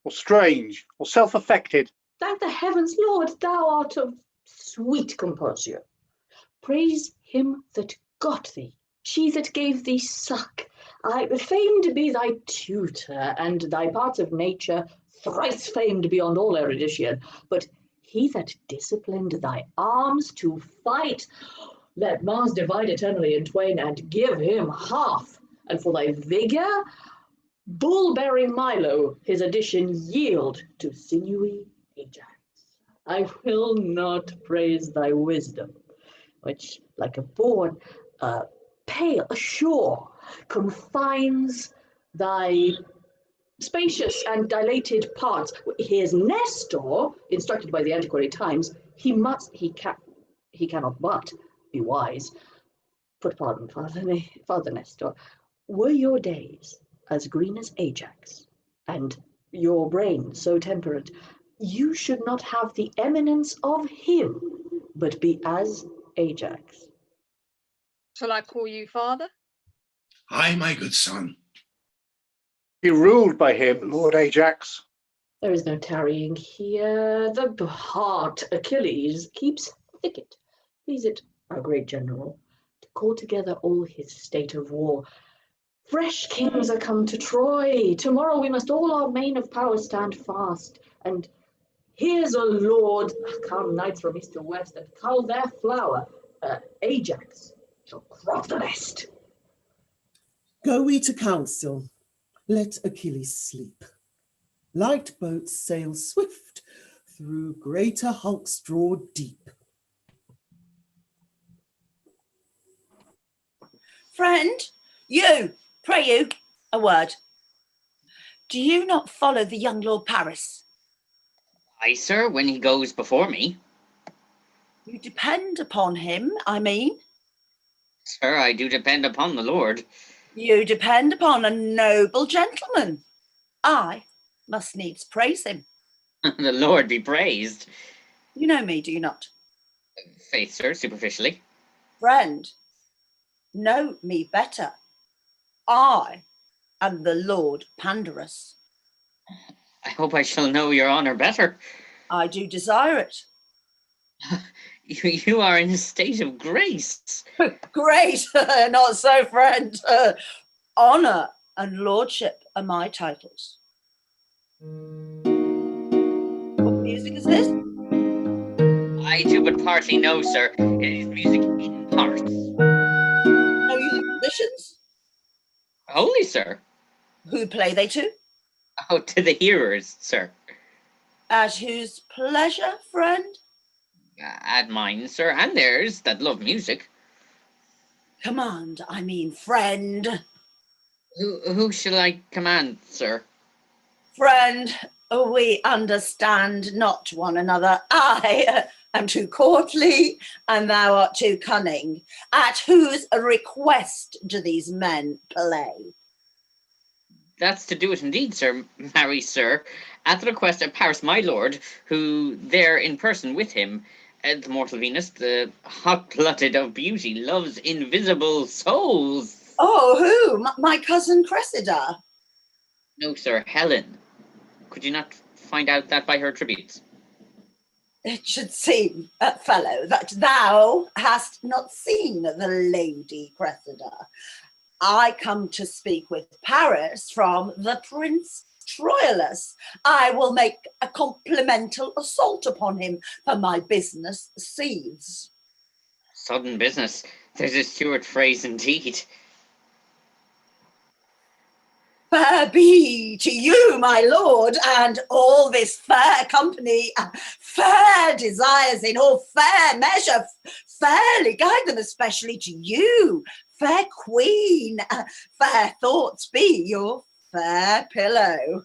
Or strange, or self-affected. Thank the heavens, Lord, thou art of sweet composure. Praise him that got thee, she that gave thee suck. I famed be thy tutor, and thy parts of nature thrice famed beyond all erudition. But he that disciplined thy arms to fight, let Mars divide eternally in twain, and give him half. And for thy vigour, bull-bearing Milo his addition yield to sinewy Ajax. I will not praise thy wisdom, which, like a bourne, pale, ashore, confines thy spacious and dilated parts. Here's Nestor, instructed by the antiquary times, he cannot but be wise. Put pardon, Father Nestor, were your days as green as Ajax, and your brain so temperate, you should not have the eminence of him, but be as Ajax. Shall I call you father? Aye, my good son. Be ruled by him, Lord Ajax. There is no tarrying here. The heart Achilles keeps thicket. Please it, our great general, to call together all his state of war. Fresh kings are come to Troy. Tomorrow we must all our main of power stand fast. And here's a lord, come knights from east to west, that cull their flower. Ajax shall crop the best. Go we to council. Let Achilles sleep. Light boats sail swift, through greater hulks draw deep. Friend, pray you, a word. Do you not follow the young Lord Paris? Aye, sir, when he goes before me. You depend upon him, I mean. Sir, I do depend upon the Lord. You depend upon a noble gentleman. I must needs praise him. The Lord be praised. You know me, do you not? Faith, sir, superficially. Friend, know me better. I am the Lord Pandarus. I hope I shall know your honour better. I do desire it. You are in a state of grace. Great, not so, friend. Honour and lordship are my titles. What music is this? I do but partly know, sir. It is music in parts. Know you the musicians? Holy, sir. Who play they to? Oh, to the hearers, sir. At whose pleasure, friend? At mine, sir, and theirs that love music. Command, I mean friend. Who shall I command, sir? Friend, we understand not one another. I am too courtly, and thou art too cunning. At whose request do these men play? That's to do it indeed, sir. Marry, sir, at the request of Paris, my lord, who there in person with him, the mortal Venus, the hot-blooded of beauty, loves invisible souls. Oh, who? My cousin Cressida? No, sir, Helen. Could you not find out that by her tributes? It should seem, fellow, that thou hast not seen the Lady Cressida. I come to speak with Paris from the Prince Troilus. I will make a complimental assault upon him, for my business sees. Sudden business. There's a Stuart phrase indeed. Fair be to you, my lord, and all this fair company, fair desires in all fair measure, fairly guide them, especially to you, fair queen, fair thoughts be your fair pillow.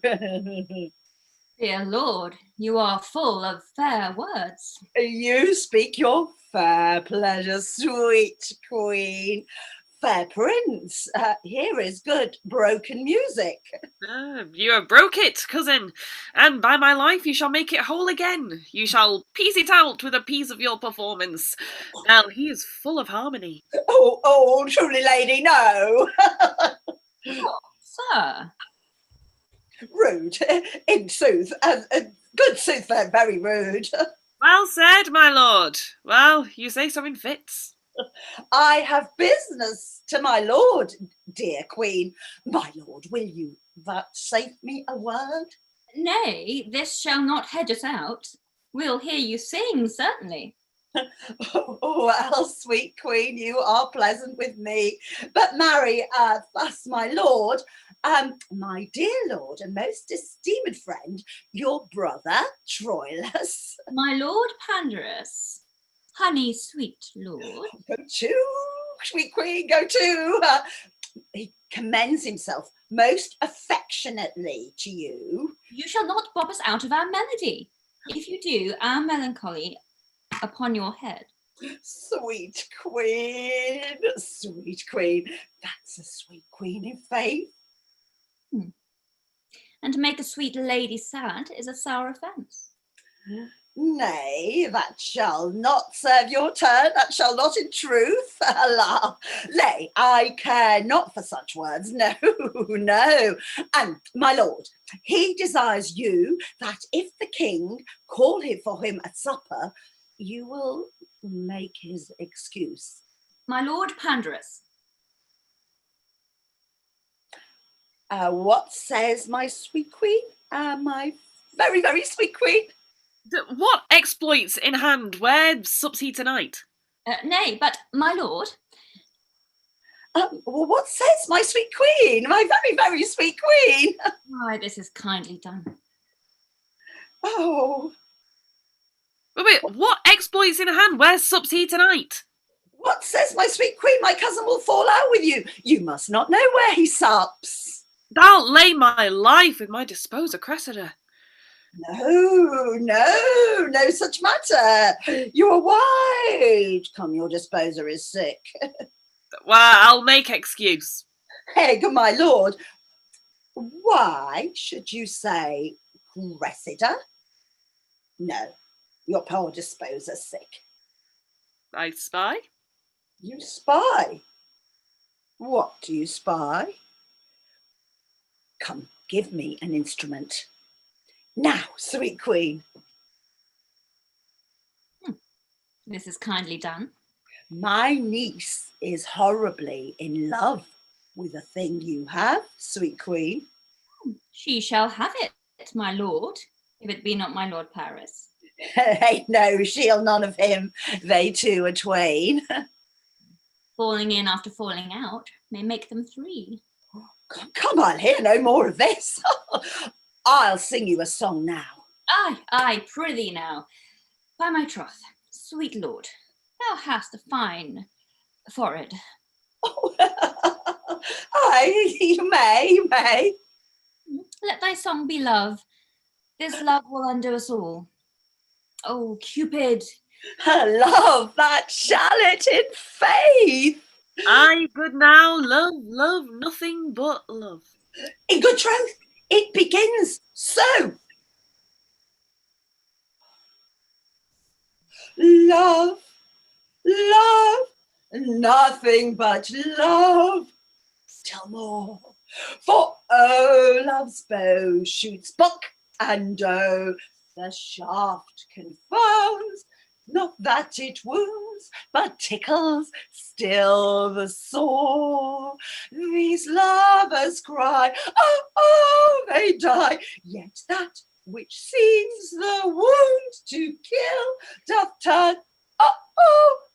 Dear lord, you are full of fair words. You speak your fair pleasure, sweet queen. Fair prince, here is good broken music. You have broke it, cousin, and by my life you shall make it whole again. You shall piece it out with a piece of your performance. Now he is full of harmony. Oh, truly, lady, no. Sir. Rude, in sooth, good sooth, very rude. Well said, my lord. Well, you say so in fits. I have business to my lord, dear queen. My lord, will you vouchsafe me a word? Nay, this shall not hedge us out. We'll hear you sing, certainly. Well, sweet queen, you are pleasant with me. But marry, thus, my lord, my dear lord and most esteemed friend, your brother, Troilus. My lord Pandarus. Honey, sweet lord. Go to, sweet queen, go to. He commends himself most affectionately to you. You shall not bob us out of our melody. If you do, our melancholy upon your head. Sweet queen, that's a sweet queen in faith. And to make a sweet lady sad is a sour offence. Nay, that shall not serve your turn, that shall not in truth. Allah, nay, I care not for such words, no, no. And my lord, he desires you that if the king call him for him at supper, you will make his excuse. My lord Pandarus. What says my sweet queen? My very, very sweet queen? What exploits in hand? Where sups he tonight? Nay, but my lord. Well, what says my sweet queen? My very, very sweet queen? Why, this is kindly done. Oh. Wait, what exploits in hand? Where sups he tonight? What says my sweet queen? My cousin will fall out with you. You must not know where he sups. Thou'lt lay my life with my disposer, Cressida. No such matter. You are wide. Come, your disposer is sick. Well, I'll make excuse. Heg, my lord, why should you say Cressida? No, your poor disposer's sick. I spy? You spy? What do you spy? Come, give me an instrument. Now, sweet queen. This is kindly done. My niece is horribly in love with a thing you have, sweet queen. She shall have it, my lord, if it be not my lord Paris. Hey, no, she'll none of him. They two are twain. Falling in after falling out may make them three. Come, I'll hear no more of this. I'll sing you a song now. Aye, prithee now. By my troth, sweet lord, thou hast a fine forehead. Aye, you may. Let thy song be love. This love will undo us all. Oh, Cupid. Love, that shall it in faith. Aye, good now, love, nothing but love. In good troth, it begins so. Love, nothing but love. Still more. For love's bow shoots buck, and the shaft confounds. Not that it wounds, but tickles still the sore. These lovers cry, oh, they die. Yet that which seems the wound to kill doth turn,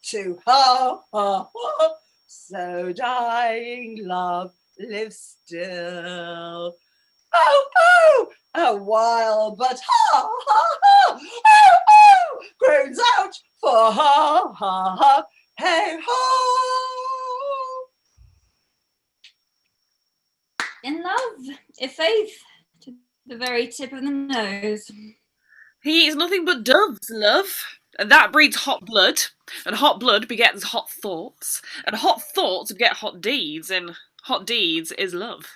to ha ha ha. So dying love lives still. Oh, oh, a while, but ha ha ha. Oh, oh, groans out for ha ha ha. Hey ho. In love, if faith, to the very tip of the nose. He is nothing but doves, love. And that breeds hot blood, and hot blood begets hot thoughts, and hot thoughts beget hot deeds, and hot deeds is love.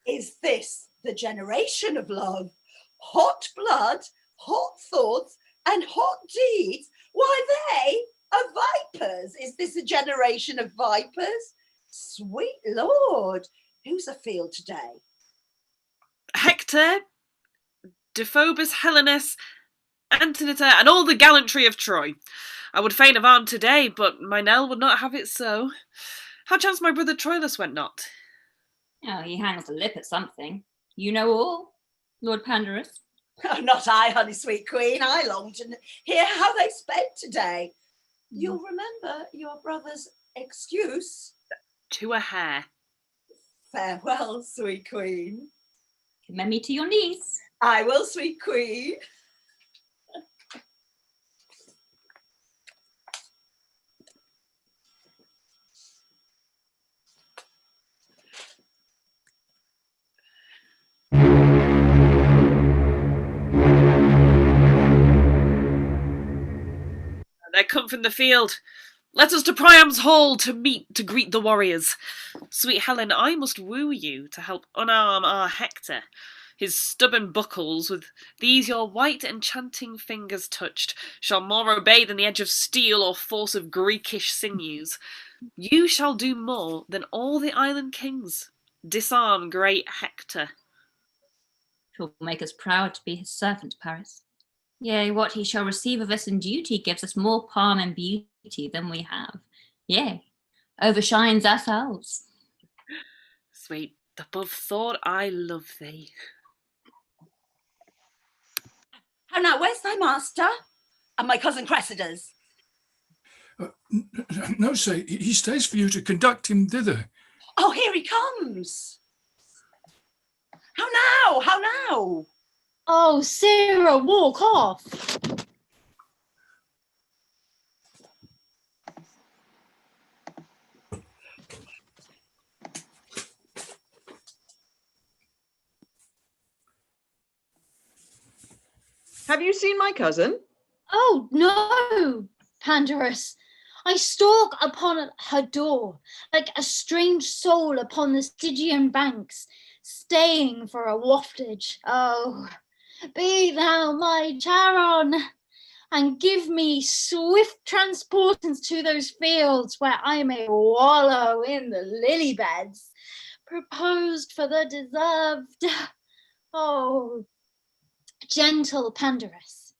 Is this the generation of love? Hot blood, hot thoughts, and hot deeds? Why, they are vipers. Is this a generation of vipers? Sweet Lord, who's afield today? Hector, Dephobus, Helenus, Antinita, and all the gallantry of Troy. I would fain have armed today, but my Nell would not have it so. How chance my brother Troilus went not? Oh, he hangs a lip at something. You know all, Lord Pandarus. Oh, not I, honey sweet queen. I long to hear how they sped today. You'll remember your brother's excuse. To a hair. Farewell, sweet queen. Commend me to your niece. I will, sweet queen. They come from the field. Let us to Priam's hall to greet the warriors. Sweet Helen, I must woo you to help unarm our Hector. His stubborn buckles, with these your white enchanting fingers touched, shall more obey than the edge of steel or force of Greekish sinews. You shall do more than all the island kings. Disarm great Hector. 'Twill make us proud to be his servant, Paris. Yea, what he shall receive of us in duty gives us more palm and beauty than we have. Yea, overshines ourselves. Sweet, above thought I love thee. How now, where's thy master? And my cousin Cressida's? No, sir, he stays for you to conduct him thither. Oh, here he comes. How now? How now? Oh, Sarah, walk off. Have you seen my cousin? Oh, no, Pandarus. I stalk upon her door like a strange soul upon the Stygian banks, staying for a waftage. Oh, be thou my Charon, and give me swift transportance to those fields where I may wallow in the lily beds, proposed for the deserved. Oh, gentle Pandarus,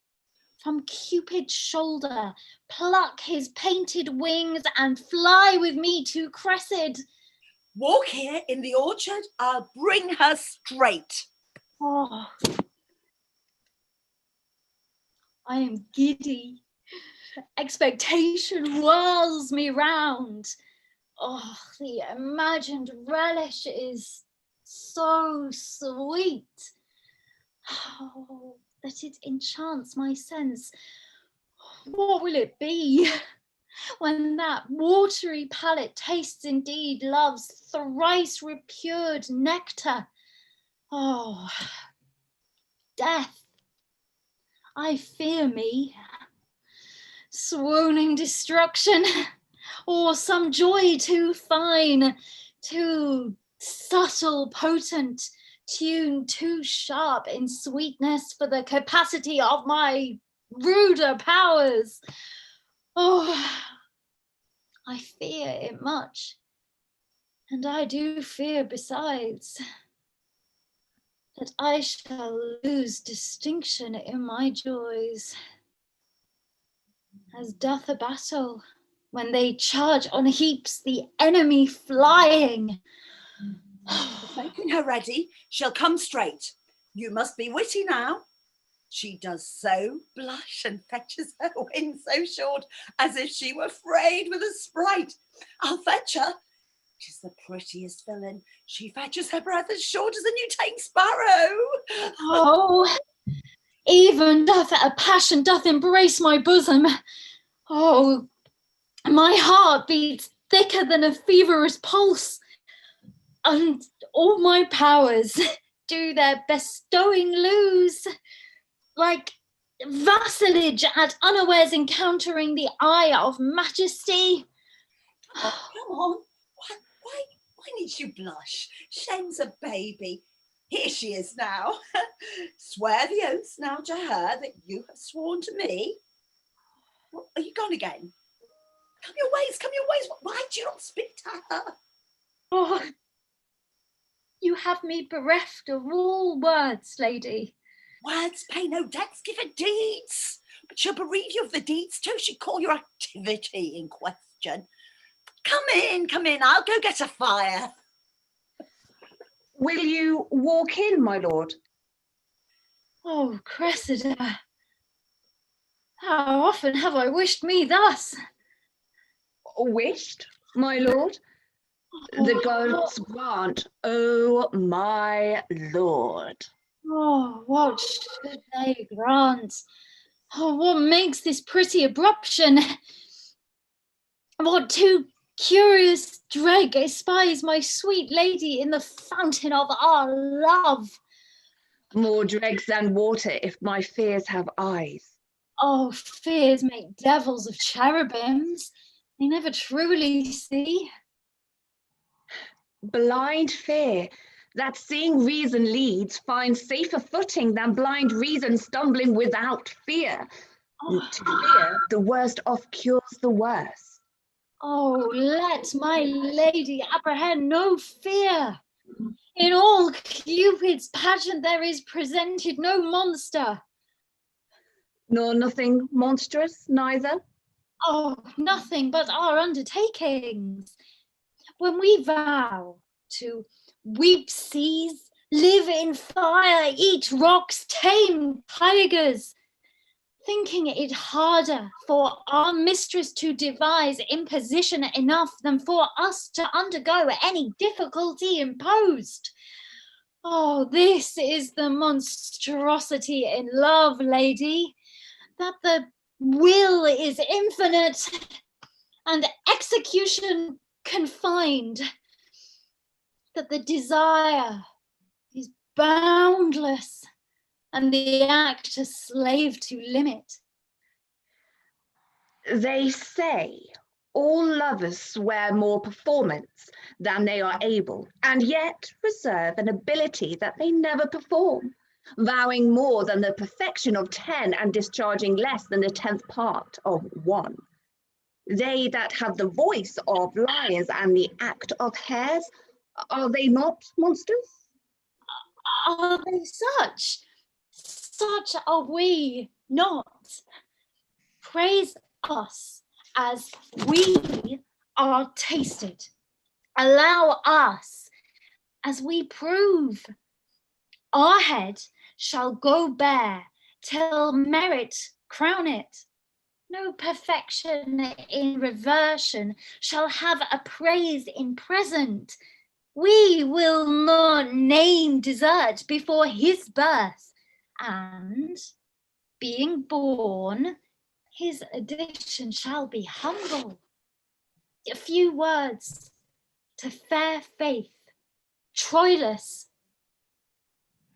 from Cupid's shoulder pluck his painted wings and fly with me to Cressid. Walk here in the orchard, I'll bring her straight. Oh, I am giddy. Expectation whirls me round. Oh, the imagined relish is so sweet. Oh, that it enchants my sense. What will it be when that watery palate tastes indeed love's thrice repured nectar? Oh, death, I fear me. Swooning destruction, or some joy too fine, too subtle, potent, tuned too sharp in sweetness for the capacity of my ruder powers. Oh, I fear it much, and I do fear besides that I shall lose distinction in my joys, as doth a battle when they charge on heaps, the enemy flying. Making her ready, she'll come straight. You must be witty now. She does so blush and fetches her wind so short, as if she were frayed with a sprite. I'll fetch her. 'Tis the prettiest villain. She fetches her breath as short as a new ta'en sparrow. Oh, even doth a passion doth embrace my bosom. Oh, my heart beats thicker than a feverish pulse, and all my powers do their bestowing lose, like vassalage at unawares encountering the eye of majesty. Oh, come on. Why need you blush? Shen's a baby. Here she is now. Swear the oaths now to her that you have sworn to me. Well, are you gone again? Come your ways, come your ways. Why do you not speak to her? Oh, you have me bereft of all words, lady. Words pay no debts, give her deeds. But she'll bereave you of the deeds too. She'll call your activity in question. Come in, I'll go get a fire. Will you walk in, my lord? Oh, Cressida, how often have I wished me thus? Wished, my lord? The gods grant, oh my lord. Oh, what should they grant? Oh, what makes this pretty abruption? What too curious dreg espies my sweet lady in the fountain of our love? More dregs than water if my fears have eyes. Oh, fears make devils of cherubims. They never truly see. Blind fear, that seeing reason leads, finds safer footing than blind reason stumbling without fear. To fear, the worst oft cures the worst. Oh, let my lady apprehend no fear. In all Cupid's pageant there is presented no monster. Nor nothing monstrous, neither? Oh, nothing but our undertakings. When we vow to weep seas, live in fire, eat rocks, tame tigers, thinking it harder for our mistress to devise imposition enough than for us to undergo any difficulty imposed. Oh, this is the monstrosity in love, lady, that the will is infinite and execution confined, that the desire is boundless and the act a slave to limit. They say all lovers swear more performance than they are able, and yet reserve an ability that they never perform, vowing more than the perfection of 10 and discharging less than the 10th part of 1. They that have the voice of lions and the act of hares, are they not monsters? Are they such? Such are we not. Praise us as we are tasted. Allow us as we prove. Our head shall go bare till merit crown it. No perfection in reversion shall have a praise in present. We will not name desert before his birth, and being born, his addition shall be humble. A few words to fair faith, Troilus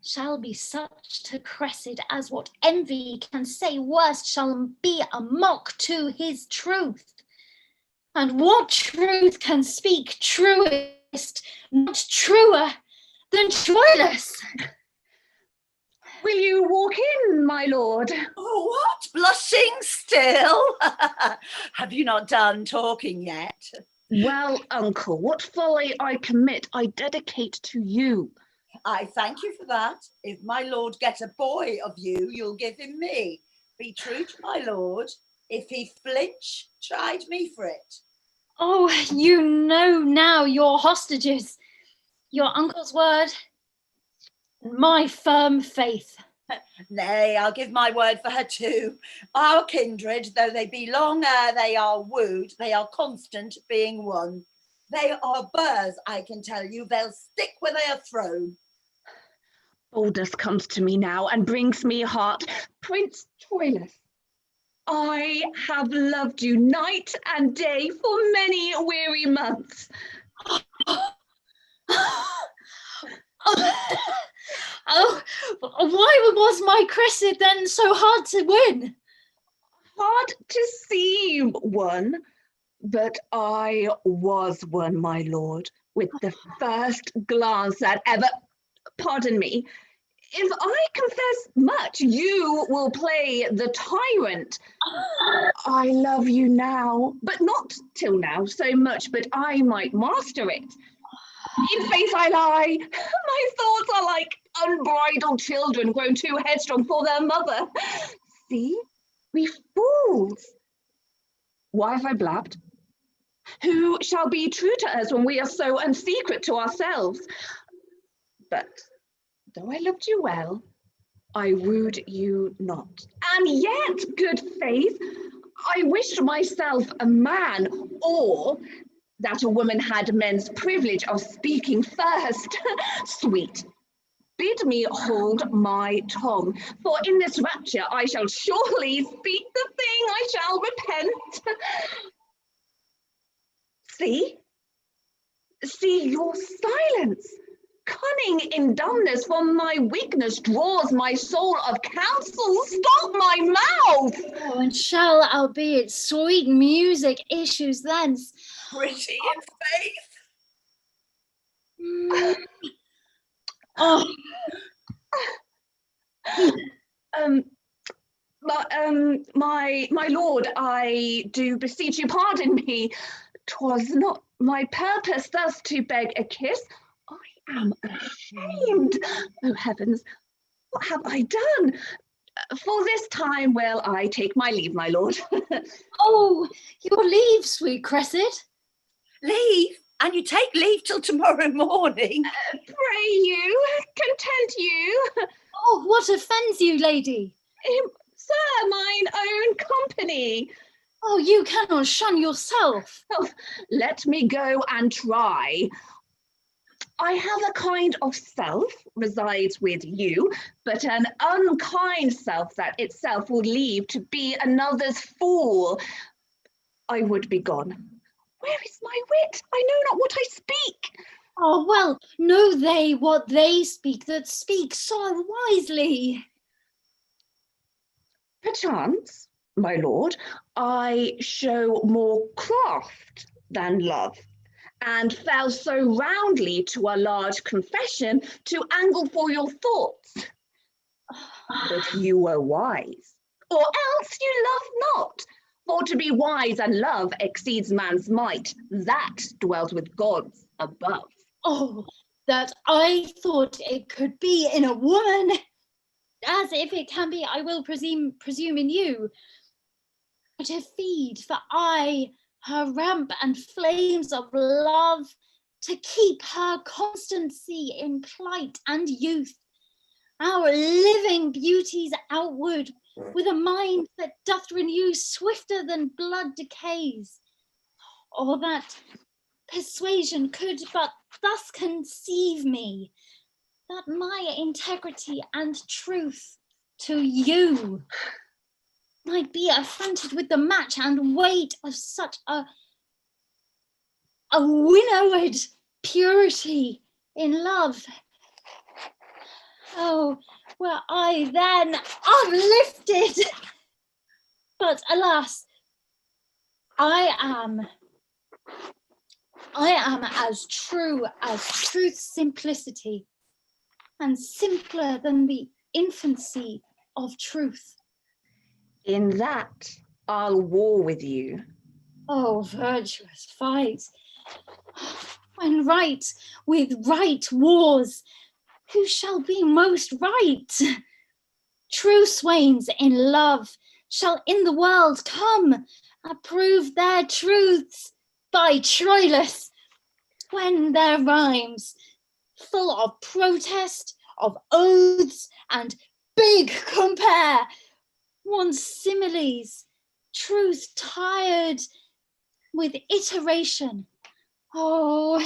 shall be such to Cressida as what envy can say worst shall be a mock to his truth. And what truth can speak truest, not truer than Troilus? Will you walk in, my lord? Oh, what? Blushing still? Have you not done talking yet? Well, uncle, what folly I commit, I dedicate to you. I thank you for that. If my lord get a boy of you, you'll give him me. Be true to my lord. If he flinch, chide me for it. Oh, you know now your hostages, your uncle's word, my firm faith. Nay, I'll give my word for her too. Our kindred, though they be long ere they are wooed, they are constant being one. They are burrs, I can tell you, they'll stick where they are thrown. Boldness comes to me now and brings me heart. Prince TROILUS, I have loved you night and day for many weary months. Oh, why was my Cressida then so hard to win? Hard to seem one, but I was one, my lord, with the first glance that ever, pardon me, if I confess much, you will play the tyrant. I love you now, but not till now so much, but I might master it. In faith I lie, my thoughts are like unbridled children grown too headstrong for their mother. See, we fools. Why have I blabbed? Who shall be true to us when we are so unsecret to ourselves? But though I loved you well, I wooed you not. And yet, good faith, I wished myself a man, or that a woman had men's privilege of speaking first. Sweet, bid me hold my tongue, for in this rapture I shall surely speak the thing I shall repent. See your silence. Cunning in dumbness from my weakness draws my soul of counsel. Stop my mouth! Oh, and shall, albeit sweet music, issues thence. Pretty in faith. Oh. My lord, I do beseech you pardon me. 'Twas not my purpose thus to beg a kiss. I am ashamed. Oh heavens, what have I done? For this time will I take my leave, my lord. Oh, your leave, sweet Cressida. Leave? And you take leave till tomorrow morning? Pray you, content you. Oh, what offends you, lady? Sir, mine own company. Oh, you cannot shun yourself. Oh, let me go and try. I have a kind of self resides with you, but an unkind self that itself will leave to be another's fool. I would be gone. Where is my wit? I know not what I speak. Oh, well, know they what they speak that speak so wisely. Perchance, my lord, I show more craft than love, and fell so roundly to a large confession to angle for your thoughts. But you were wise, or else you love not. For to be wise and love exceeds man's might, that dwells with gods above. Oh, that I thought it could be in a woman. As if it can be, I will presume in you. To feed for aye her ramp and flames of love, to keep her constancy in plight and youth, our living beauties outward, with a mind that doth renew swifter than blood decays. Or that persuasion could but thus conceive me, that my integrity and truth to you might be affronted with the match and weight of such a winnowed purity in love. Oh, were I then uplifted! But alas, I am as true as truth's simplicity, and simpler than the infancy of truth. In that, I'll war with you. Oh, virtuous fight! When right with right wars, who shall be most right? True swains in love shall in the world come, approve their truths by TROILUS, when their rhymes, full of protest, of oaths and big compare. Wants similes, truth tired with iteration. Oh,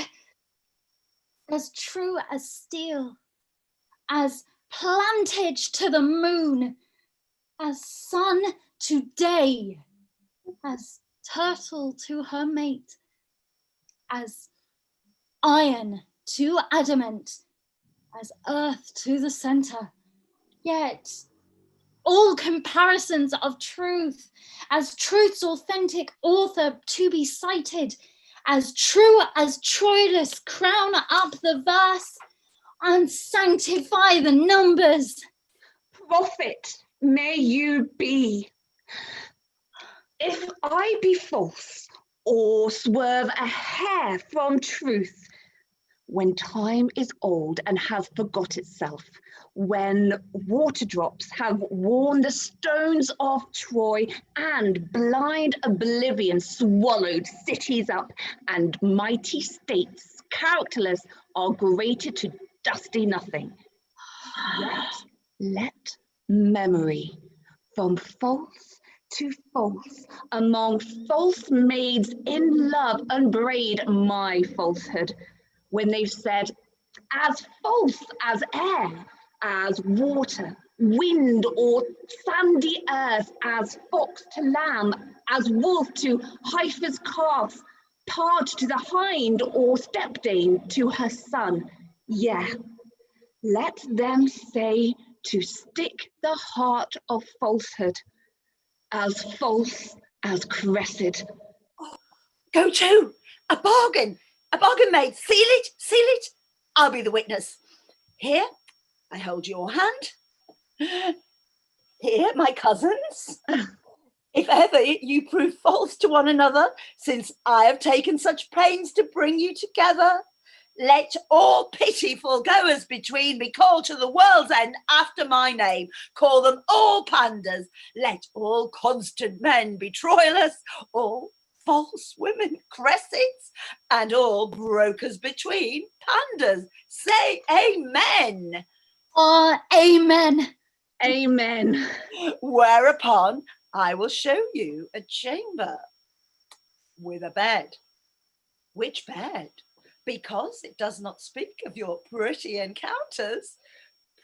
as true as steel, as plantage to the moon, as sun to day, as turtle to her mate, as iron to adamant, as earth to the center. Yet all comparisons of truth, as truth's authentic author to be cited, as true as Troilus, crown up the verse and sanctify the numbers. Prophet may you be. If I be false or swerve a hair from truth, when time is old and has forgot itself, when water drops have worn the stones of Troy and blind oblivion swallowed cities up, and mighty states, characterless, are grated to dusty nothing, yet let memory from false to false among false maids in love unbraid my falsehood, when they've said, as false as air, as water, wind, or sandy earth, as fox to lamb, as wolf to heifer's calf, pard to the hind, or stepdame to her son. Yeah, let them say to stick the heart of falsehood, as false as Cressida. Go to! A bargain! A bargain made! Seal it! Seal it! I'll be the witness. Here, I hold your hand. Here, my cousins. If ever you prove false to one another, since I have taken such pains to bring you together, let all pitiful goers between be called to the world's end after my name. Call them all panders. Let all constant men be Troilus, all false women Cressids, and all brokers between panders. Say amen. Amen. Amen. Whereupon I will show you a chamber with a bed. Which bed? Because it does not speak of your pretty encounters.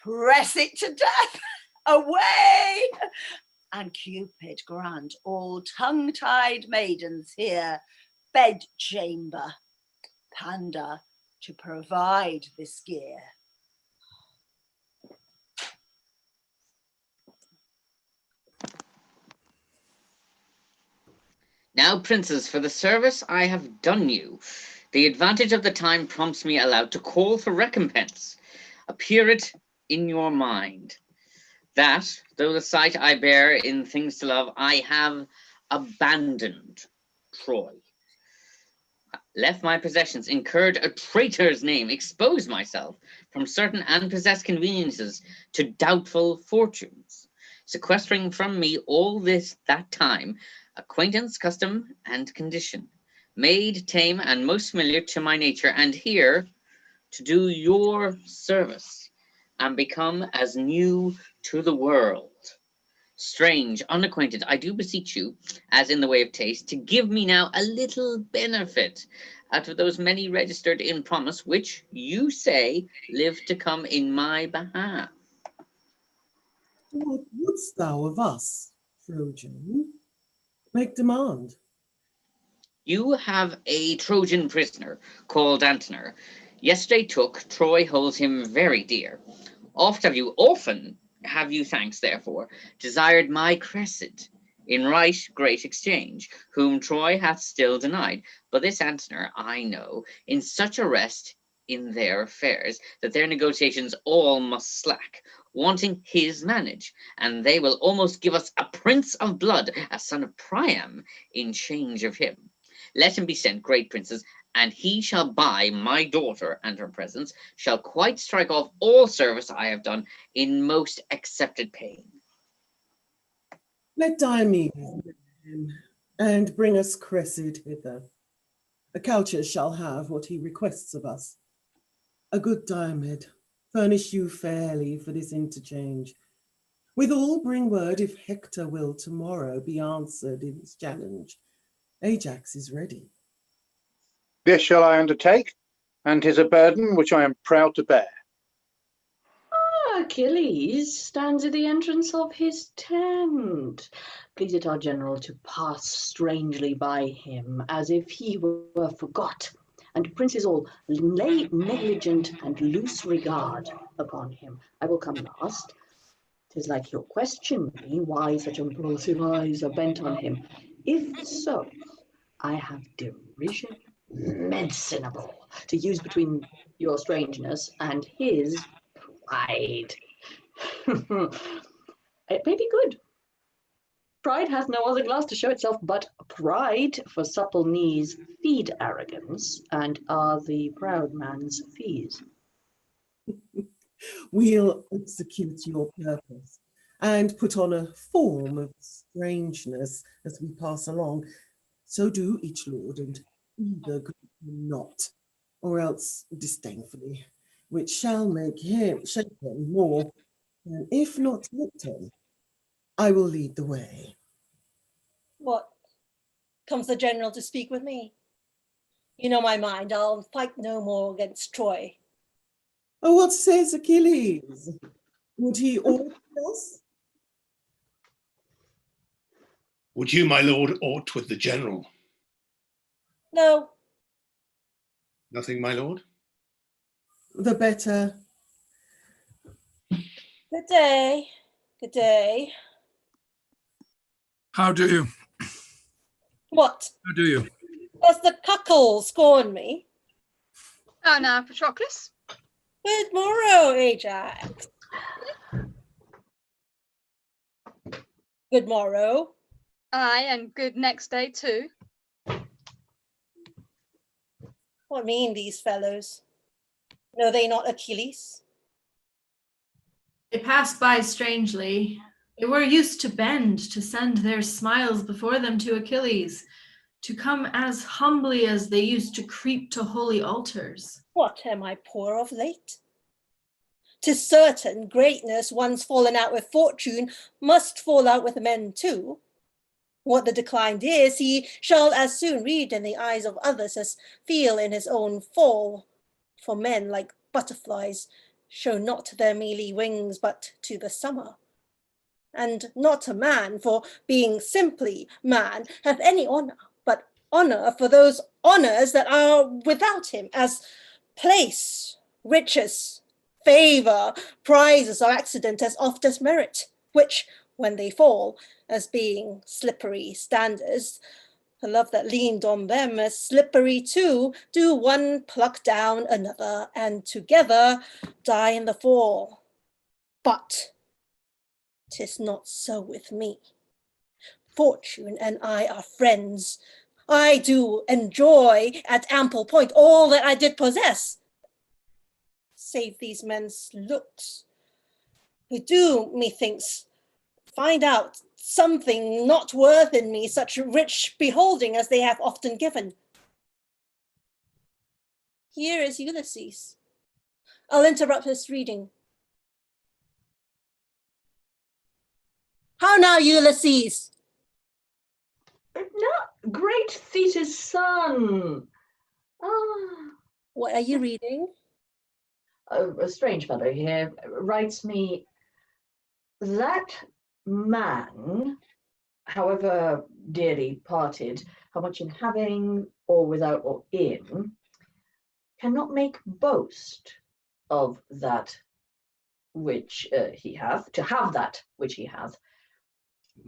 Press it to death. Away! And Cupid grant all tongue-tied maidens here bed chamber, Panda to provide this gear. Now, princes, for the service I have done you, the advantage of the time prompts me aloud to call for recompense. Appear it in your mind, that, though the sight I bear in things to love, I have abandoned Troy, left my possessions, incurred a traitor's name, exposed myself from certain unpossessed conveniences to doubtful fortunes, sequestering from me all that time, acquaintance, custom, and condition, made tame and most familiar to my nature, and here to do your service, and become as new to the world. Strange, unacquainted, I do beseech you, as in the way of taste, to give me now a little benefit out of those many registered in promise, which you say live to come in my behalf. What wouldst thou of us, Trojan? Make demand. You have a Trojan prisoner called Antenor. Yesterday took, Troy holds him very dear. Often have you thanks, therefore, desired my Cressid, in right great exchange, whom Troy hath still denied. But this Antenor, I know, in such a rest in their affairs, that their negotiations all must slack, wanting his manage, and they will almost give us a prince of blood, a son of Priam, in change of him. Let him be sent, great princes, and he shall buy my daughter and her presence, shall quite strike off all service I have done in most accepted pain. Let Diomedes bring him, and bring us Cressid hither. Acauchus shall have what he requests of us. A good Diomed, furnish you fairly for this interchange, Withal bring word if Hector will tomorrow be answered in his challenge. Ajax is ready. This shall I undertake, and 'tis a burden which I am proud to bear. Achilles stands at the entrance of his tent. Please it our general to pass strangely by him, as if he were forgot, and princes all lay negligent and loose regard upon him. I will come last. 'Tis like your question me, why such impulsive eyes are bent on him. If so, I have derision medicinable to use between your strangeness and his pride. It may be good. Pride hath no other glass to show itself but pride, for supple knees feed arrogance, and are the proud man's fees. We'll execute your purpose and put on a form of strangeness as we pass along. So do each lord, and either greet him not, or else disdainfully, which shall make him shake him more, and if not hit him, I will lead the way. What? Comes the general to speak with me? You know my mind, I'll fight no more against Troy. Oh, what says Achilles? Would he order us? Would you, my lord, aught with the general? No. Nothing, my lord? The better. Good day. Good day. How do you? What? How do you? Does the cuckold scorn me? Oh, now, Patroclus. Good morrow, Ajax. Good morrow. Aye, and good next day too. What mean these fellows? Know they not Achilles? They passed by strangely. They were used to bend, to send their smiles before them to Achilles, to come as humbly as they used to creep to holy altars. What, am I poor of late? 'Tis certain greatness once fallen out with fortune must fall out with men too. What the declined is, he shall as soon read in the eyes of others as feel in his own fall. For men, like butterflies, show not their mealy wings but to the summer. And not a man, for being simply man, hath any honour, but honour for those honours that are without him, as place, riches, favour, prizes or accident as oft as merit, which, when they fall, as being slippery standards, the love that leaned on them as slippery too, do one pluck down another, and together die in the fall. But 'tis not so with me. Fortune and I are friends. I do enjoy at ample point all that I did possess, save these men's looks, who do, methinks, find out something not worth in me such rich beholding as they have often given. Here is Ulysses. I'll interrupt his reading. How now, Ulysses? No, great Thetis' son. What are you reading? A strange fellow here writes me that man, however dearly parted, how much in having or without or in, cannot make boast of that which he hath, to have that which he hath,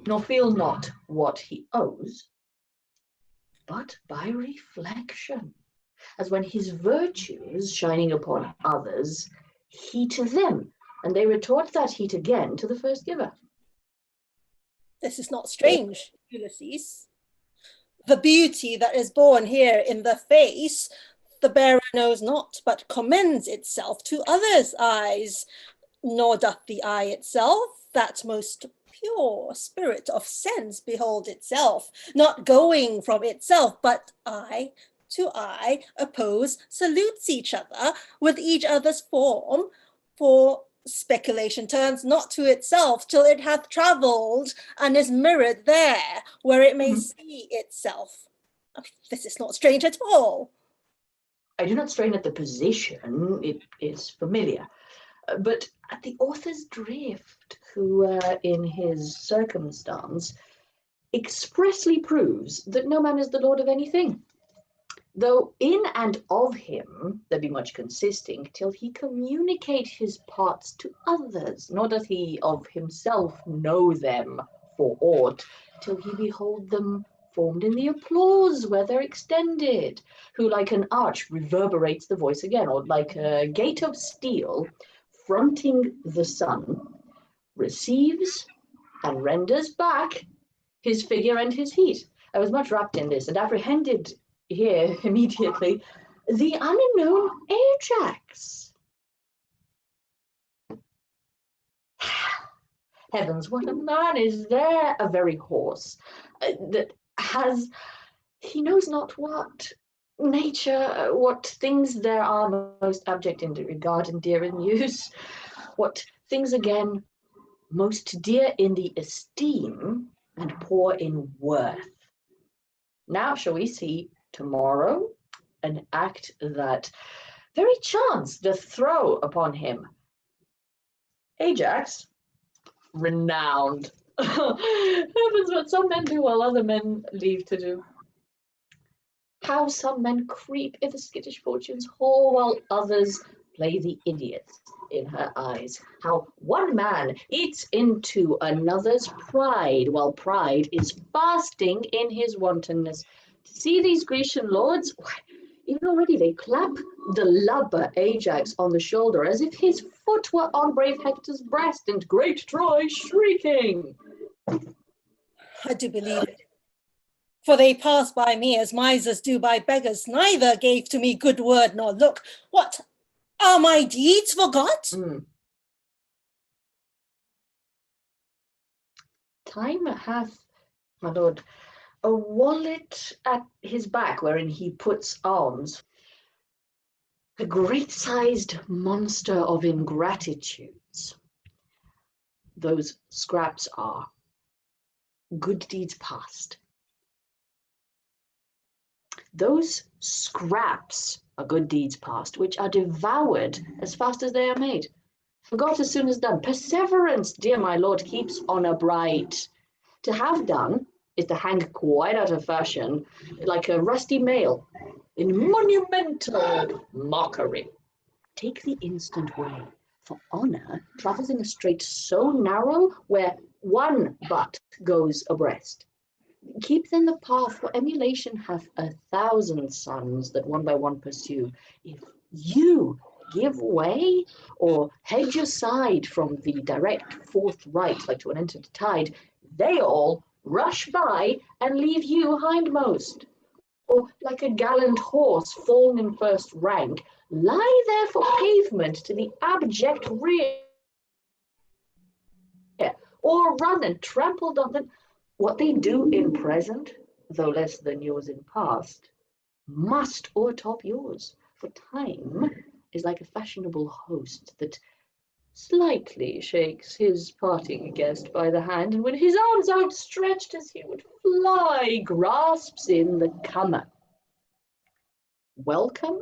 nor feel not what he owes, but by reflection, as when his virtues shining upon others, he to them, and they retort that heat again to the first giver. This is not strange, Ulysses. The beauty that is born here in the face, the bearer knows not, but commends itself to others' eyes, nor doth the eye itself, that most pure spirit of sense, behold itself, not going from itself, but eye to eye, oppose, salutes each other with each other's form, for Speculation turns not to itself till it hath travelled and is mirrored there, where it may see itself. This is not strange at all. I do not strain at the position, it is familiar, but at the author's drift, who in his circumstance expressly proves that no man is the lord of anything. Though in and of him there be much consisting, till he communicate his parts to others, nor doth he of himself know them for aught, till he behold them formed in the applause where they're extended, who like an arch reverberates the voice again, or like a gate of steel fronting the sun, receives and renders back his figure and his heat. I was much wrapped in this and apprehended here immediately the unknown Ajax. Heavens, what a man is there! A very horse that has, he knows not what nature, what things there are most abject in regard and dear in use, what things again most dear in the esteem and poor in worth. Now shall we see tomorrow an act that very chance doth throw upon him. Ajax, renowned. Heavens, what some men do while other men leave to do. How some men creep i' the skittish fortune's hall while others play the idiots in her eyes. How one man eats into another's pride while pride is fasting in his wantonness. To see these Grecian lords, why, even already they clap the lubber Ajax on the shoulder as if his foot were on brave Hector's breast and great Troy shrieking. I do believe it. For they pass by me as misers do by beggars, neither gave to me good word nor look. What, are my deeds forgot? Time hath, my lord, a wallet at his back wherein he puts alms. A great-sized monster of ingratitudes. Those scraps are good deeds past. Those scraps are good deeds past, which are devoured as fast as they are made. Forgot as soon as done. Perseverance, dear my lord, keeps honor bright. To have done is to hang quite out of fashion, like a rusty mail, in monumental mockery. Take the instant way, for honor travels in a strait so narrow where one butt goes abreast. Keep then the path, for emulation hath 1,000 sons that one by one pursue. If you give way or hedge aside from the direct forthright, like to an entered tide, they all rush by and leave you hindmost. Or like a gallant horse fallen in first rank, lie there for pavement to the abject rear, or run and trampled on them. What they do in present, though less than yours in past, must o'ertop yours, for time is like a fashionable host that slightly shakes his parting guest by the hand, and with his arms outstretched as he would fly, grasps in the comer. Welcome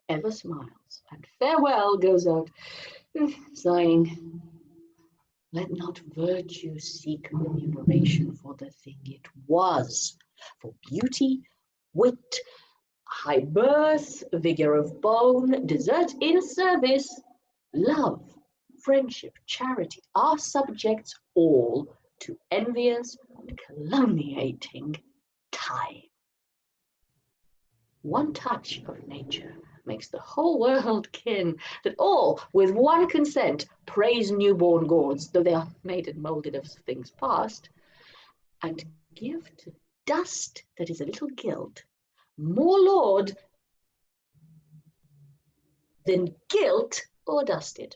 ever smiles, and farewell goes out, sighing. Let not virtue seek remuneration for the thing it was, for beauty, wit, high birth, vigor of bone, desert in service, love, friendship, charity are subjects all to envious and calumniating time. One touch of nature makes the whole world kin, that all with one consent praise newborn gods, though they are made and moulded of things past, and give to dust that is a little gilt more laud than gilt or dusted.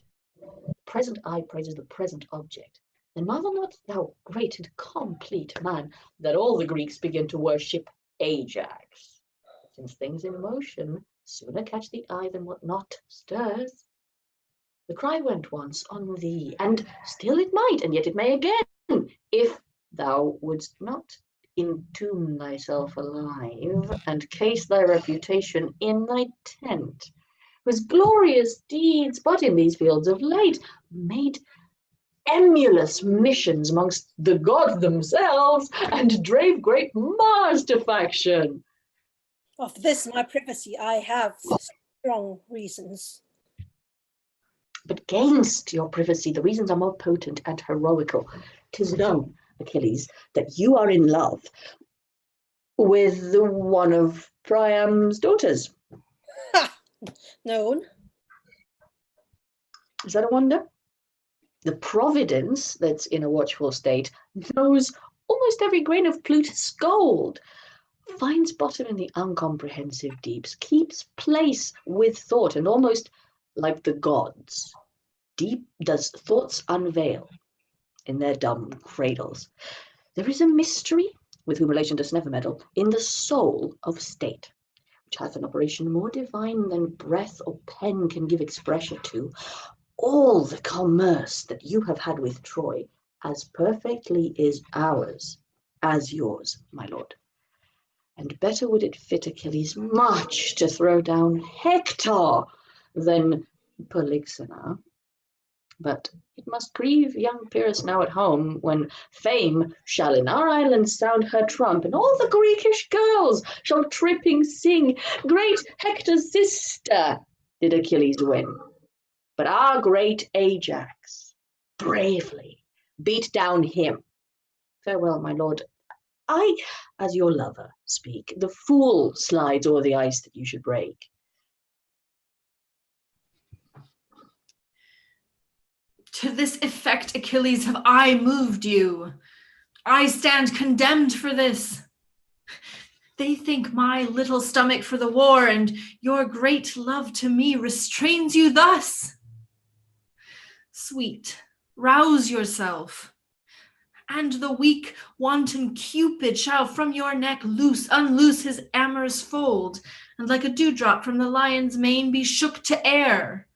Present eye praises the present object. Then marvel not, thou great and complete man, that all the Greeks begin to worship Ajax, since things in motion sooner catch the eye than what not stirs. The cry went once on thee, and still it might, and yet it may again, if thou wouldst not entomb thyself alive, and case thy reputation in thy tent, whose glorious deeds, but in these fields of late, made emulous missions amongst the gods themselves, and drave great Mars to faction. Of this my privacy I have strong reasons. But gainst your privacy, the reasons are more potent and heroical. 'Tis known, Achilles, that you are in love with one of Priam's daughters. Ha! Known. Is that a wonder? The Providence that's in a watchful state knows almost every grain of Plutus' gold, finds bottom in the uncomprehensive deeps, keeps place with thought, and almost like the gods, deep does thoughts unveil in their dumb cradles. There is a mystery, with whom relation does never meddle, in the soul of state, which hath an operation more divine than breath or pen can give expression to. All the commerce that you have had with Troy as perfectly is ours as yours, my lord. And better would it fit Achilles much to throw down Hector than Polyxena. But it must grieve young Pyrrhus now at home, when fame shall in our island sound her trump, and all the Greekish girls shall tripping sing, great Hector's sister did Achilles win. But our great Ajax bravely beat down him. Farewell, my lord. I, as your lover, speak. The fool slides o'er the ice that you should break. To this effect, Achilles, have I moved you. I stand condemned for this. They think my little stomach for the war and your great love to me restrains you thus. Sweet, rouse yourself, and the weak, wanton Cupid shall from your neck unloose his amorous fold, and like a dewdrop from the lion's mane be shook to air.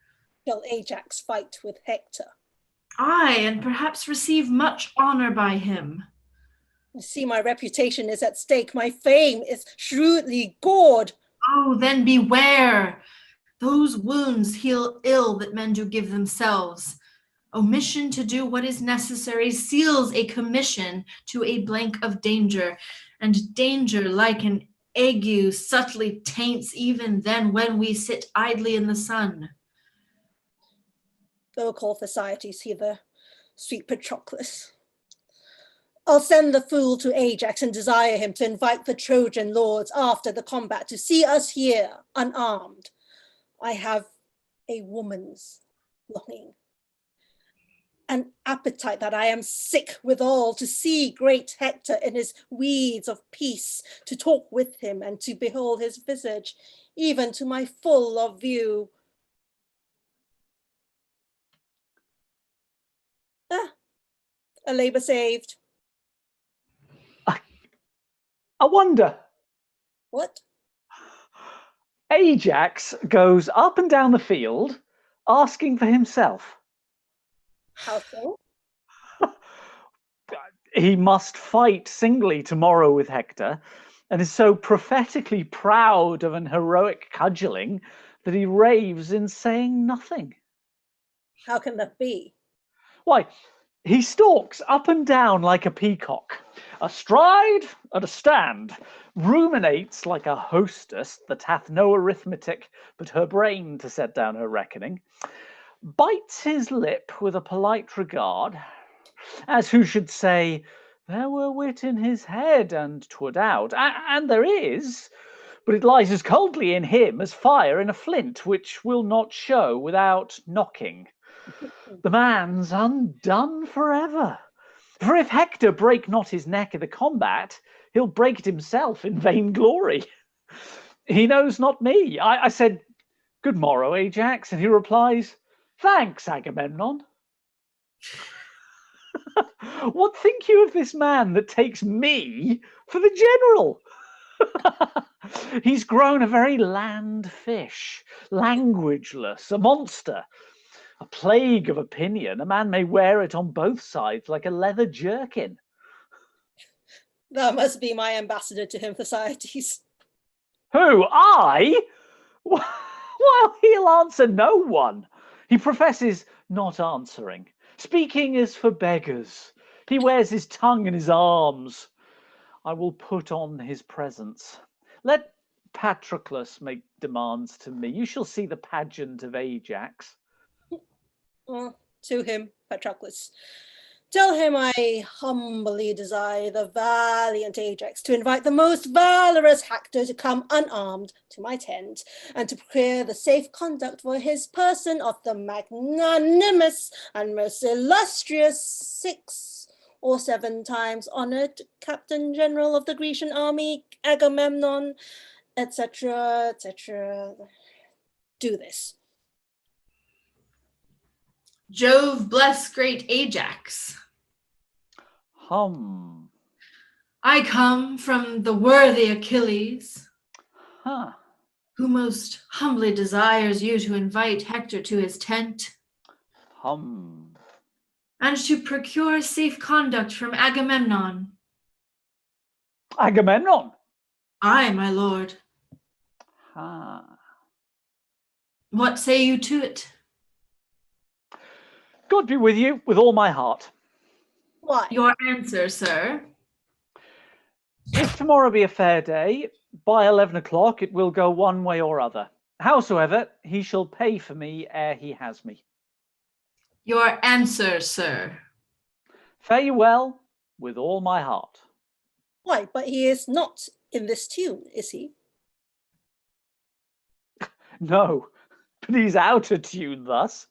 Shall Ajax fight with Hector? Aye, and perhaps receive much honor by him. You see, my reputation is at stake. My fame is shrewdly gored. Oh, then beware. Those wounds heal ill that men do give themselves. Omission to do what is necessary seals a commission to a blank of danger, and danger, like an ague, subtly taints even then when we sit idly in the sun. Go call Thersites hither, sweet Patroclus. I'll send the fool to Ajax and desire him to invite the Trojan lords after the combat to see us here unarmed. I have a woman's longing, an appetite that I am sick withal, to see great Hector in his weeds of peace, to talk with him and to behold his visage, even to my full of view. A labor saved. I wonder. What? Ajax goes up and down the field asking for himself. How so? He must fight singly tomorrow with Hector, and is so prophetically proud of an heroic cudgelling that he raves in saying nothing. How can that be? Why, he stalks up and down like a peacock, astride and a stand, ruminates like a hostess that hath no arithmetic but her brain to set down her reckoning, bites his lip with a polite regard, as who should say, there were wit in his head, and 'twould out, and there is, but it lies as coldly in him as fire in a flint, which will not show without knocking. The man's undone forever. For if Hector break not his neck in the combat, he'll break it himself in vain glory. He knows not me. I said, good morrow, Ajax, and he replies, thanks, Agamemnon. What think you of this man that takes me for the general? He's grown a very land fish, languageless, a monster. A plague of opinion. A man may wear it on both sides like a leather jerkin. Thou must be my ambassador to Hymphocites. Who, I? Well, he'll answer no one. He professes not answering. Speaking is for beggars. He wears his tongue in his arms. I will put on his presence. Let Patroclus make demands to me. You shall see the pageant of Ajax. To him, Patroclus. Tell him I humbly desire the valiant Ajax to invite the most valorous Hector to come unarmed to my tent, and to procure the safe conduct for his person of the magnanimous and most illustrious 6 or 7 times honored Captain General of the Grecian army, Agamemnon, etc., etc. Do this. Jove bless great Ajax. I come from the worthy Achilles, Huh. who most humbly desires you to invite Hector to his tent, and to procure safe conduct from Agamemnon. Agamemnon? Aye, my lord. What say you to it? God be with you, with all my heart. What? Your answer, sir? If tomorrow be a fair day, by 11 o'clock it will go one way or other. Howsoever, he shall pay for me ere he has me. Your answer, sir? Fare you well, with all my heart. Why, but he is not in this tune, is he? No, but he's out of tune thus.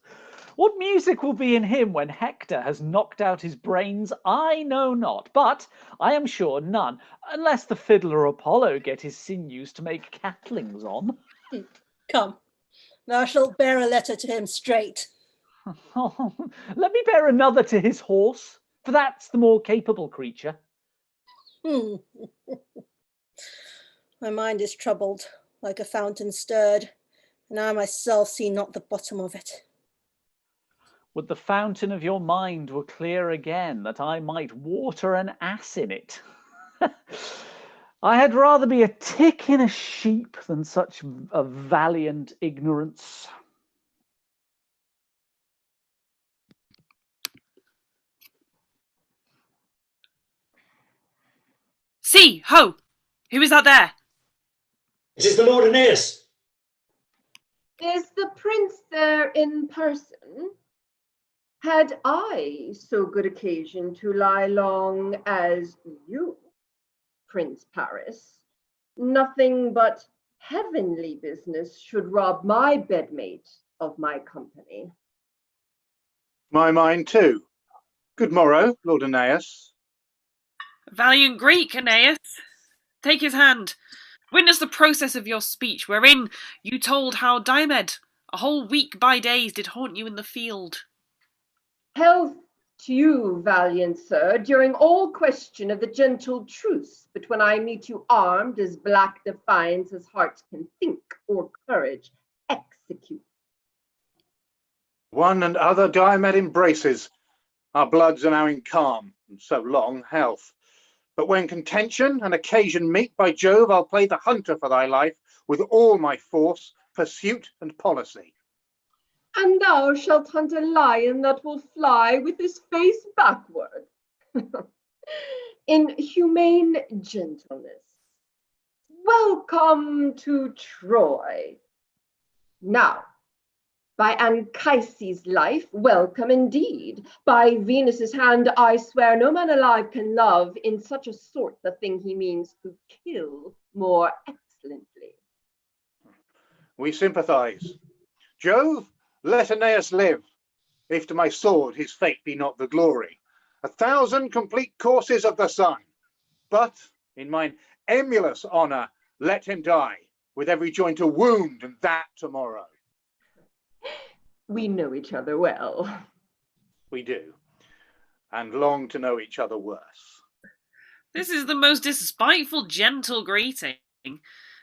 What music will be in him when Hector has knocked out his brains, I know not, but I am sure none, unless the fiddler Apollo get his sinews to make catlings on. Come, thou shalt bear a letter to him straight. Let me bear another to his horse, for that's the more capable creature. My mind is troubled, like a fountain stirred, and I myself see not the bottom of it. Would the fountain of your mind were clear again, that I might water an ass in it. I had rather be a tick in a sheep than such a valiant ignorance. See, ho! Who is that there? It is the Lord Aeneas. Is the prince there in person? Had I so good occasion to lie long as you, Prince Paris, nothing but heavenly business should rob my bedmate of my company. My mind too. Good morrow, Lord Aeneas. Valiant Greek, Aeneas. Take his hand. Witness the process of your speech, wherein you told how Diomed, a whole week by days, did haunt you in the field. Health to you, valiant sir, during all question of the gentle truce, but when I meet you armed as black defiance as heart can think or courage execute. One and other Diomed embraces. Our bloods are now in calm, and so long health. But when contention and occasion meet, by Jove, I'll play the hunter for thy life with all my force, pursuit, and policy. And thou shalt hunt a lion that will fly with his face backward. In humane gentleness. Welcome to Troy. Now, by Anchises' life, welcome indeed. By Venus's hand, I swear no man alive can love in such a sort the thing he means to kill more excellently. We sympathize. Jove, let Aeneas live, if to my sword his fate be not the glory. 1,000 complete courses of the sun. But in mine emulous honour, let him die, with every joint a wound, and that tomorrow. We know each other well. We do, and long to know each other worse. This is the most despiteful gentle greeting,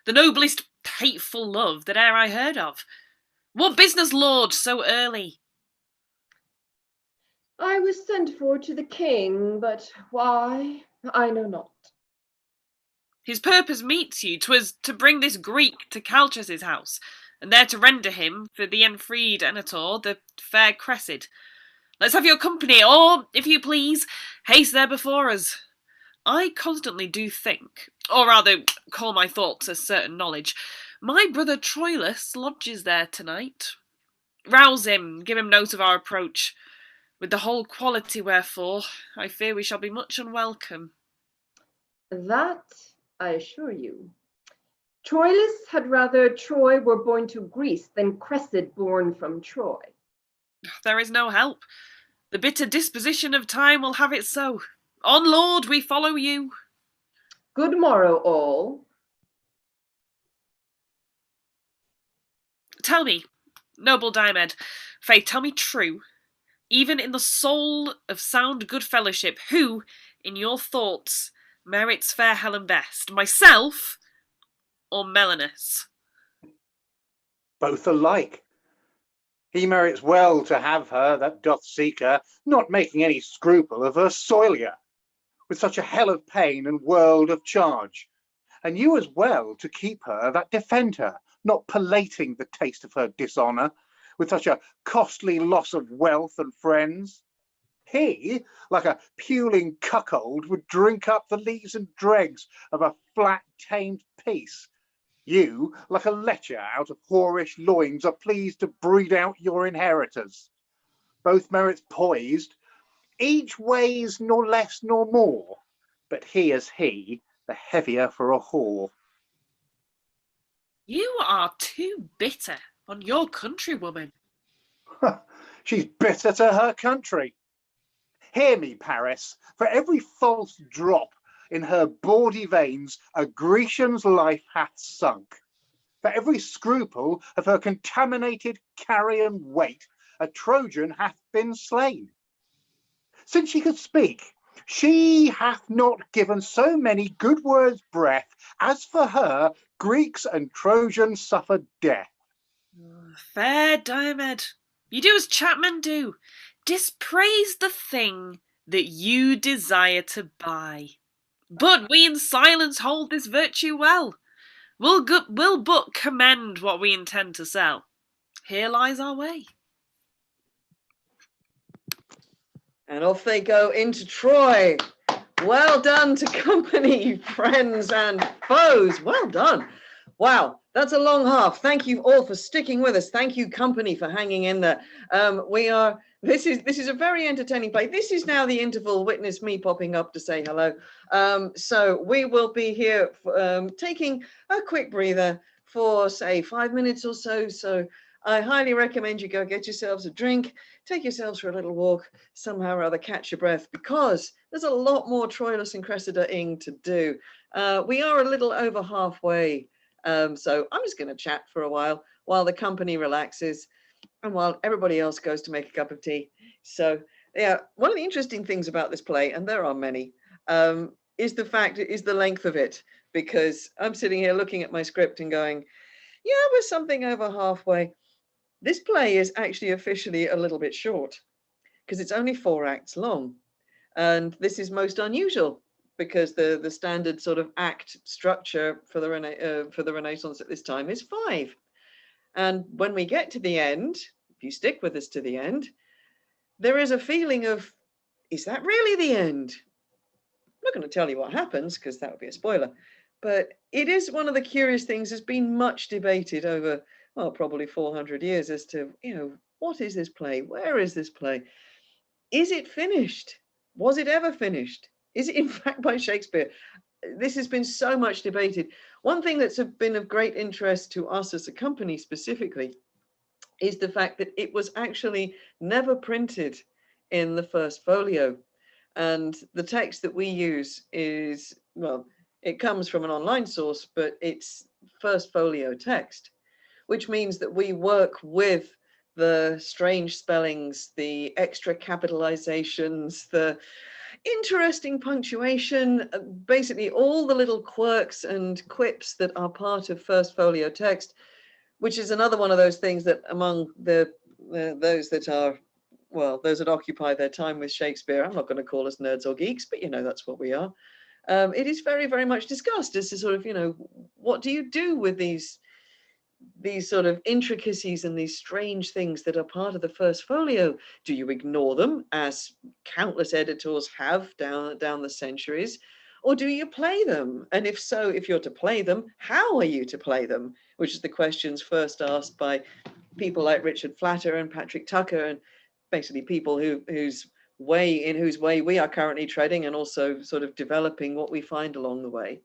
the noblest hateful love that e'er I heard of. What business, lord, so early? I was sent for to the king, but why, I know not. His purpose meets you. 'Twas to bring this Greek to Calchas's house, and there to render him, for the enfreed Enator, the fair Cressid. Let's have your company, or, if you please, haste there before us. I constantly do think, or rather call my thoughts a certain knowledge, my brother Troilus lodges there tonight. Rouse him, give him note of our approach. With the whole quality wherefore, I fear we shall be much unwelcome. That I assure you. Troilus had rather Troy were born to Greece than Cressid born from Troy. There is no help. The bitter disposition of time will have it so. On, Lord, we follow you. Good morrow, all. Tell me, noble Diomed, faith, tell me true, even in the soul of sound good fellowship, who, in your thoughts, merits fair Helen best, myself or Melanus? Both alike. He merits well to have her that doth seek her, not making any scruple of her soilure, with such a hell of pain and world of charge. And you as well to keep her that defend her, not palating the taste of her dishonour, with such a costly loss of wealth and friends. He, like a puling cuckold, would drink up the lees and dregs of a flat tamed peace. You, like a lecher out of whorish loins, are pleased to breed out your inheritors. Both merits poised, each weighs nor less nor more, but he as he, the heavier for a whore. You are too bitter on your countrywoman. She's bitter to her country. Hear me, Paris, for every false drop in her bawdy veins a Grecian's life hath sunk. For every scruple of her contaminated carrion weight a Trojan hath been slain. Since she could speak, she hath not given so many good words breath, as for her Greeks and Trojans suffered death. Fair Diomed, you do as chapmen do, dispraise the thing that you desire to buy. But we in silence hold this virtue well. We'll but commend what we intend to sell. Here lies our way. And off they go into Troy. Well done to company, friends and foes. Well done. Wow, that's a long half. Thank you all for sticking with us. Thank you, company, for hanging in there. This is a very entertaining play. This is now the interval. Witness me popping up to say hello. So we will be here taking a quick breather for, say, 5 minutes or so. So I highly recommend you go get yourselves a drink, take yourselves for a little walk, somehow or other catch your breath, because there's a lot more Troilus and Cressida-ing to do. We are a little over halfway. So I'm just going to chat for a while the company relaxes and while everybody else goes to make a cup of tea. So yeah, one of the interesting things about this play, and there are many, is the length of it, because I'm sitting here looking at my script and going, yeah, we're something over halfway. This play is actually officially a little bit short because it's only 4 acts long. And this is most unusual because the standard sort of act structure for the Renaissance at this time is 5. And when we get to the end, if you stick with us to the end, there is a feeling of, is that really the end? I'm not going to tell you what happens because that would be a spoiler. But it is one of the curious things that's been much debated over, well, probably 400 years as to, what is this play? Where is this play? Is it finished? Was it ever finished? Is it in fact by Shakespeare? This has been so much debated. One thing that's been of great interest to us as a company specifically is the fact that it was actually never printed in the first folio. And the text that we use is, well, it comes from an online source, but it's first folio text, which means that we work with the strange spellings, the extra capitalizations, the interesting punctuation, basically all the little quirks and quips that are part of first folio text, which is another one of those things that among those that are well, those that occupy their time with Shakespeare, I'm not going to call us nerds or geeks, but that's what we are. It is very, very much discussed as to sort of, what do you do with these sort of intricacies and these strange things that are part of the first folio? Do you ignore them, as countless editors have down the centuries, or do you play them? And if so, if you're to play them, how are you to play them? Which is the questions first asked by people like Richard Flatter and Patrick Tucker, and basically people whose way we are currently treading, and also sort of developing what we find along the way.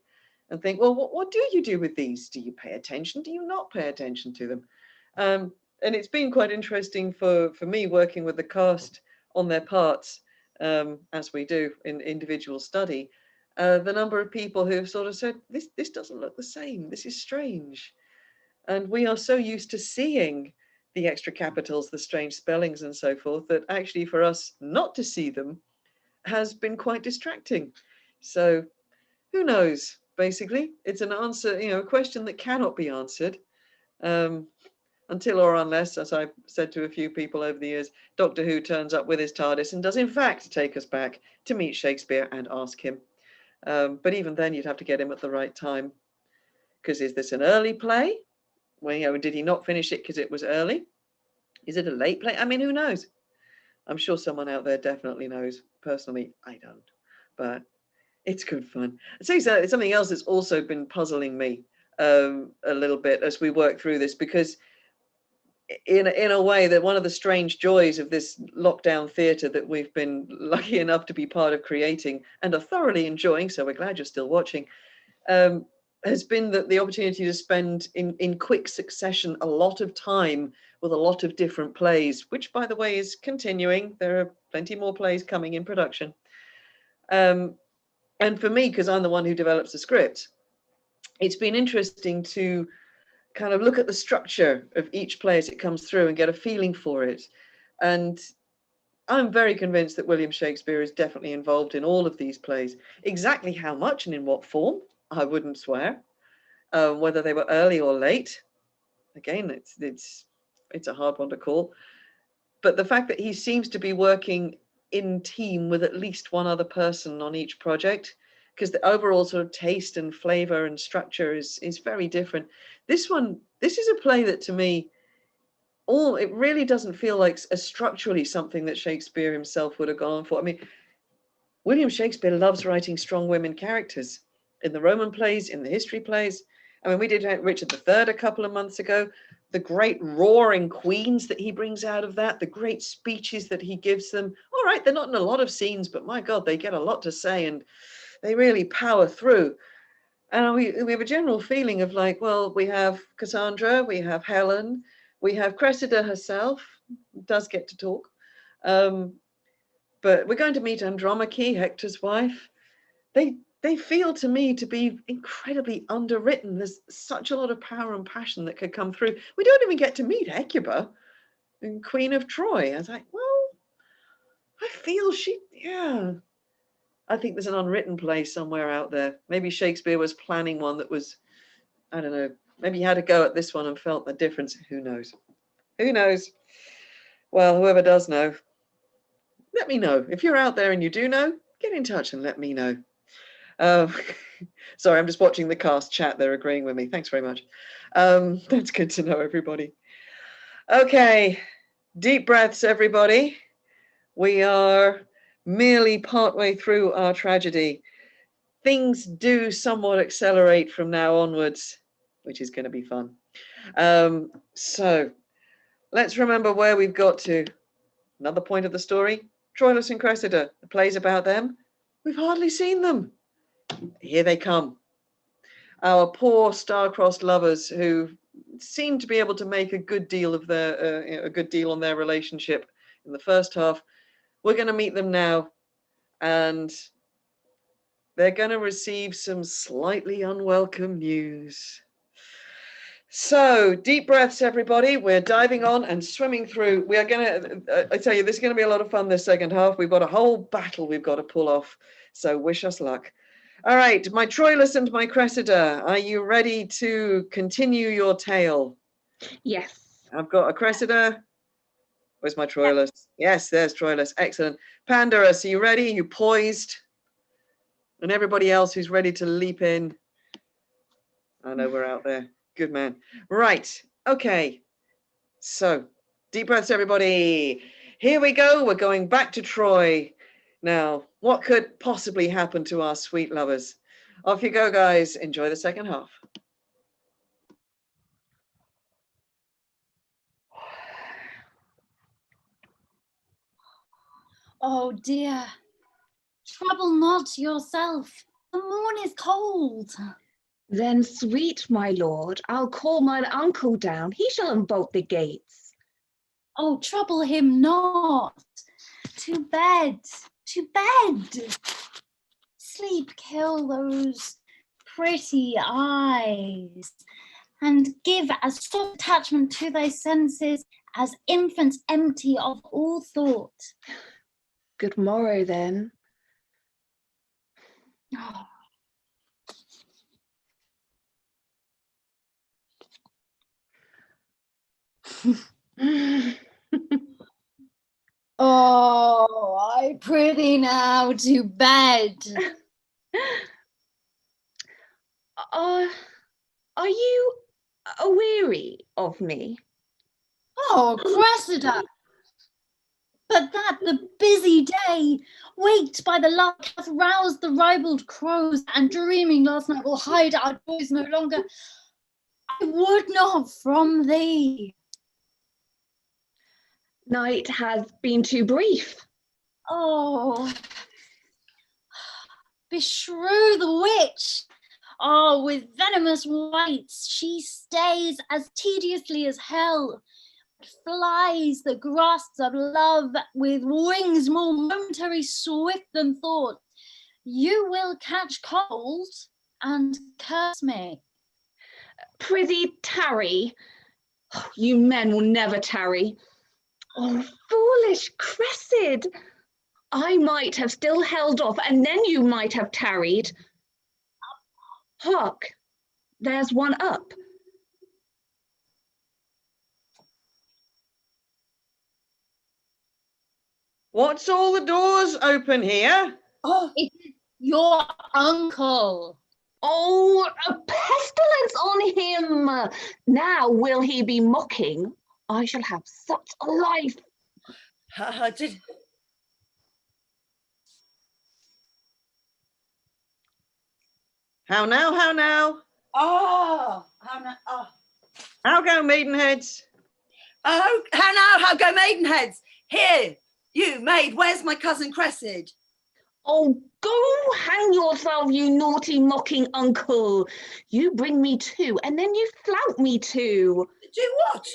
And think, well, what do you do with these? Do you pay attention? Do you not pay attention to them? And it's been quite interesting for me working with the cast on their parts, as we do in individual study, the number of people who have sort of said, this doesn't look the same, this is strange. And we are so used to seeing the extra capitals, the strange spellings and so forth, that actually for us not to see them has been quite distracting. So who knows? Basically, it's an answer, a question that cannot be answered until or unless, as I've said to a few people over the years, Doctor Who turns up with his TARDIS and does in fact take us back to meet Shakespeare and ask him. But even then, you'd have to get him at the right time. Because is this an early play? Well, did he not finish it because it was early? Is it a late play? I mean, who knows? I'm sure someone out there definitely knows. Personally, I don't. But it's good fun. I'd say something else that's also been puzzling me a little bit as we work through this, because in a way that one of the strange joys of this lockdown theatre that we've been lucky enough to be part of creating and are thoroughly enjoying, so we're glad you're still watching, has been that the opportunity to spend in quick succession a lot of time with a lot of different plays, which by the way is continuing. There are plenty more plays coming in production. And for me, because I'm the one who develops the script, it's been interesting to kind of look at the structure of each play as it comes through and get a feeling for it. And I'm very convinced that William Shakespeare is definitely involved in all of these plays. Exactly how much and in what form, I wouldn't swear. Whether they were early or late, again, it's a hard one to call. But the fact that he seems to be working in team with at least one other person on each project, because the overall sort of taste and flavor and structure is very different. This is a play that to me, it really doesn't feel like structurally something that Shakespeare himself would have gone for. I mean, William Shakespeare loves writing strong women characters in the Roman plays, in the history plays. I mean, we did Richard III a couple of months ago. The great roaring queens that he brings out of that, the great speeches that he gives them. All right, they're not in a lot of scenes, but my God, they get a lot to say and they really power through. And we have a general feeling of like, well, we have Cassandra, we have Helen, we have Cressida herself, does get to talk. But we're going to meet Andromache, Hector's wife. They feel to me to be incredibly underwritten. There's such a lot of power and passion that could come through. We don't even get to meet Hecuba, Queen of Troy. I was like, well, I feel I think there's an unwritten play somewhere out there. Maybe Shakespeare was planning one that was, I don't know, maybe he had a go at this one and felt the difference. Who knows? Who knows? Well, whoever does know, let me know. If you're out there and you do know, get in touch and let me know. Sorry, I'm just watching the cast chat. They're agreeing with me. Thanks very much. That's good to know, everybody. Okay, deep breaths, everybody. We are merely partway through our tragedy. Things do somewhat accelerate from now onwards, which is going to be fun. So let's remember where we've got to. Another point of the story, Troilus and Cressida, the plays about them. We've hardly seen them. Here they come. Our poor star-crossed lovers who seem to be able to make a good deal of a good deal on their relationship in the first half. We're going to meet them now, and they're going to receive some slightly unwelcome news. So deep breaths, everybody. We're diving on and swimming through. We are going to, I tell you, this is going to be a lot of fun this second half. We've got a whole battle we've got to pull off. So wish us luck. All right, my Troilus and my Cressida, are you ready to continue your tale? Yes. I've got a Cressida. Where's my Troilus? Yes, there's Troilus. Excellent. Pandarus, are you ready? You poised? And everybody else who's ready to leap in. I know we're out there. Good man. Right. Okay. So, deep breaths, everybody. Here we go. We're going back to Troy. Now, what could possibly happen to our sweet lovers? Off you go, guys. Enjoy the second half. Oh dear, trouble not yourself. The moon is cold. Then, sweet my lord, I'll call mine uncle down. He shall unbolt the gates. Oh, trouble him not. To bed, to bed. Sleep kill those pretty eyes, and give as full attachment to thy senses as infants empty of all thought. Good morrow, then. Oh. Oh, I prithee now to bed. Are you aweary of me? Oh, Cressida! But that the busy day, waked by the lark, hath roused the ribald crows, and dreaming last night will hide our joys no longer. I would not from thee. Night has been too brief. Oh, beshrew the witch! Oh, with venomous wights she stays as tediously as hell. Flies that grasps of love with wings more momentary swift than thought. You will catch cold and curse me. Prithee, tarry. Oh, you men will never tarry. Oh, foolish Cressid! I might have still held off, and then you might have tarried. Hark, there's one up. What's all the doors open here? Oh, it is your uncle. Oh, a pestilence on him! Now will he be mocking? I shall have such a life. How now, how now? Oh, how now? Oh. How go, maidenheads? Oh, how now? How go, maidenheads? Here, you maid, where's my cousin Cressid? Oh, go hang yourself, you naughty mocking uncle. You bring me too, and then you flout me too. Do what?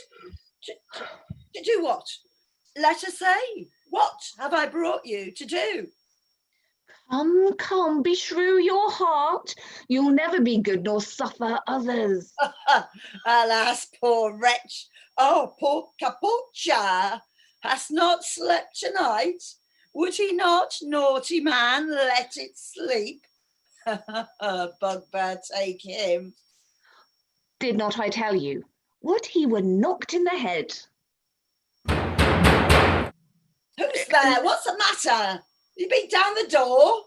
To do what? Let us say, what have I brought you to do? Come, come, beshrew your heart. You'll never be good nor suffer others. Alas, poor wretch. Oh, poor Capucha. Hast not slept tonight? Would he not, naughty man, let it sleep? Bugbear, take him. Did not I tell you? Would he were knocked in the head. Who's there? What's the matter? You beat down the door?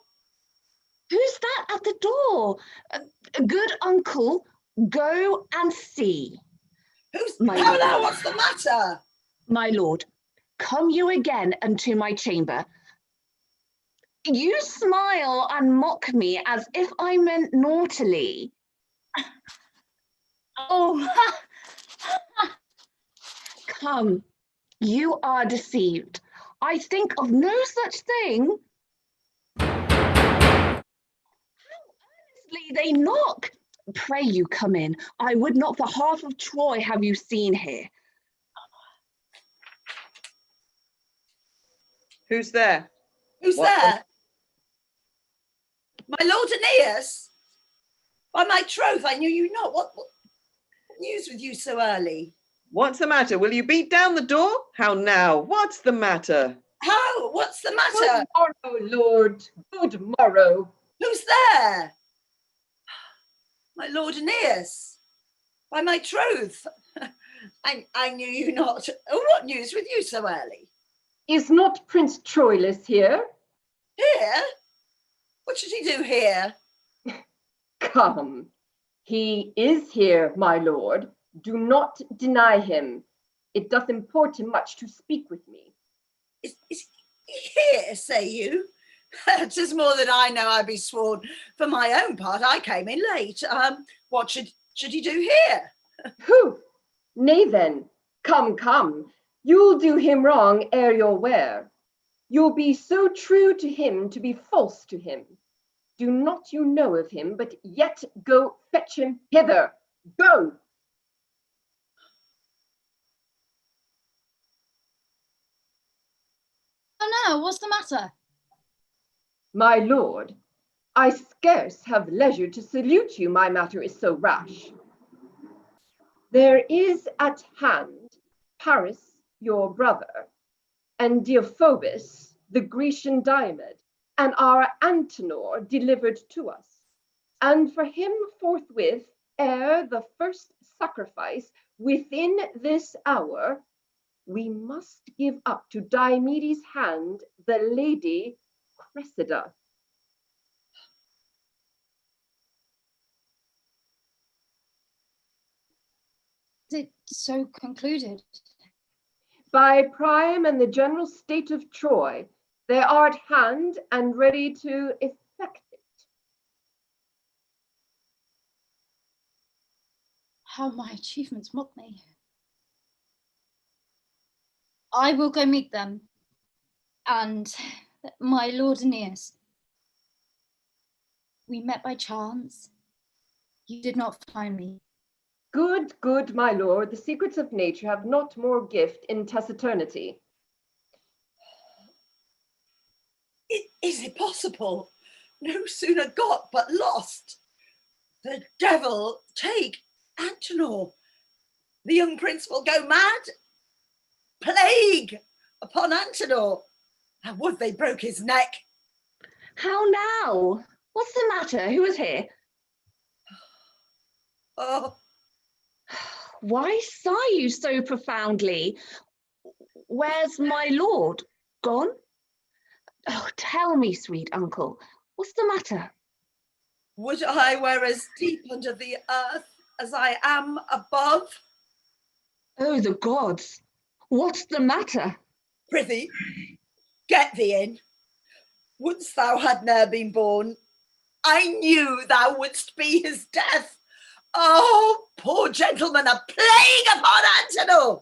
Who's that at the door? Good uncle, go and see. Who's my how lord? now? What's the matter? My lord, come you again unto my chamber. You smile and mock me as if I meant naughtily. Oh, come, you are deceived. I think of no such thing. How earnestly they knock. Pray you come in. I would not for half of Troy have you seen here. Who's there? Who's there? My Lord Aeneas? By my troth, I knew you not. What news with you so early? What's the matter? Will you beat down the door? How now? What's the matter? How? What's the matter? Good morrow, Lord. Good morrow. Who's there? My Lord Aeneas. By my troth, I knew you not. Oh, what news with you so early? Is not Prince Troilus here? Here? What should he do here? Come. He is here, my lord. Do not deny him. It doth import him much to speak with me. Is he here, say you? 'Tis more than I know, I be sworn. For my own part, I came in late. What should he do here? Who? Nay then, come. You'll do him wrong ere you're ware. You'll be so true to him to be false to him. Do not you know of him, but yet go fetch him hither. Go! Oh no, what's the matter? My lord, I scarce have leisure to salute you, my matter is so rash. There is at hand Paris, your brother, and Deiphobus, the Grecian Diomed, and our Antenor delivered to us. And for him forthwith, ere the first sacrifice, within this hour, we must give up to Diomedes' hand the lady Cressida. Is it so concluded? By Priam and the general state of Troy, they are at hand and ready to effect it. How my achievements mock me. I will go meet them. And my lord Aeneas, we met by chance. You did not find me. Good, my lord. The secrets of nature have not more gift in taciturnity. Is it possible? No sooner got but lost. The devil take Antenor. The young prince will go mad. Plague upon Antenor. And would they broke his neck. How now? What's the matter? Who is here? Oh. Why sigh you so profoundly? Where's my lord? Gone? Oh, tell me, sweet uncle, what's the matter? Would I were as deep under the earth as I am above? Oh, the gods! What's the matter? Prithee, get thee in. Wouldst thou had ne'er been born, I knew thou wouldst be his death. Oh, poor gentleman, a plague upon Antenor!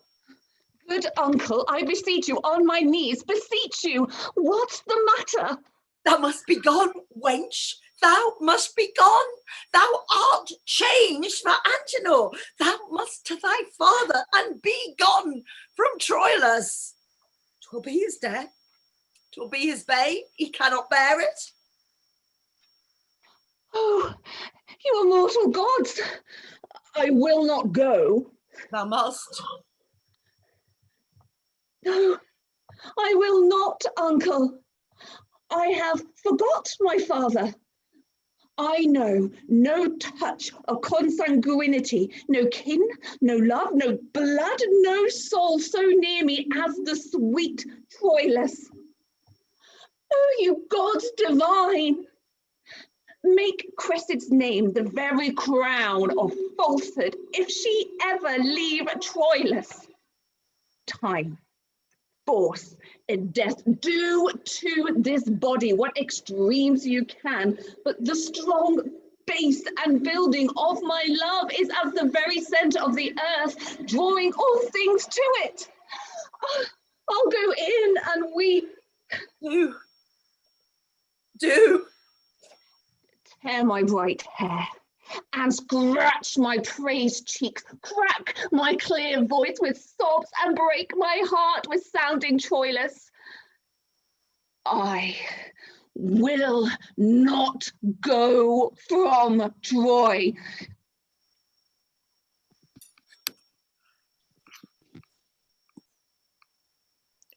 Good uncle, I beseech you, on my knees, beseech you, what's the matter? Thou must be gone, wench. Thou must be gone. Thou art changed for Antenor. Thou must to thy father and be gone from Troilus. 'Twill be his death. 'Twill be his bane. He cannot bear it. Oh, you immortal gods! I will not go. Thou must. No, I will not, uncle. I have forgot my father. I know no touch of consanguinity, no kin, no love, no blood, no soul so near me as the sweet Troilus. Oh, you gods divine! Make Cressida's name the very crown of falsehood if she ever leave Troilus. Time, force, and death, do to this body what extremes you can, but the strong base and building of my love is as the very centre of the earth, drawing all things to it. I'll go in and weep. Do. Tear my bright hair and scratch my praised cheeks, crack my clear voice with sobs and break my heart with sounding Troilus. I will not go from Troy.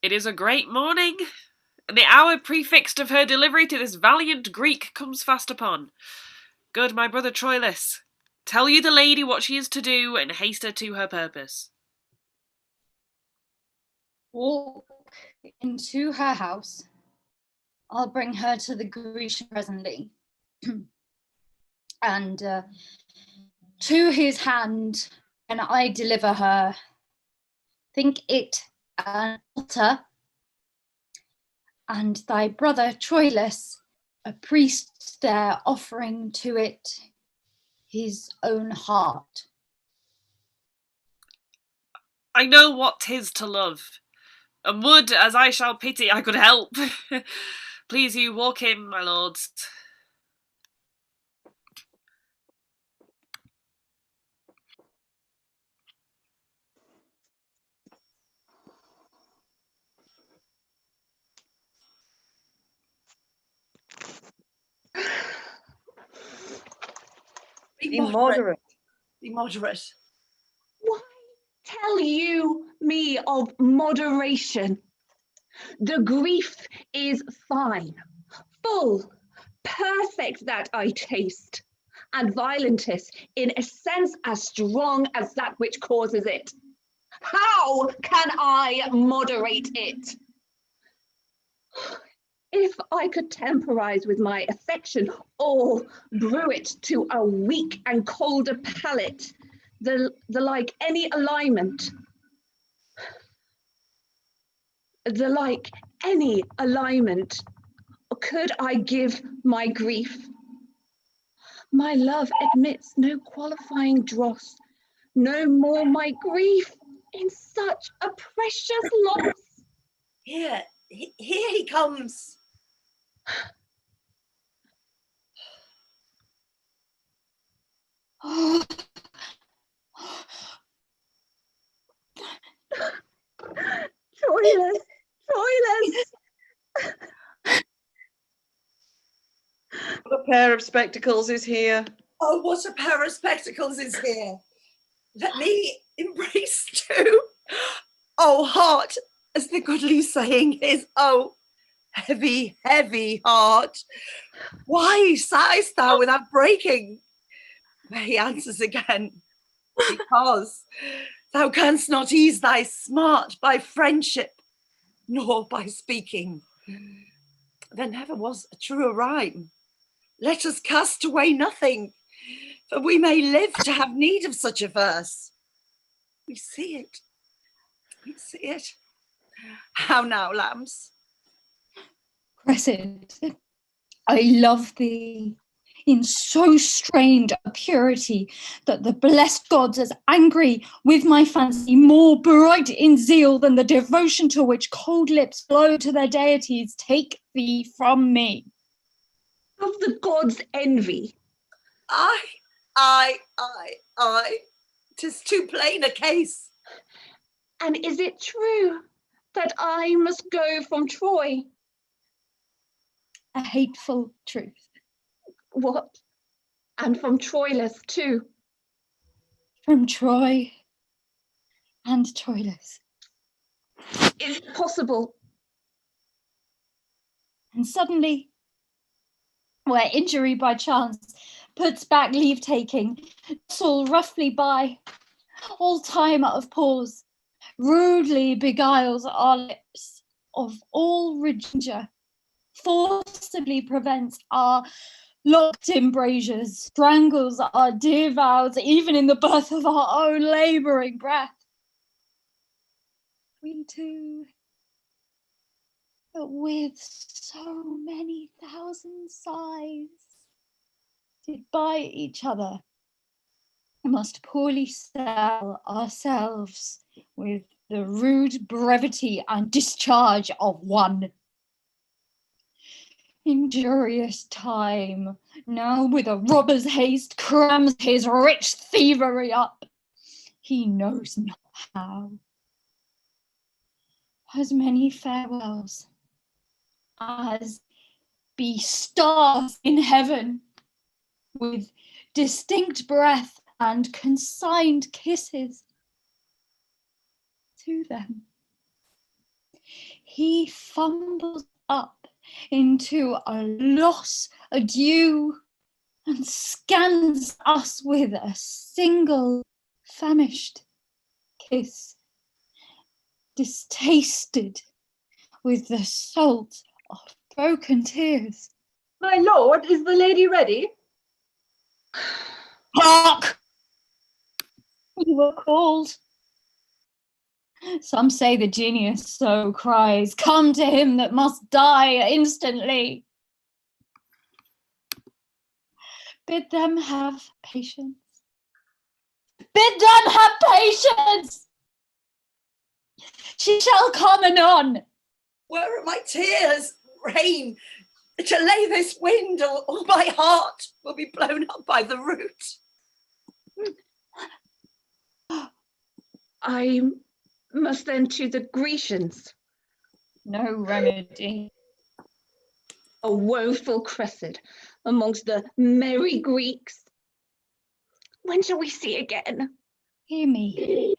It is a great morning, and the hour prefixed of her delivery to this valiant Greek comes fast upon. Good my brother Troilus, tell you the lady what she is to do, and haste her to her purpose. walk into her house. I'll bring her to the Grecian presently. And to his hand, and I deliver her. Think it an altar, and thy brother Troilus, a priest there, offering to it his own heart. I know what 'tis to love, and would, as I shall pity, I could help. Please you walk in, my lords. Be moderate. Be moderate. Why tell you me of moderation? The grief is fine, full, perfect that I taste, and violentus in a sense as strong as that which causes it. How can I moderate it? If I could temporize with my affection, or brew it to a weak and colder palate, the like any alignment, could I give my grief? My love admits no qualifying dross, no more my grief in such a precious loss. Here he comes. Troilus! What a pair of spectacles is here. Oh, what a pair of spectacles is here. Let me embrace too. Oh, heart, as the goodly saying is, oh, heavy, heavy heart. Why sighst thou without breaking? Where he answers again, because thou canst not ease thy smart by friendship, nor by speaking. There never was a truer rhyme. Let us cast away nothing, for we may live to have need of such a verse. We see it. We see it. How now, lambs? Cressida, I love thee in so strained a purity that the blessed gods, as angry with my fancy, more bright in zeal than the devotion to which cold lips flow to their deities, take thee from me. Of the gods' envy. Aye. 'Tis too plain a case. And is it true that I must go from Troy? A hateful truth. What? And from Troilus too? From Troy and Troilus. Is it possible? And suddenly, where injury by chance puts back leave-taking, all roughly by, all time of pause, rudely beguiles our lips of all rejoinder, forcibly prevents our locked embrasures, strangles our dear vows, even in the birth of our own labouring breath. We two, but with so many thousand sighs, did by each other, must poorly sell ourselves with the rude brevity and discharge of one. Injurious time now with a robber's haste crams his rich thievery up, he knows not how. As many farewells as be stars in heaven, with distinct breath and consigned kisses to them, he fumbles up into a lost adieu and scans us with a single famished kiss, distasted with the salt of broken tears. My lord, is the lady ready? Hark! You were called. Some say the genius so cries, come to him that must die instantly. Bid them have patience. Bid them have patience! She shall come anon. Where are my tears? Rain, to lay this wind, or my heart will be blown up by the root. I must then to the Grecians. No remedy. A woeful Cressida amongst the merry Greeks. When shall we see again? Hear me,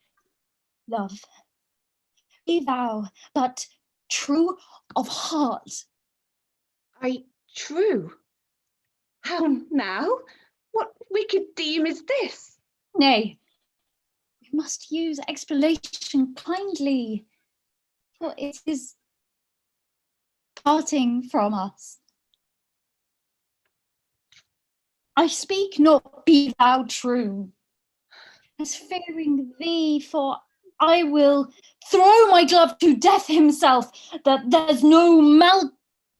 love. Be thou but true of heart. True? How now? What wicked deem is this? Nay, we must use explanation kindly, for it is parting from us. I speak not be thou true, as fearing thee, for I will throw my glove to death himself, that there's no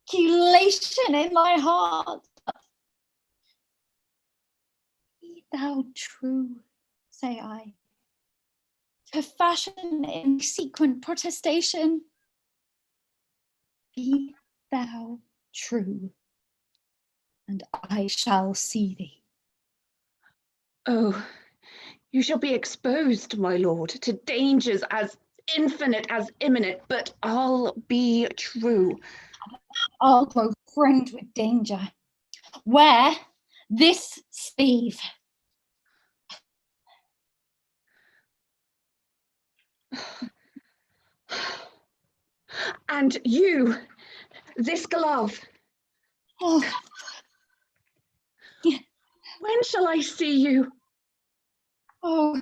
calculation in my heart. Be thou true, say I, to fashion in sequent protestation. Be thou true, and I shall see thee. Oh, you shall be exposed, my lord, to dangers as infinite as imminent, but I'll be true. I'll grow friend with danger. Wear this sleeve. And you, this glove. Oh. When shall I see you? Oh,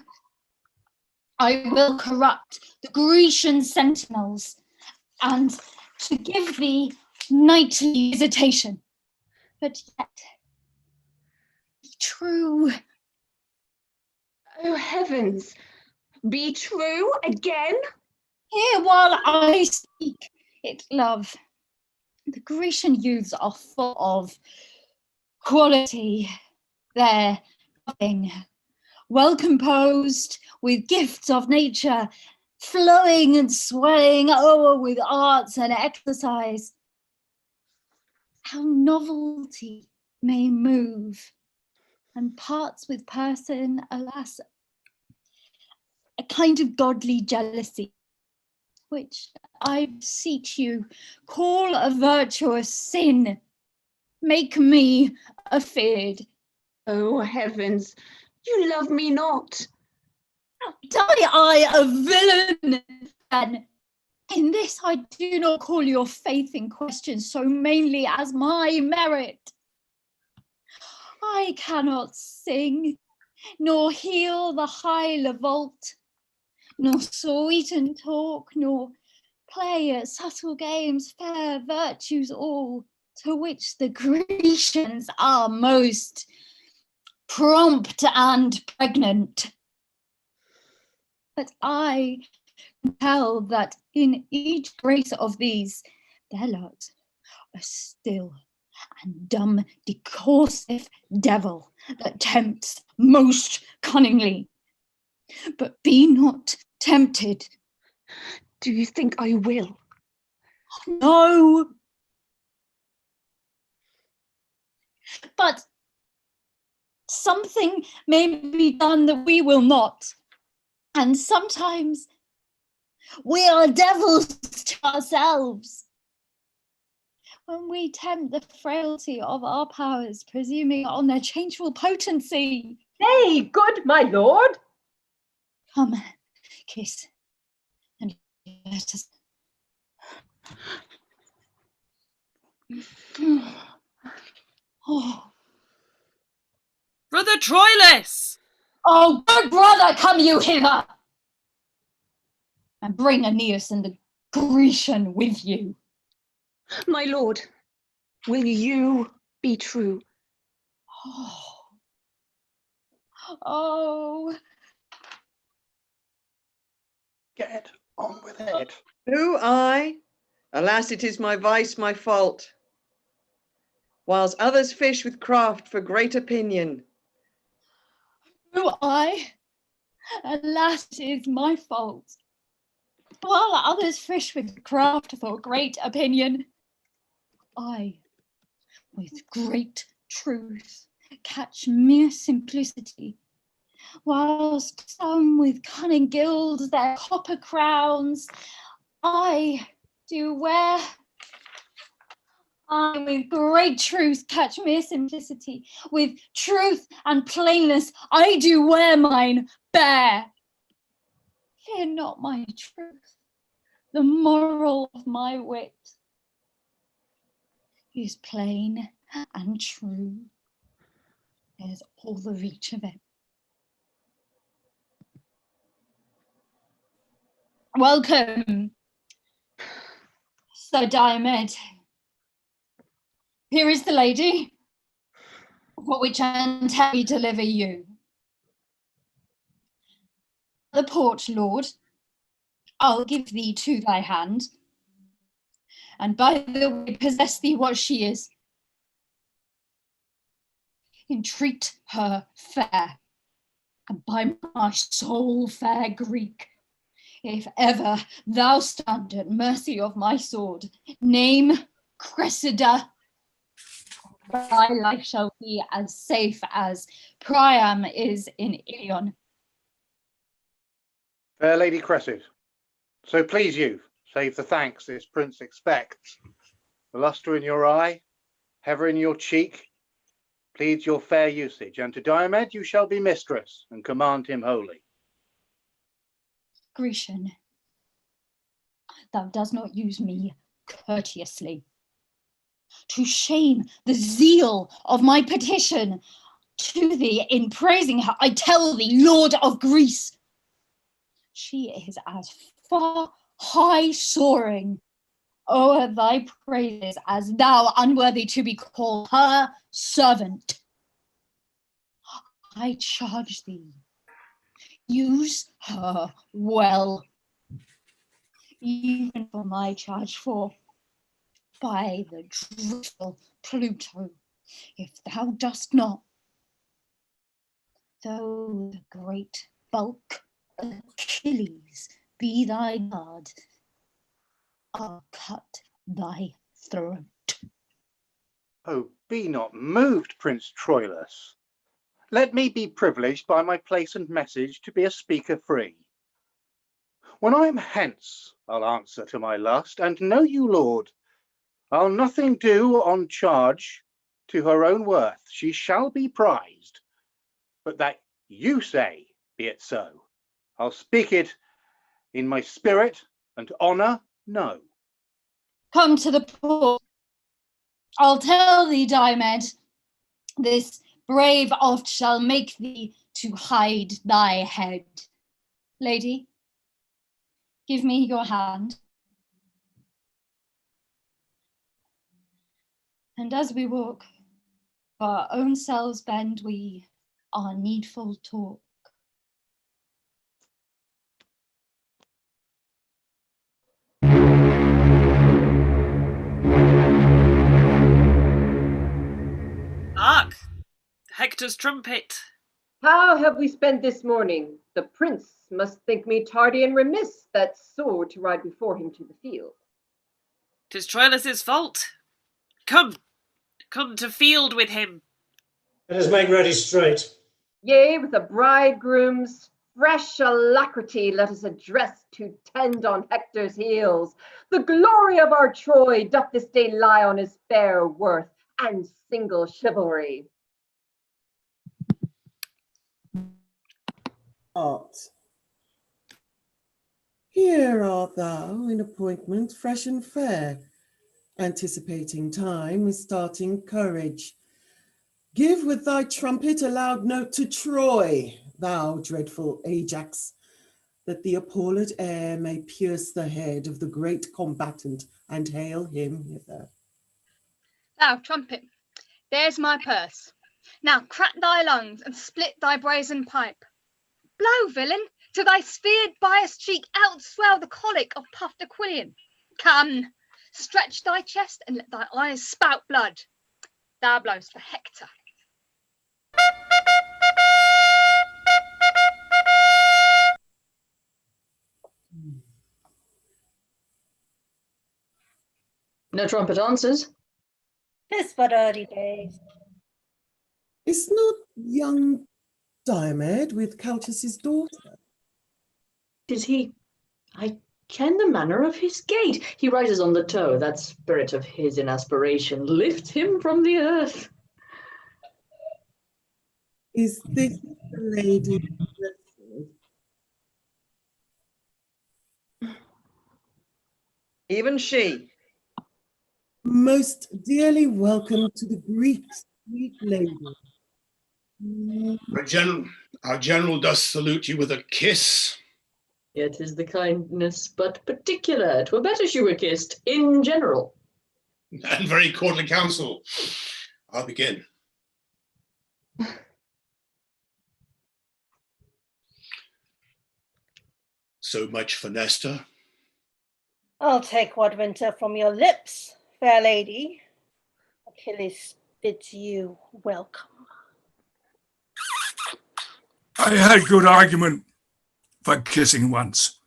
I will corrupt the Grecian sentinels and to give thee nightly visitation. But yet, be true. Oh heavens, be true again? Hear while I speak it, love. The Grecian youths are full of quality. They're loving, well composed, with gifts of nature, flowing and swelling over with arts and exercise. How novelty may move, and parts with person, alas, a kind of godly jealousy, which I beseech you, call a virtuous sin. Make me afeard. Oh heavens, you love me not. Die I a villain, then? In this I do not call your faith in question so mainly as my merit. I cannot sing, nor heal the high lavolt, nor sweeten talk, nor play at subtle games, fair virtues all, to which the Grecians are most prompt and pregnant. But I can tell that in each grace of these, there lurks a still and dumb discursive devil that tempts most cunningly. But be not tempted. Do you think I will? No. But something may be done that we will not. And sometimes we are devils to ourselves. When we tempt the frailty of our powers, presuming on their changeful potency. Nay, good my lord. Come, kiss, and let us. Oh. Brother Troilus! Oh, good brother, come you hither. and bring Aeneas and the Grecian with you. My lord, will you be true? Oh. Get on with it. Who I? Alas, it is my vice, my fault. Whilst others fish with craft for great opinion. Who I? Alas, it is my fault. While others fish with craft for great opinion, I, with great truth, catch mere simplicity, whilst some with cunning gild their copper crowns, I do wear. I with great truth catch mere simplicity, with truth and plainness I do wear mine bare. Fear not my truth, the moral of my wit is plain and true. There's all the reach of it. Welcome, Sir Diomed. Here is the lady, for which I intend to deliver you. The port, lord, I'll give thee to thy hand, and by the way possess thee what she is. Entreat her fair, and by my soul, fair Greek, if ever thou stand at mercy of my sword, name Cressida, thy life shall be as safe as Priam is in Ilion. Fair Lady Cressida, so please you, save the thanks this prince expects. The lustre in your eye, heather in your cheek, pleads your fair usage, and to Diomed you shall be mistress, and command him wholly. Grecian, thou dost not use me courteously. To shame the zeal of my petition to thee in praising her, I tell thee, Lord of Greece, she is as far high soaring o'er thy praises as thou unworthy to be called her servant. I charge thee, use her well, even for my charge, for by the dreadful Pluto, if thou dost not, though the great bulk Achilles be thy guard, I'll cut thy throat. Oh, be not moved, Prince Troilus. Let me be privileged by my place and message to be a speaker free. When I am hence, I'll answer to my lust, and know you, Lord, I'll nothing do on charge. To her own worth she shall be prized, but that you say, be it so. I'll speak it in my spirit and honour, no. Come to the port. I'll tell thee, Diomed, this brave oft shall make thee to hide thy head. Lady, give me your hand. And as we walk, our own selves bend we our needful talk. Hark! Hector's trumpet. How have we spent this morning? The prince must think me tardy and remiss that soared to ride before him to the field. 'Tis Troilus' fault. Come to field with him. Let us make ready straight. Yea, with a bridegroom's fresh alacrity, let us address to tend on Hector's heels. The glory of our Troy doth this day lie on his fair worth and single chivalry. Art. Here art thou in appointment fresh and fair, anticipating time with starting courage. Give with thy trumpet a loud note to Troy, thou dreadful Ajax, that the appalled air may pierce the head of the great combatant and hale him hither. Thou trumpet, there's my purse. Now crack thy lungs and split thy brazen pipe. Blow, villain, to thy sphered biased cheek outswell the colic of puffed Aquilian. Come, stretch thy chest and let thy eyes spout blood. Thou blowst for Hector. No trumpet answers. 'Tis but early days. Is not young Diomed with Calchas's daughter? Did he? I ken the manner of his gait. He rises on the toe. That spirit of his in aspiration lifts him from the earth. Is this the lady? Even she. Most dearly welcome to the Greeks, sweet lady. Our general does salute you with a kiss. It is the kindness, but particular. 'Twere better she were kissed in general. And very courtly counsel. I'll begin. So much for Nestor. I'll take what winter from your lips, fair lady. Achilles bids you welcome. I had good argument for kissing once.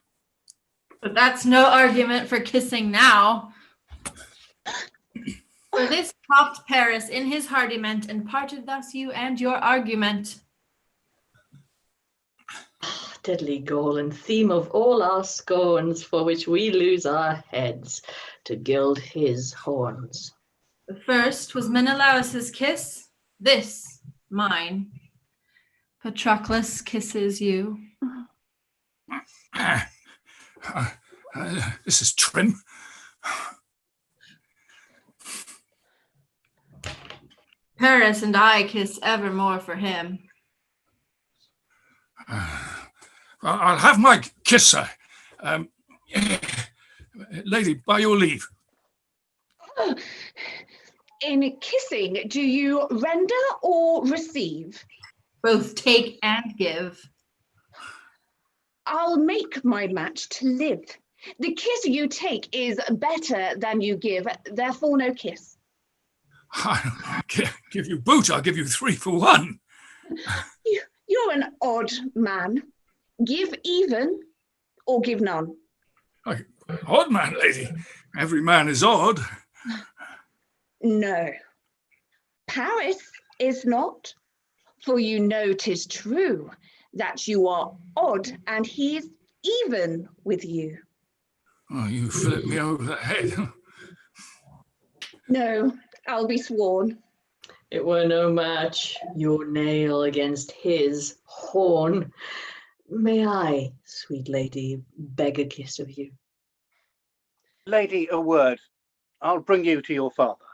But that's no argument for kissing now. For this propped Paris in his hardiment, and parted thus you and your argument. Deadly goal and theme of all our scorns, for which we lose our heads to gild his horns. The first was Menelaus's kiss, this mine. Patroclus kisses you. This is trim. Paris and I kiss evermore for him. I'll have my kiss, sir. Lady, by your leave. In kissing, do you render or receive? Both take and give. I'll make my match to live. The kiss you take is better than you give, therefore no kiss. I'll give you boot. I'll give you 3 for 1. You're an odd man. Give even or give none. Odd man, lady. Every man is odd. No. Paris is not, for you know 'tis true that you are odd and he is even with you. Oh, you flip me over the head. No, I'll be sworn. It were no match, your nail against his horn. May I, sweet lady, beg a kiss of you? Lady, a word. I'll bring you to your father.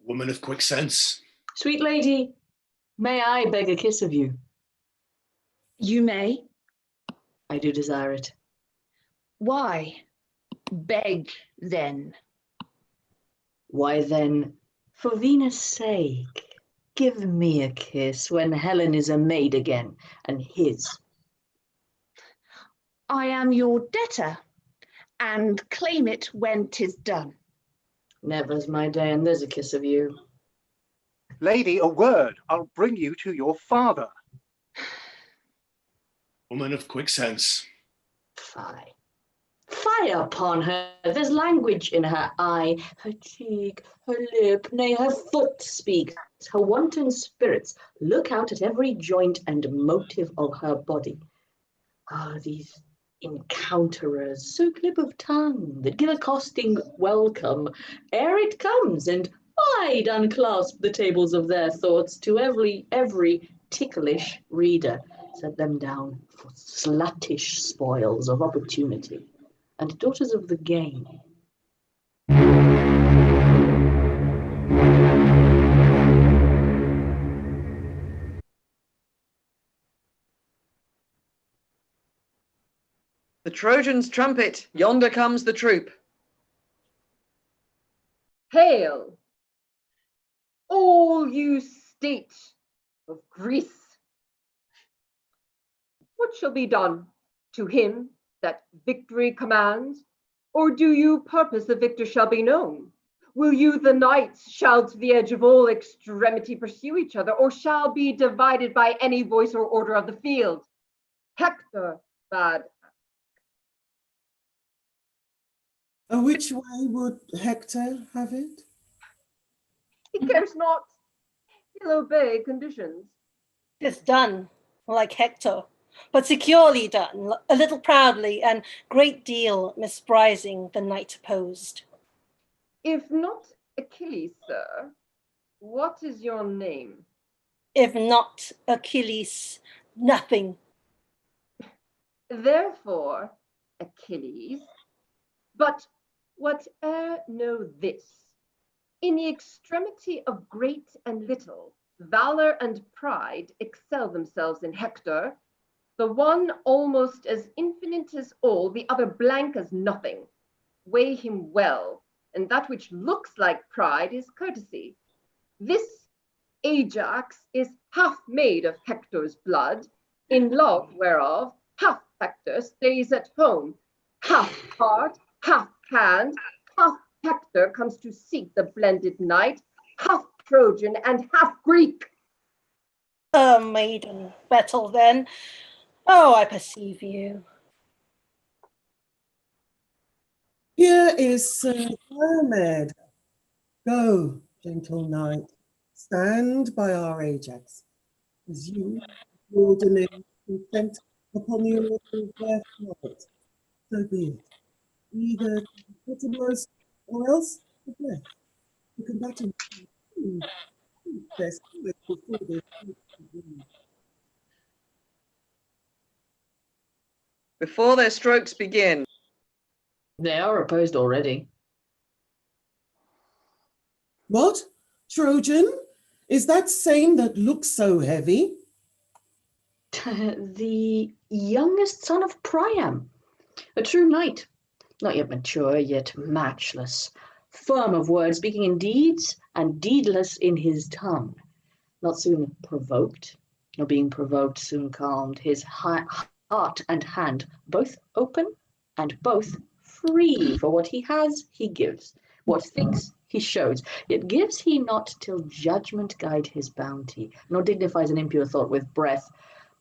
Woman of quick sense. Sweet lady, may I beg a kiss of you? You may. I do desire it. Why? Beg then. Why then, for Venus' sake, give me a kiss when Helen is a maid again, and his. I am your debtor, and claim it when 'tis done. Never's my day, and there's a kiss of you. Lady, a word. I'll bring you to your father. Woman of quick sense. Fie. Fire upon her. There's language in her eye, her cheek, her lip, nay, her foot speaks. Her wanton spirits look out at every joint and motive of her body. Ah, these encounterers, so glib of tongue, that give accosting welcome ere it comes, and wide unclasp the tables of their thoughts to every ticklish reader, set them down for sluttish spoils of opportunity, and daughters of the game. The Trojans trumpet, yonder comes the troop. Hail, all you state of Greece. What shall be done to him that victory commands? Or do you purpose the victor shall be known? Will you, the knights, shall to the edge of all extremity pursue each other, or shall be divided by any voice or order of the field? Hector bade. Which way would Hector have it? He cares not. He'll obey conditions. It's done, like Hector, but securely done, a little proudly, and great deal misprising the knight opposed. If not Achilles, sir, what is your name? If not Achilles, nothing. Therefore, Achilles, but whate'er know this, in the extremity of great and little, valor and pride excel themselves in Hector, the one almost as infinite as all, the other blank as nothing. Weigh him well, and that which looks like pride is courtesy. This Ajax is half made of Hector's blood, in love whereof half Hector stays at home, half heart, half hand, half Hector comes to seek the blended knight, half Trojan and half Greek. A maiden battle then. Oh, I perceive you. Here is Sir Diomed. Go, gentle knight, stand by our Ajax, as you, ordinary consent upon the order of their flight. So be it. Either to the uttermost, or else the breath. The combatants their spirit before they Before their strokes begin. They are opposed already. What? Trojan? Is that same that looks so heavy? The youngest son of Priam, a true knight, not yet mature, yet matchless, firm of word, speaking in deeds, and deedless in his tongue. Not soon provoked, nor being provoked soon calmed, his heart and hand both open and both free. For what he has, he gives. What thinks, he shows. Yet gives he not till judgment guide his bounty, nor dignifies an impure thought with breath.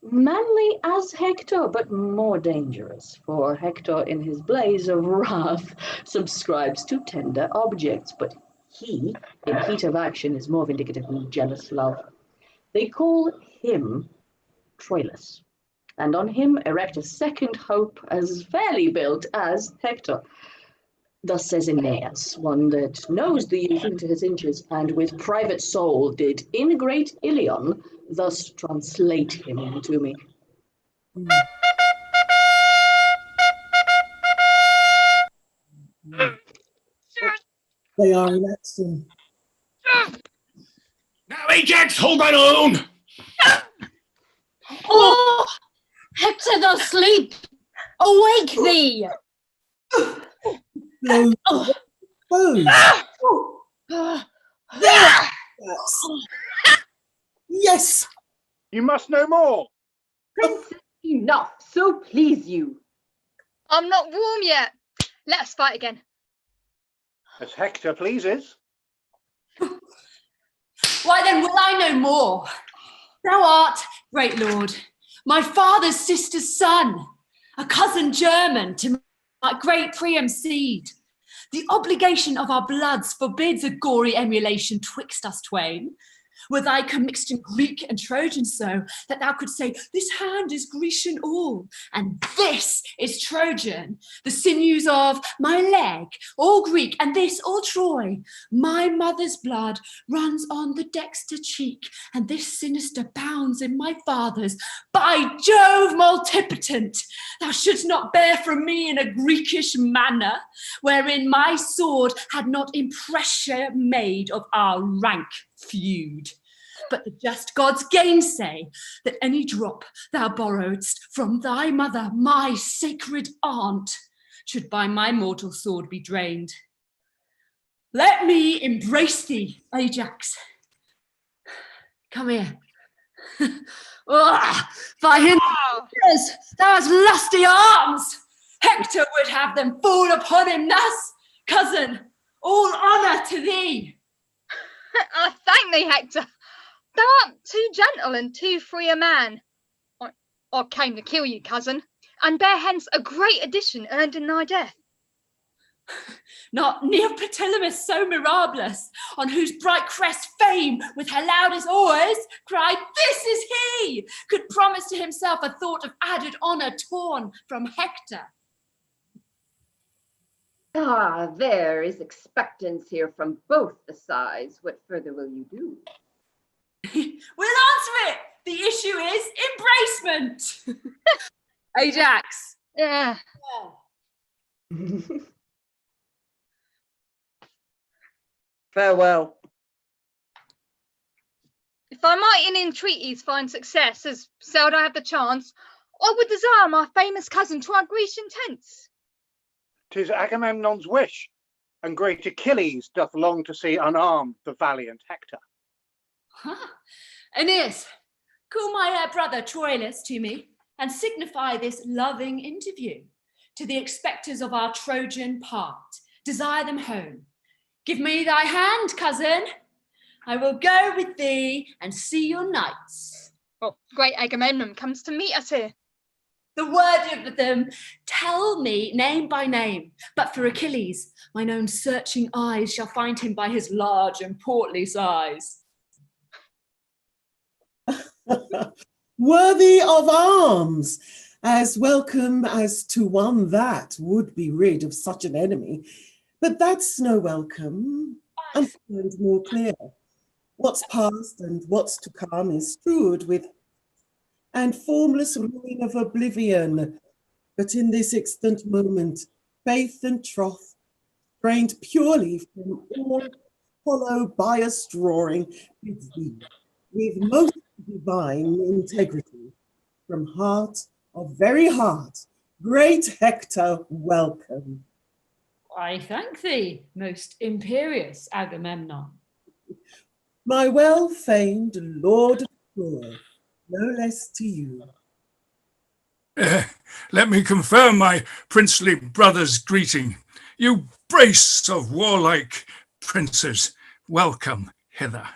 Manly as Hector, but more dangerous, for Hector in his blaze of wrath subscribes to tender objects, but he, in heat of action, is more vindictive than jealous love. They call him TROILUS, and on him erect a second hope as fairly built as Hector. Thus says Aeneas, one that knows the youth into his inches, and with private soul did in great Ilion thus translate him to me. They are in action. Now, Ajax, hold thine own! Oh, Hector, thou sleep! Awake thee! Yes! You must know more. Prince, enough, so please you. I'm not warm yet. Let us fight again. As Hector pleases. Why then will I know more? Thou art, great lord, my father's sister's son, a cousin german to my great Priam's seed. The obligation of our bloods forbids a gory emulation twixt us twain. Were thy commixtion Greek and Trojan so, that thou couldst say, this hand is Grecian all, and this is Trojan, the sinews of my leg, all Greek, and this all Troy. My mother's blood runs on the dexter cheek, and this sinister bounds in my father's. By Jove multipotent, thou shouldst not bear from me in a Greekish manner, wherein my sword had not impressure made of our rank feud. but the just gods gainsay that any drop thou borrowedst from thy mother, my sacred aunt, should by my mortal sword be drained. Let me embrace thee, Ajax. Come here. By him, thou hast lusty arms. Hector would have them fall upon him thus. Cousin, all honour to thee. I thank thee, Hector. Thou art too gentle and too free a man. I came to kill you, cousin, and bear hence a great addition earned in thy death. Not Neoptolemus so mirablous, on whose bright crest fame with her loudest oars cried, "This is he!" could promise to himself a thought of added honour torn from Hector. Ah, there is expectance here from both the sides. What further will you do? We'll answer it. The issue is embracement. Ajax. Yeah. Farewell. If I might in entreaties find success, as seldom I have the chance, I would desire my famous cousin to our Grecian tents. 'Tis Agamemnon's wish, and great Achilles doth long to see unarmed the valiant Hector. Aeneas, call my brother Troilus to me, and signify this loving interview. To the expectors of our Trojan part, desire them home. Give me thy hand, cousin. I will go with thee and see your knights. Oh, great Agamemnon comes to meet us here. The word of them, tell me name by name. But for Achilles, mine own searching eyes shall find him by his large and portly size. Worthy of arms, as welcome as to one that would be rid of such an enemy. But that's no welcome, and more clear. What's past and what's to come is strewed with and formless ruin of oblivion. But in this extant moment, faith and troth, strained purely from all hollow biased drawing, bids thee, with most divine integrity, from heart of very heart, great Hector, welcome. I thank thee, most imperious Agamemnon. My well-famed Lord of Troy, no less to you. Let me confirm my princely brother's greeting. You brace of warlike princes, welcome hither.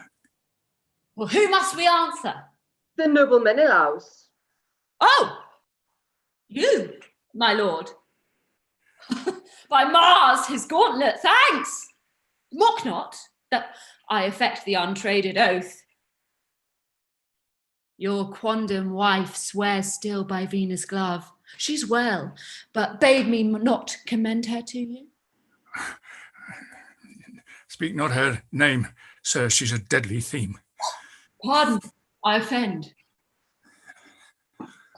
Well, who must we answer? The noble Menelaus. Oh, you, my lord. By Mars, his gauntlet, thanks. Mock not that I affect the untraded oath. Your quondam wife swears still by Venus' glove. She's well, but bade me not commend her to you. Speak not her name, sir, she's a deadly theme. Pardon, I offend.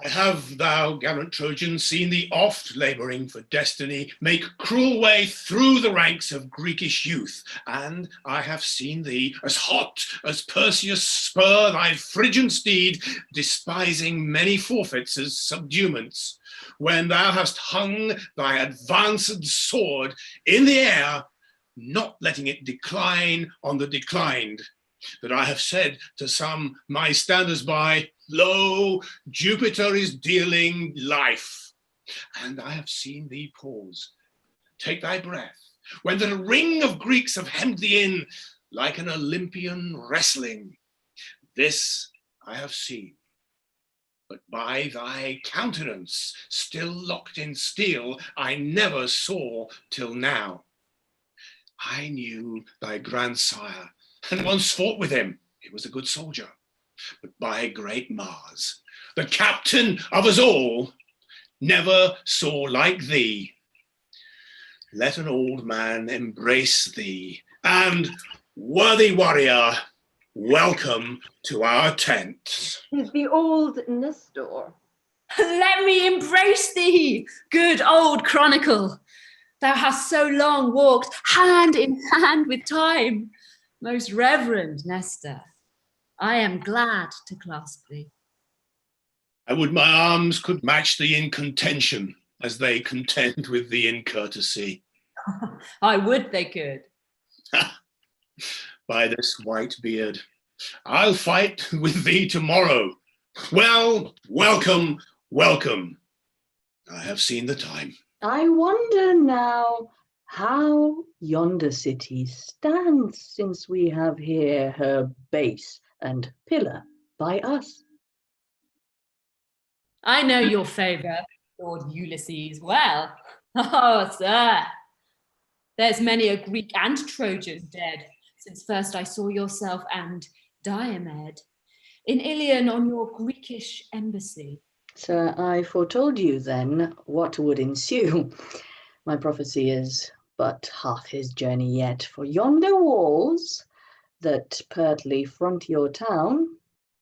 Have thou, gallant Trojan, seen thee oft labouring for destiny, make cruel way through the ranks of Greekish youth? And I have seen thee, as hot as Perseus' spur thy Phrygian steed, despising many forfeits as subduments, when thou hast hung thy advanced sword in the air, not letting it decline on the declined. That I have said to some my standers by, lo, Jupiter is dealing life. And I have seen thee pause, take thy breath, when the ring of Greeks have hemmed thee in like an Olympian wrestling. This I have seen, but by thy countenance, still locked in steel, I never saw till now. I knew thy grandsire, and once fought with him. He was a good soldier. But by great Mars, the captain of us all, never saw like thee. Let an old man embrace thee, and, worthy warrior, welcome to our tent. Is the old Nestor. Let me embrace thee, good old chronicle. Thou hast so long walked hand in hand with time. Most reverend Nestor, I am glad to clasp thee. I would my arms could match thee in contention, as they contend with thee in courtesy. I would they could. By this white beard, I'll fight with thee tomorrow. Well, welcome, welcome. I have seen the time. I wonder now how yonder city stands, since we have here her base and pillar by us. I know your favour, Lord Ulysses, well. Oh, sir, there's many a Greek and Trojan dead, since first I saw yourself and Diomed in Ilion on your Greekish embassy. Sir, I foretold you then what would ensue. My prophecy is but half his journey yet, for yonder walls that pertly front your town,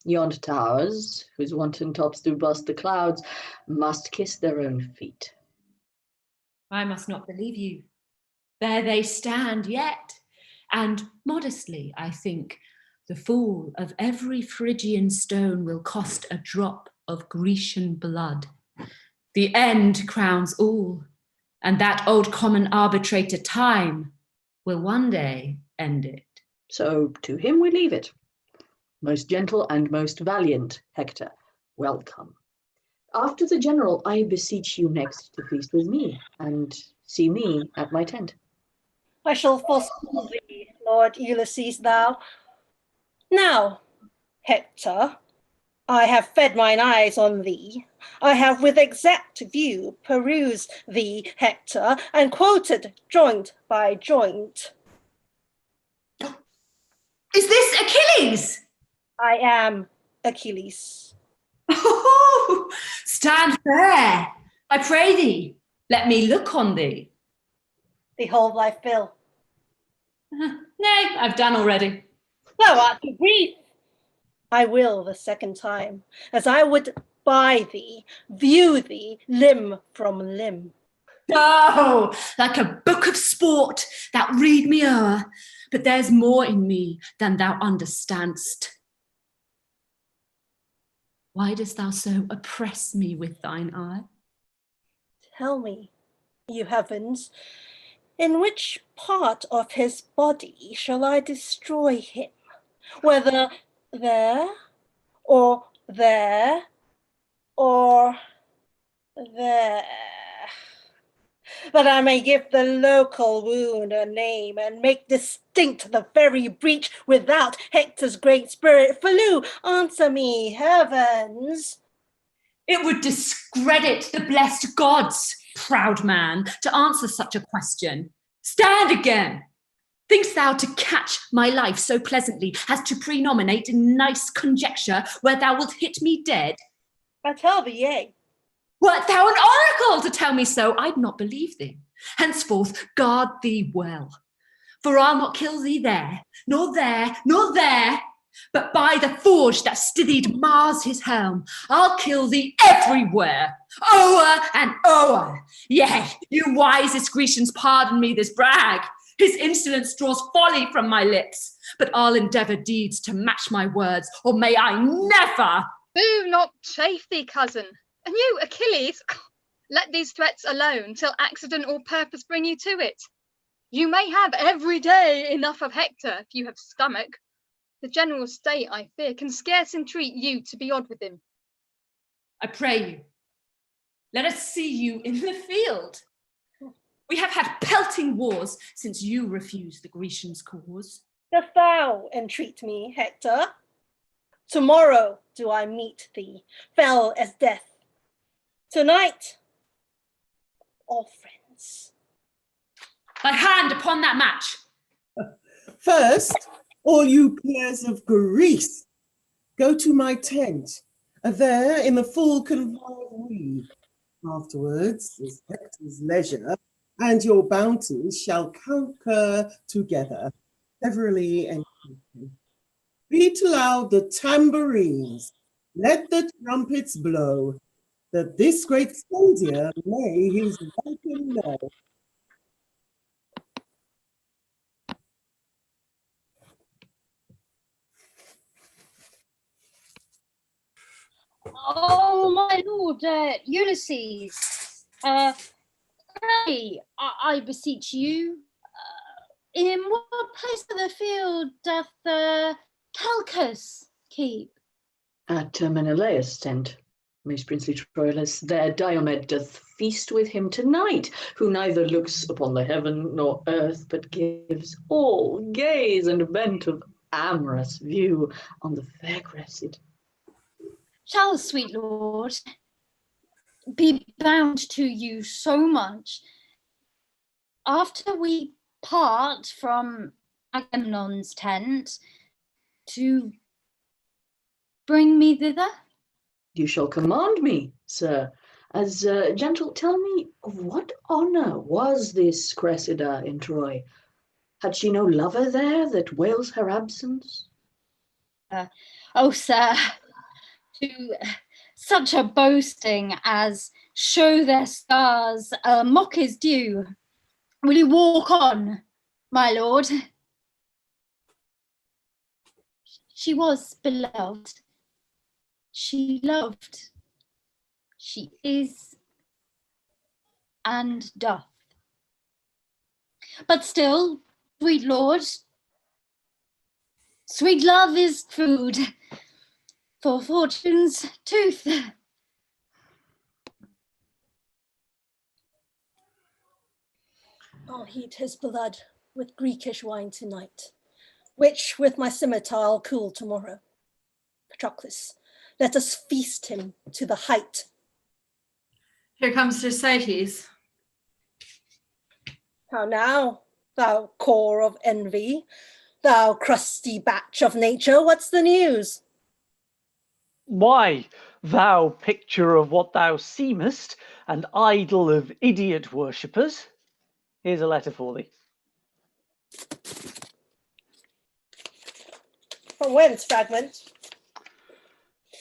yonder towers, whose wanton tops do bust the clouds, must kiss their own feet. I must not believe you. There they stand yet, and modestly, I think, the fall of every Phrygian stone will cost a drop of Grecian blood. The end crowns all, and that old common arbitrator time will one day end it. So to him we leave it. Most gentle and most valiant Hector, welcome. After the general, I beseech you next to feast with me, and see me at my tent. I shall forestall thee, Lord Ulysses, thou. Now, Hector, I have fed mine eyes on thee. I have with exact view perused thee, Hector, and quoted joint by joint. Is this Achilles? I am Achilles. Oh, stand fair, I pray thee. Let me look on thee. Behold thy fill. Nay, I've done already. Thou art too brief. I will the second time, as I would by thee, view thee limb from limb. Oh, like a book of sport that read me o'er, but there's more in me than thou understand'st. Why dost thou so oppress me with thine eye? Tell me, you heavens, in which part of his body shall I destroy him? Whether there, or there, or there, that I may give the local wound a name and make distinct the very breach without Hector's great spirit flew. Answer me, heavens. It would discredit the blessed gods, proud man, to answer such a question. Stand again. Think'st thou to catch my life so pleasantly as to prenominate in nice conjecture where thou wilt hit me dead? I tell thee, yea. Wert thou an oracle to tell me so, I'd not believe thee. Henceforth, guard thee well. For I'll not kill thee there, nor there, nor there, but by the forge that stithied Mars his helm, I'll kill thee everywhere, o'er and o'er. Yea, you wisest Grecians, pardon me this brag. His insolence draws folly from my lips, but I'll endeavour deeds to match my words, or may I never. Do not chafe thee, cousin. And you, Achilles, let these threats alone till accident or purpose bring you to it. You may have every day enough of Hector if you have stomach. The general state, I fear, can scarce entreat you to be odd with him. I pray you, let us see you in the field. We have had pelting wars since you refused the Grecians' cause. Dost thou entreat me, Hector? Tomorrow do I meet thee, fell as death. Tonight, all friends. Thy hand upon that match. First, all you peers of Greece, go to my tent. There, in the full convolved weed. Afterwards, is Hector's leisure, and your bounties shall concur together, severally and quickly. Beat aloud the tambourines, let the trumpets blow, that this great soldier may his welcome know. Oh, my lord, Ulysses, pray, I beseech you, in what place of the field doth Calchas keep? At Menelaus' tent, most princely Troilus, there Diomed doth feast with him tonight, who neither looks upon the heaven nor earth, but gives all gaze and bent of amorous view on the fair Cressida. Shall, sweet lord, be bound to you so much, after we part from Agamemnon's tent, to bring me thither? You shall command me, sir. As gentle, tell me, of what honour was this Cressida in Troy? Had she no lover there that wails her absence? Oh, sir, to such a boasting as show their scars mock is due. Will you walk on, my lord? She was beloved. She loved. She is and doth. But still, sweet lord, sweet love is food for fortune's tooth. I'll heat his blood with Greekish wine tonight, which with my scimitar I'll cool tomorrow. Patroclus, let us feast him to the height. Here comes Thersites. How now, thou core of envy, thou crusty batch of nature, what's the news? Why, thou picture of what thou seemest, and idol of idiot worshippers. Here's a letter for thee. From whence, fragment?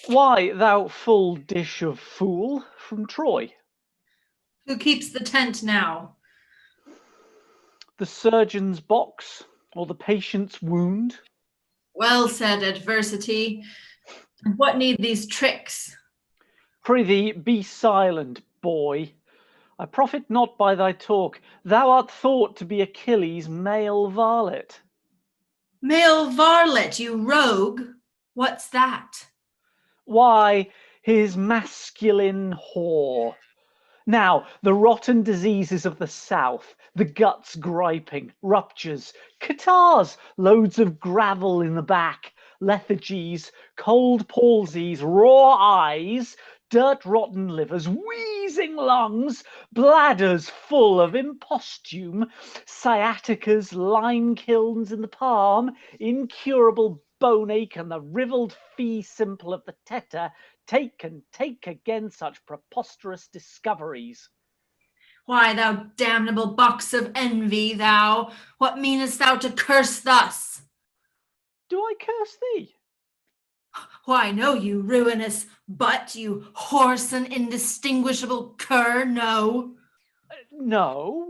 Why, thou full dish of fool, from Troy. Who keeps the tent now? The surgeon's box, or the patient's wound. Well said, adversity. And what need these tricks? Prithee, be silent, boy. I profit not by thy talk. Thou art thought to be Achilles' male varlet. Male varlet, you rogue. What's that? Why, his masculine whore. Now, the rotten diseases of the south, the guts griping, ruptures, catarrhs, loads of gravel in the back, lethargies, cold palsies, raw eyes, dirt-rotten livers, wheezing lungs, bladders full of impostume, sciaticas, lime kilns in the palm, incurable bone ache, and the rivelled fee simple of the teta, take and take again such preposterous discoveries. Why, thou damnable box of envy, thou, what meanest thou to curse thus? Do I curse thee? Why, no, you ruinous butt, you hoarse and indistinguishable cur, no. No,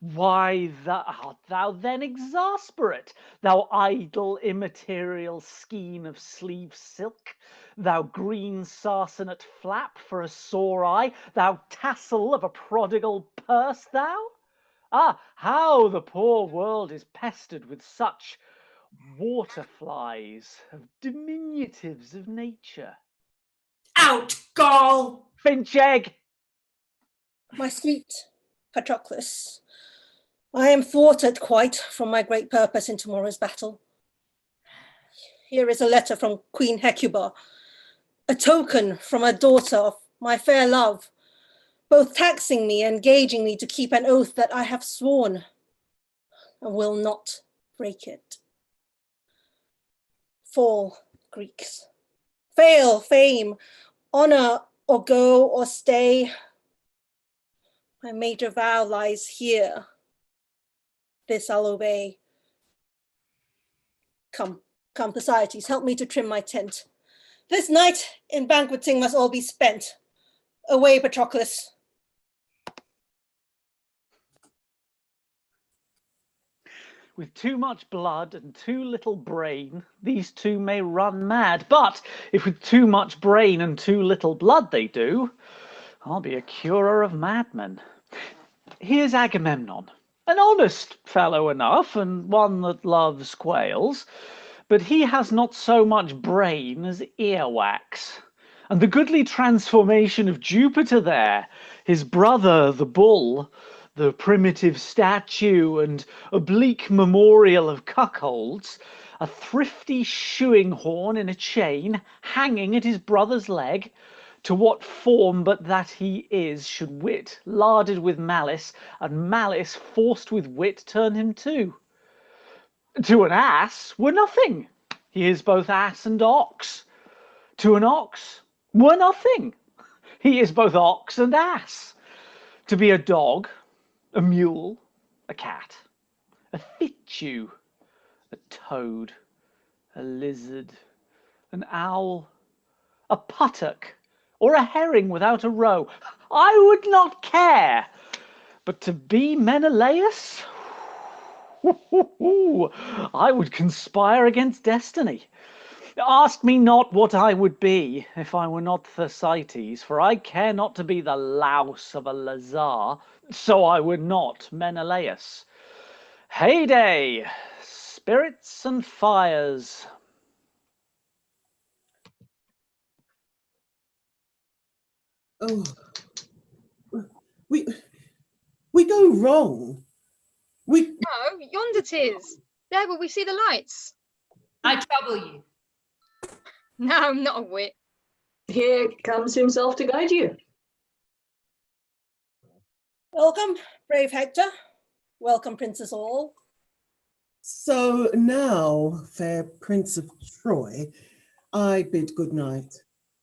why art thou then exasperate, thou idle immaterial skein of sleeve silk, thou green sarcenet flap for a sore eye, thou tassel of a prodigal purse, thou? Ah, how the poor world is pestered with such waterflies of diminutives of nature. Out, gall! Finch egg! My sweet Patroclus, I am thwarted quite from my great purpose in tomorrow's battle. Here is a letter from Queen Hecuba, a token from a daughter of my fair love, both taxing me and engaging me to keep an oath that I have sworn and will not break it. Fall, Greeks. Fail, fame, honor, or go or stay. My major vow lies here. This I'll obey. Come, Thersites, help me to trim my tent. This night in banqueting must all be spent. Away, Patroclus. With too much blood and too little brain, these two may run mad. But if with too much brain and too little blood they do, I'll be a curer of madmen. Here's Agamemnon, an honest fellow enough, and one that loves quails, but he has not so much brain as earwax. And the goodly transformation of Jupiter there, his brother the bull, the primitive statue and oblique memorial of cuckolds, a thrifty shoeing horn in a chain hanging at his brother's leg, to what form but that he is should wit, larded with malice, and malice forced with wit turn him to? To an ass were nothing. He is both ass and ox. To an ox were nothing. He is both ox and ass. To be a dog, a mule, a cat, a fichu, a toad, a lizard, an owl, a puttock, or a herring without a roe, I would not care. But to be Menelaus, I would conspire against destiny. Ask me not what I would be if I were not Thersites, for I care not to be the louse of a lazar, so I were not Menelaus. Heyday, spirits and fires. Oh, we go wrong. No, yonder 'tis. There where we see the lights. I trouble you. No, not a whit. Here comes himself to guide you. Welcome, brave Hector. Welcome, Princess all. So now, fair Prince of Troy, I bid good night.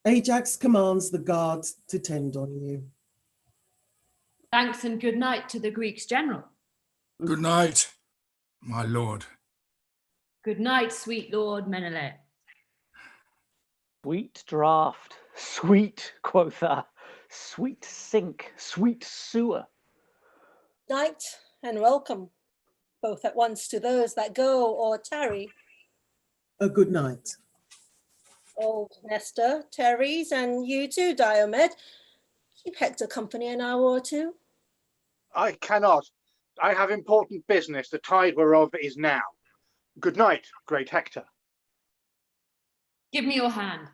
Ajax commands the guards to tend on you. Thanks and good night to the Greeks' general. Good night, my lord. Good night, sweet Lord Menelaus. Sweet draught, sweet, quotha, sweet sink, sweet sewer. Night and welcome, both at once to those that go or tarry. A good night. Old Nestor, Teres, and you too, Diomed. Keep Hector company an hour or two. I cannot. I have important business, the tide whereof is now. Good night, great Hector. Give me your hand.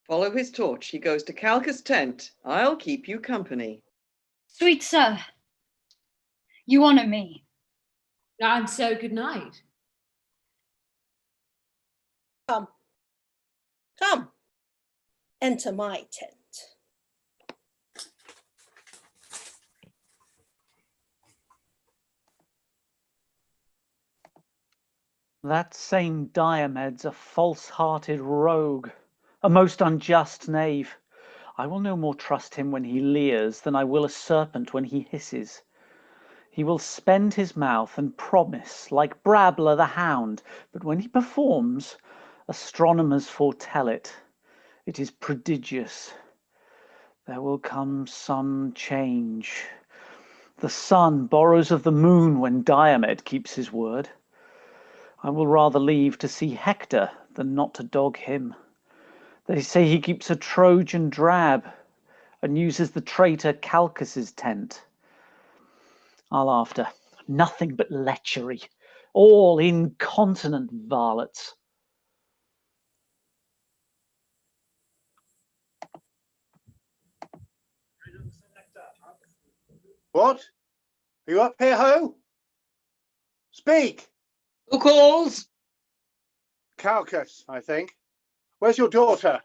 Follow his torch. He goes to Calchas' tent. I'll keep you company. Sweet sir, you honour me. And so good night. Come, come, enter my tent. That same Diomed's a false-hearted rogue, a most unjust knave. I will no more trust him when he leers than I will a serpent when he hisses. He will spend his mouth and promise like Brabler the hound, but when he performs, astronomers foretell it. It is prodigious. There will come some change. The sun borrows of the moon when Diomed keeps his word. I will rather leave to see Hector than not to dog him. They say he keeps a Trojan drab and uses the traitor Calchas' tent. I'll after. Nothing but lechery. All incontinent varlets. What? Are you up here, ho? Speak! Who calls? Calchas, I think. Where's your daughter?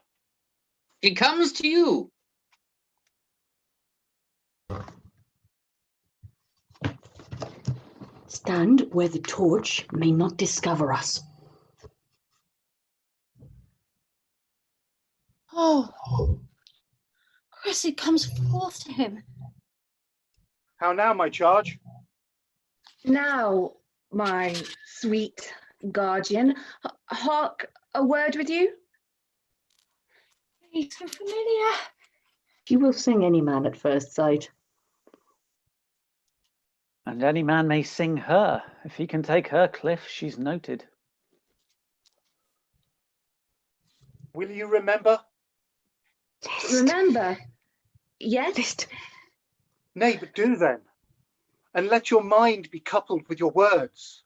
She comes to you. Stand where the torch may not discover us. Oh, Cressida comes forth to him. How now, my charge? Now, my sweet guardian, hark, a word with you? He's so familiar. She will sing any man at first sight. And any man may sing her. If he can take her cliff, she's noted. Will you remember? Remember? Yes? Nay, but do then. And let your mind be coupled with your words.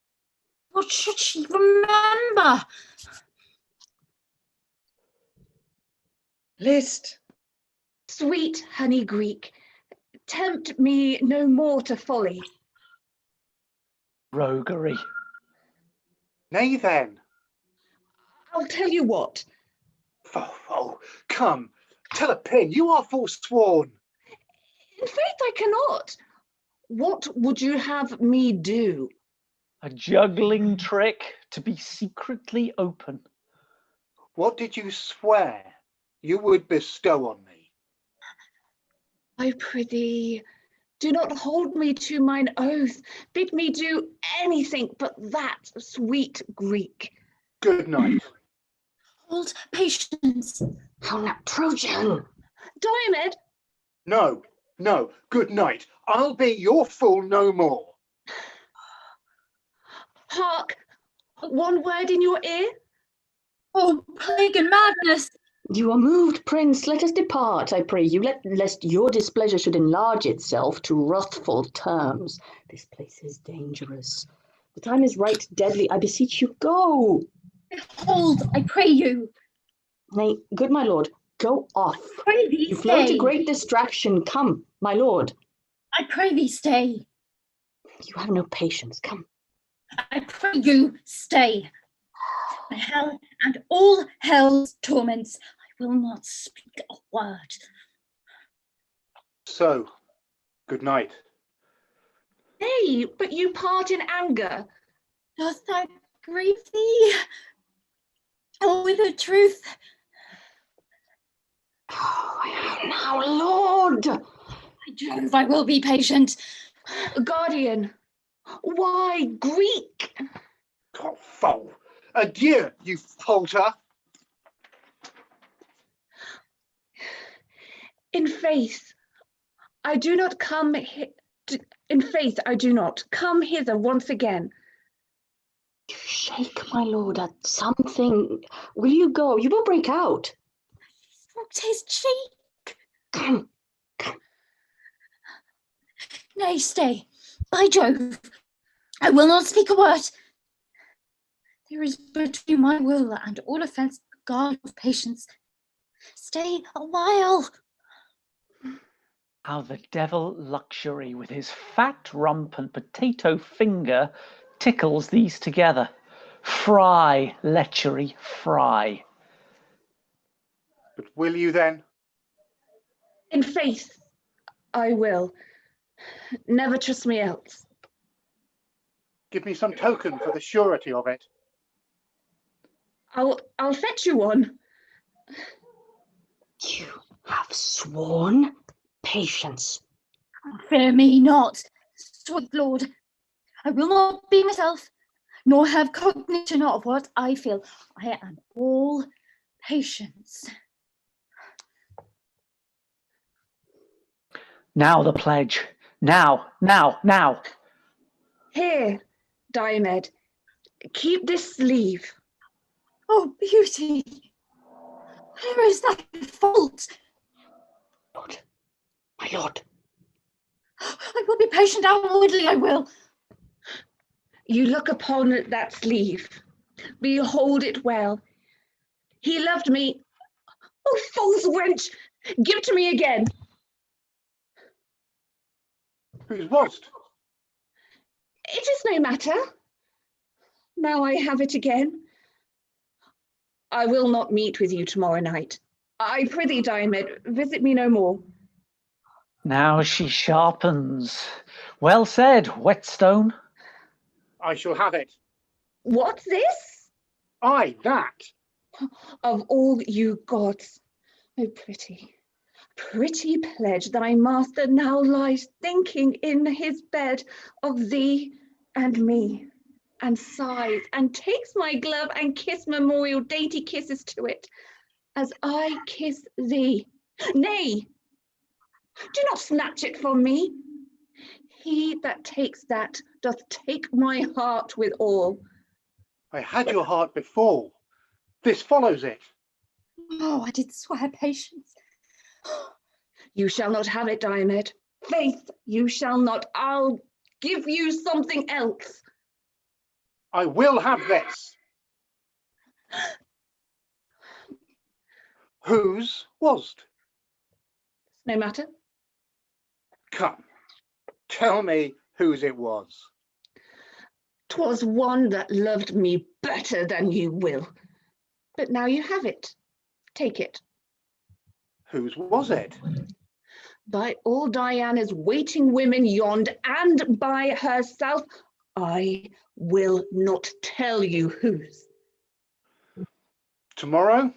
What should she remember? List. Sweet honey Greek, tempt me no more to folly. Roguery. Nay then. I'll tell you what. Oh, come, tell a pin, you are forsworn. In faith I cannot. What would you have me do? A juggling trick to be secretly open. What did you swear you would bestow on me? I prithee, do not hold me to mine oath. Bid me do anything but that, sweet Greek. Good night. Hold patience. How now, Trojan! Diomed! No, good night. I'll be your fool no more. Hark! One word in your ear? Oh, plague and madness! You are moved, Prince. Let us depart, I pray you, lest your displeasure should enlarge itself to wrathful terms. This place is dangerous. The time is right deadly. I beseech you, go. Hold, I pray you. Nay, good my lord, go off. Pray thee You flow to stay. great distraction. Come, my lord. I pray thee stay. You have no patience. Come. I pray you stay. The hell and all hell's torments, I will not speak a word. So, good night. Nay, but you part in anger. Doth that grieve thee? Oh, with the truth. Oh, now, Lord. By Jove, I will be patient. Guardian, why Greek? Oh, fool. Adieu, you falter. In faith, I do not come in faith, I do not come hither once again. You shake, my lord, at something. Will you go? You will break out. Stroked his cheek. Come. Nay, stay. By Jove, I will not speak a word. There is between my will and all offence a guard of patience. Stay a while. How the devil Luxury with his fat rump and potato finger tickles these together. Fry, lechery, fry. But will you then? In faith, I will. Never trust me else. Give me some token for the surety of it. I'll fetch you one. You have sworn patience. Fear me not, sweet lord. I will not be myself, nor have cognition of what I feel. I am all patience. Now the pledge. Now. Here, Diomed, keep this sleeve. Oh, beauty! Where is thy fault? Lord, my lord. I will be patient outwardly, I will. You look upon that sleeve. Behold it well. He loved me. Oh, false wench! Give it to me again. Whose was't? It is no matter. Now I have it again. I will not meet with you tomorrow night. I prithee, Diomed, visit me no more. Now she sharpens. Well said, Whetstone. I shall have it. What's this? Aye, that. Of all you gods, oh pretty pledge, thy master now lies thinking in his bed of thee and me, and sighs, and takes my glove and kiss memorial dainty kisses to it, as I kiss thee. Nay, Do not snatch it from me. He that takes that doth take my heart with all. I had your heart before. This follows it. Oh, I did swear patience. You shall not have it, Diomed. Faith, you shall not. I'll give you something else. I will have this. Whose was't? No matter. Come, tell me whose it was. 'Twas one that loved me better than you will. But now you have it. Take it. Whose was it? By all Diana's waiting women yond, and by herself, I will not tell you whose. Tomorrow,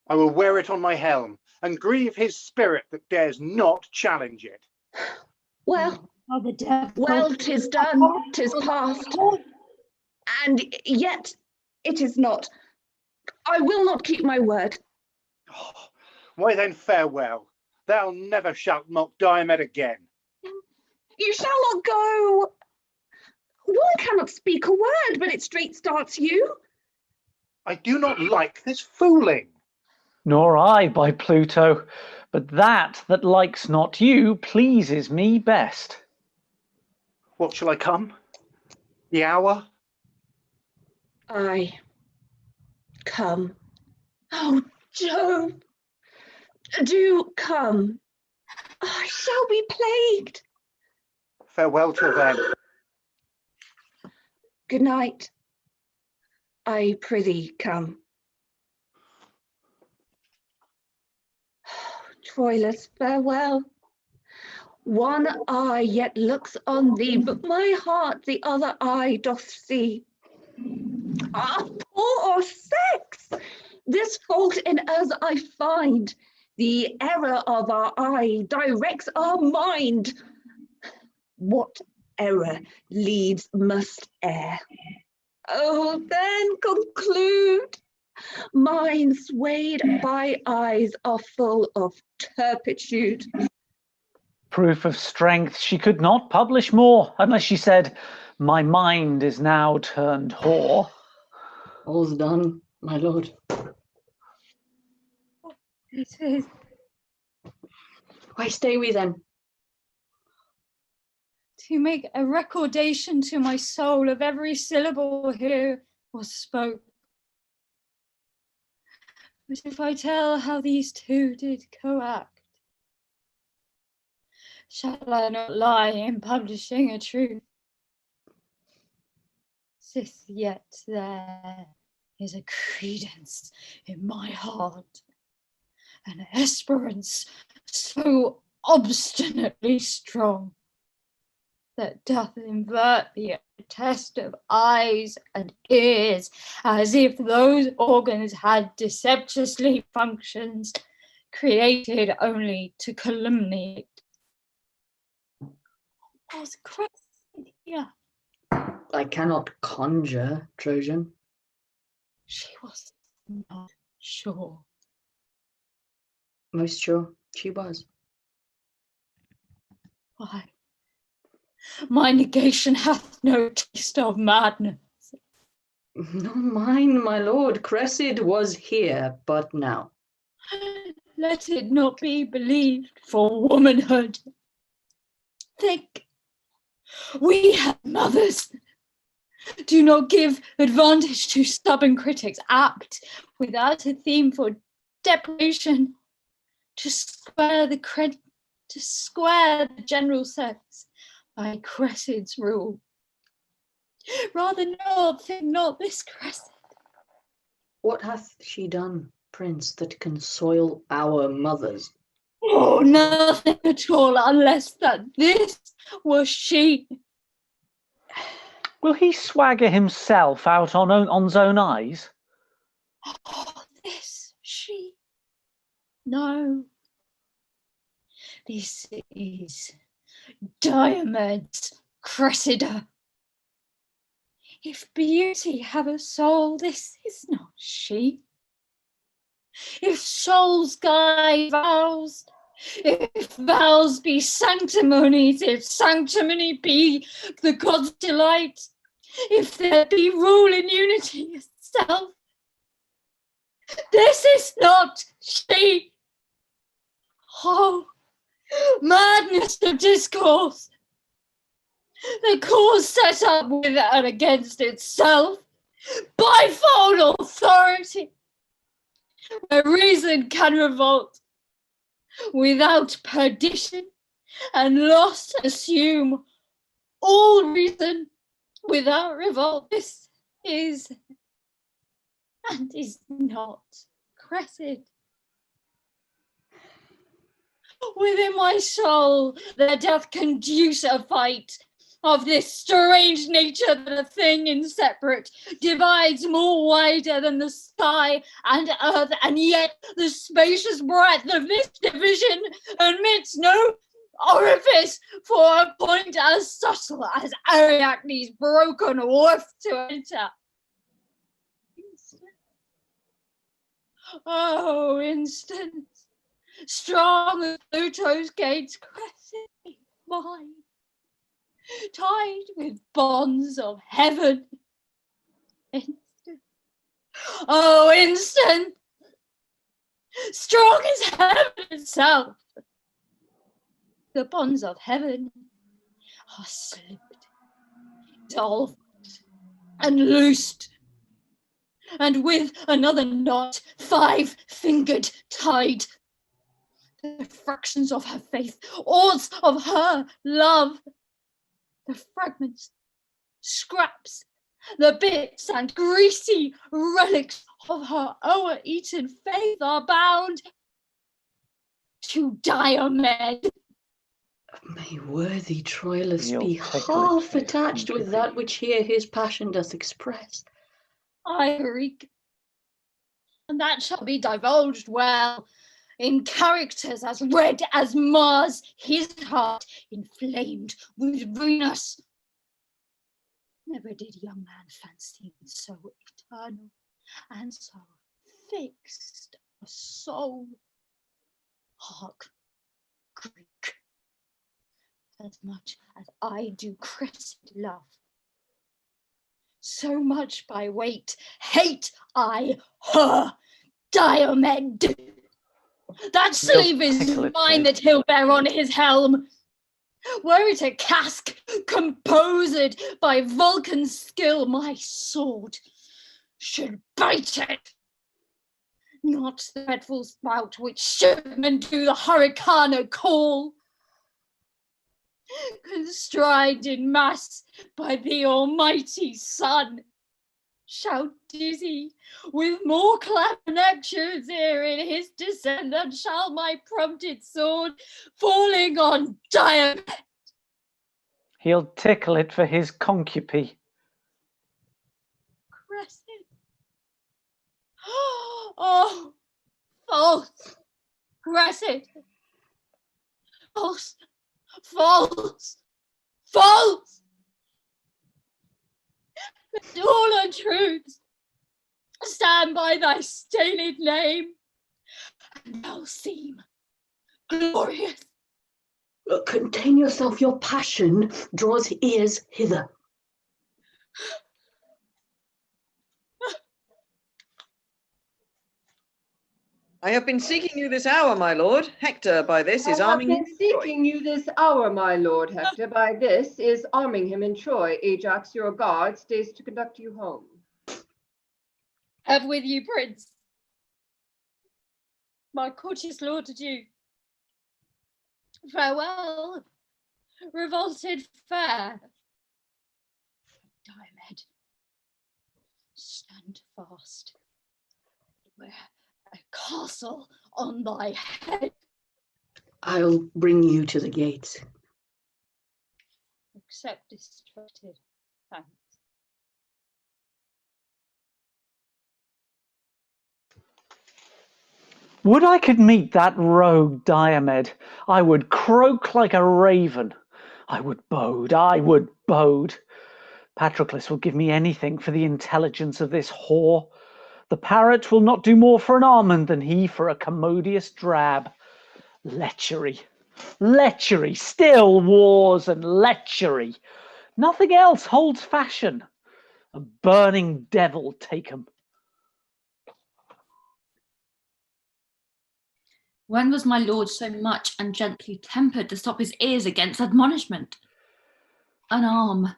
I will wear it on my helm and grieve his spirit that dares not challenge it. Well, oh, the devil. Well, 'tis done, 'tis past, and yet it is not. I will not keep my word. Oh, why then farewell. Thou never shalt mock Diomed again. You shall not go. One cannot speak a word, but it straight starts you. I do not like this fooling. Nor I, by Pluto, but that likes not you pleases me best. What shall I come? The hour? I come. Oh, Jove, do come. I shall be plagued. Farewell till then. Good night. I prithee come. Troilus, farewell. One eye yet looks on thee, but my heart the other eye doth see. Ah, poor sex! This fault in us I find. The error of our eye directs our mind. What error leads must err. Oh, then conclude. Mine swayed by eyes are full of turpitude. Proof of strength, she could not publish more, unless she said, my mind is now turned whore. All's done, my lord. It is. Why stay we then? To make a recordation to my soul of every syllable here was spoke. But if I tell how these two did co-act, shall I not lie in publishing a truth? Sith yet there is a credence in my heart, an esperance so obstinately strong, that doth invert the test of eyes and ears, as if those organs had deceptuously functions, created only to calumniate. Was Cressida? I cannot conjure, Trojan. She was not sure. Most sure she was. Why? My negation hath no taste of madness. Not mine, my lord. Cressid was here, but now. Let it not be believed for womanhood. Think, we have mothers. Do not give advantage to stubborn critics, apt without a theme for deprivation, to square the general sex by Cressid's rule. Rather not, think not this Cressid. What hath she done, prince, that can soil our mothers? Oh, nothing at all, unless that this was she. Will he swagger himself out on's own eyes? Oh, this she. No. This is Diomed's Cressida. If beauty have a soul, this is not she. If souls guide vows, If vows be sanctimonies, if sanctimony be the God's delight, if there be rule in unity itself, this is not she. Oh, madness of discourse, the cause set up with and against itself by foul authority, where reason can revolt, without perdition and loss assume all reason without revolt. This is and is not Cressida. Within my soul there doth conduce a fight of this strange nature that a thing inseparate divides more wider than the sky and earth, and yet the spacious breadth of this division admits no orifice for a point as subtle as Ariadne's broken woof to enter. Oh, instant, strong as Pluto's gates, Cressida mine, tied with bonds of heaven. Instant, oh, instant, strong as heaven itself. The bonds of heaven are slipped, dissolved, and loosed, and with another knot, 5-fingered tied. The fractions of her faith, orbs of her love, the fragments, scraps, the bits and greasy relics of her o'er-eaten faith are bound to Diomed. May worthy Troilus You'll be take half it, attached with that which here his passion doth express. I Greek, and that shall be divulged well in characters as red as Mars, his heart inflamed with Venus. Never did young man fancy him so eternal and so fixed a soul. Hark, Greek, as much as I do Cressida love, so much by weight hate I her, Diomed. That sleeve is mine that he'll bear on his helm. Were it a casque composed by Vulcan's skill, my sword should bite it. Not the dreadful spout which shipmen to the hurricane call, constride in mass by the almighty sun, shall dizzy with more connections here in his descent than shall my prompted sword falling on Diomed. He'll tickle it for his concupy. Cressida. Oh, false, Cressida. False, false, false. Let all untruths stand by thy stained name, and thou seem glorious. Contain yourself, your passion draws ears hither. I have been seeking you this hour, my lord. Hector, by this, is arming I him have in been Troy. seeking you this hour, my lord Hector. By this is arming him in Troy. Ajax, your guard, stays to conduct you home. Have with you, prince. My courteous lord adieu. Farewell, revolted fair. Diomed, stand fast. Wear a castle on thy head. I'll bring you to the gates. Accept distracted thanks. Would I could meet that rogue Diomed, I would croak like a raven. I would bode, I would bode. Patroclus will give me anything for the intelligence of this whore. The parrot will not do more for an almond than he for a commodious drab. Lechery. Lechery. Still wars and lechery. Nothing else holds fashion. A burning devil take 'em. When was my lord so much and gently tempered to stop his ears against admonishment? Unarm,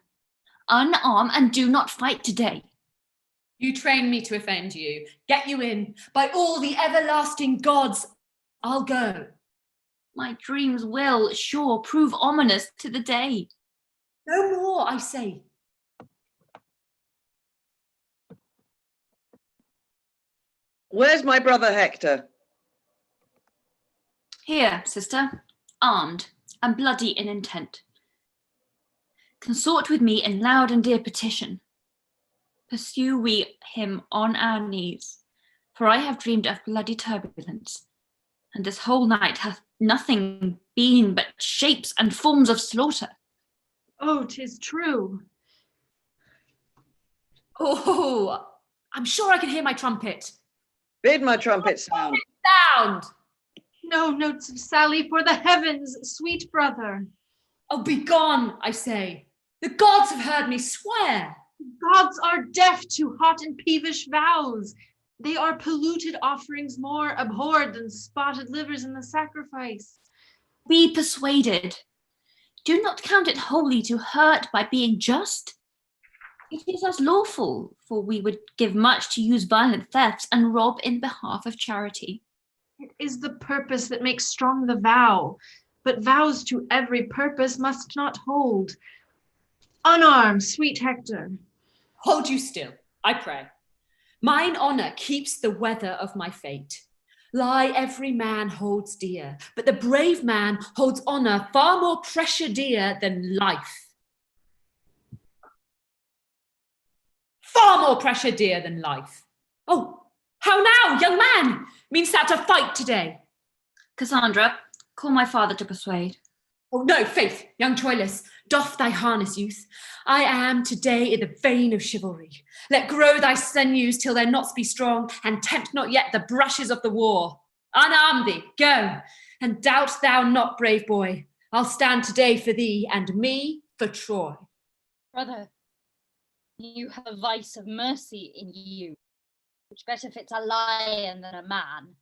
and do not fight today. You train me to offend you. Get you in. By all the everlasting gods, I'll go. My dreams will, sure, prove ominous to the day. No more, I say. Where's my brother Hector? Here, sister, armed and bloody in intent. Consort with me in loud and dear petition. Pursue we him on our knees, for I have dreamed of bloody turbulence, and this whole night hath nothing been but shapes and forms of slaughter. Oh, 'tis true. Oh, I'm sure I can hear my trumpet. Bid my trumpet sound. Sound! No notes of Sally for the heavens, sweet brother. Oh, be gone, I say. The gods have heard me swear. Gods are deaf to hot and peevish vows. They are polluted offerings more abhorred than spotted livers in the sacrifice. Be persuaded. Do not count it wholly to hurt by being just. It is as lawful, for we would give much to use violent thefts and rob in behalf of charity. It is the purpose that makes strong the vow, but vows to every purpose must not hold. Unarm, sweet Hector. Hold you still, I pray. Mine honour keeps the weather of my fate. Lie every man holds dear, but the brave man holds honour far more precious dear than life. Far more precious dear than life. Oh, how now, young man? Means thou to fight today? Cassandra, call my father to persuade. Oh no, faith, young Troilus, doff thy harness, youth. I am today in the vein of chivalry. Let grow thy sinews till their knots be strong, and tempt not yet the brushes of the war. Unarm thee, go, and doubt thou not, brave boy. I'll stand today for thee, and me for Troy. Brother, you have a vice of mercy in you, which better fits a lion than a man.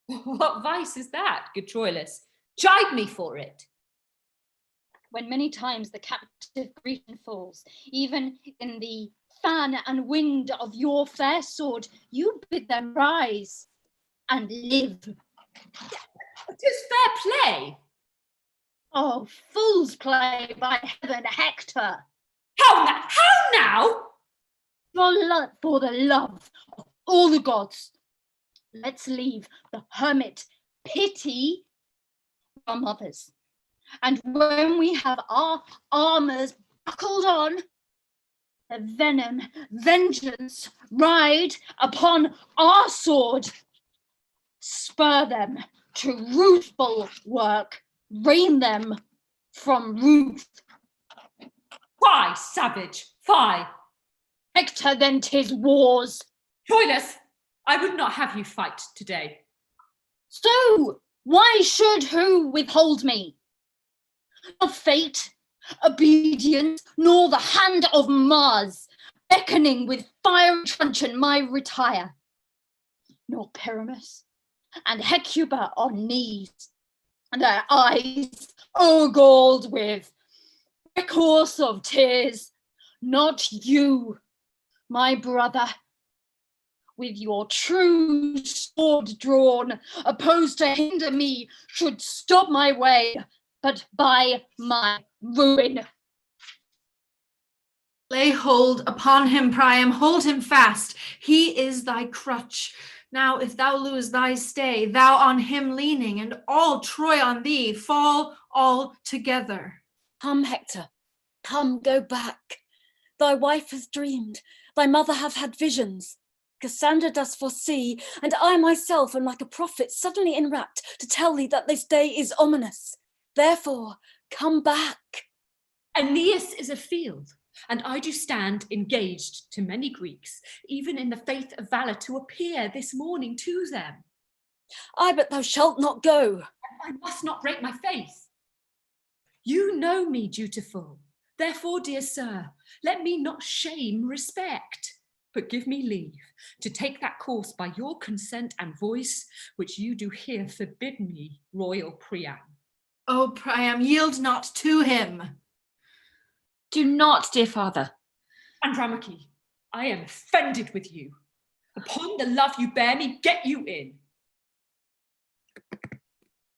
What vice is that, good Troilus? Chide me for it. When many times the captive Grecian falls, even in the fan and wind of your fair sword, you bid them rise and live. 'Tis fair play. Oh, fool's play by heaven, Hector. How now? For the love of all the gods, let's leave the hermit pity from others. And when we have our armours buckled on, the venom, vengeance ride upon our sword. Spur them to ruthful work, rein them from ruth. Fie, savage, fie. Hector, then 'tis wars. Troilus, I would not have you fight today. So, why should who withhold me? Not fate, obedience, nor the hand of Mars, beckoning with fiery truncheon my retire, nor Pyramus and Hecuba on knees, and their eyes o'ergalled with recourse of tears, not you, my brother, with your true sword drawn, opposed to hinder me, should stop my way, but by my ruin. Lay hold upon him, Priam, hold him fast. He is thy crutch. Now, if thou lose thy stay, thou on him leaning, and all Troy on thee, fall all together. Come, Hector, come, go back. Thy wife has dreamed, thy mother have had visions. Cassandra does foresee, and I myself am like a prophet suddenly enwrapped to tell thee that this day is ominous. Therefore, come back. Aeneas is afield, and I do stand engaged to many Greeks, even in the faith of valour, to appear this morning to them. Ay, but thou shalt not go. I must not break my faith. You know me, dutiful. Therefore, dear sir, let me not shame respect, but give me leave to take that course by your consent and voice, which you do here forbid me, royal Priam. O Priam, yield not to him. Do not, dear father. Andromache, I am offended with you. Upon the love you bear me, get you in.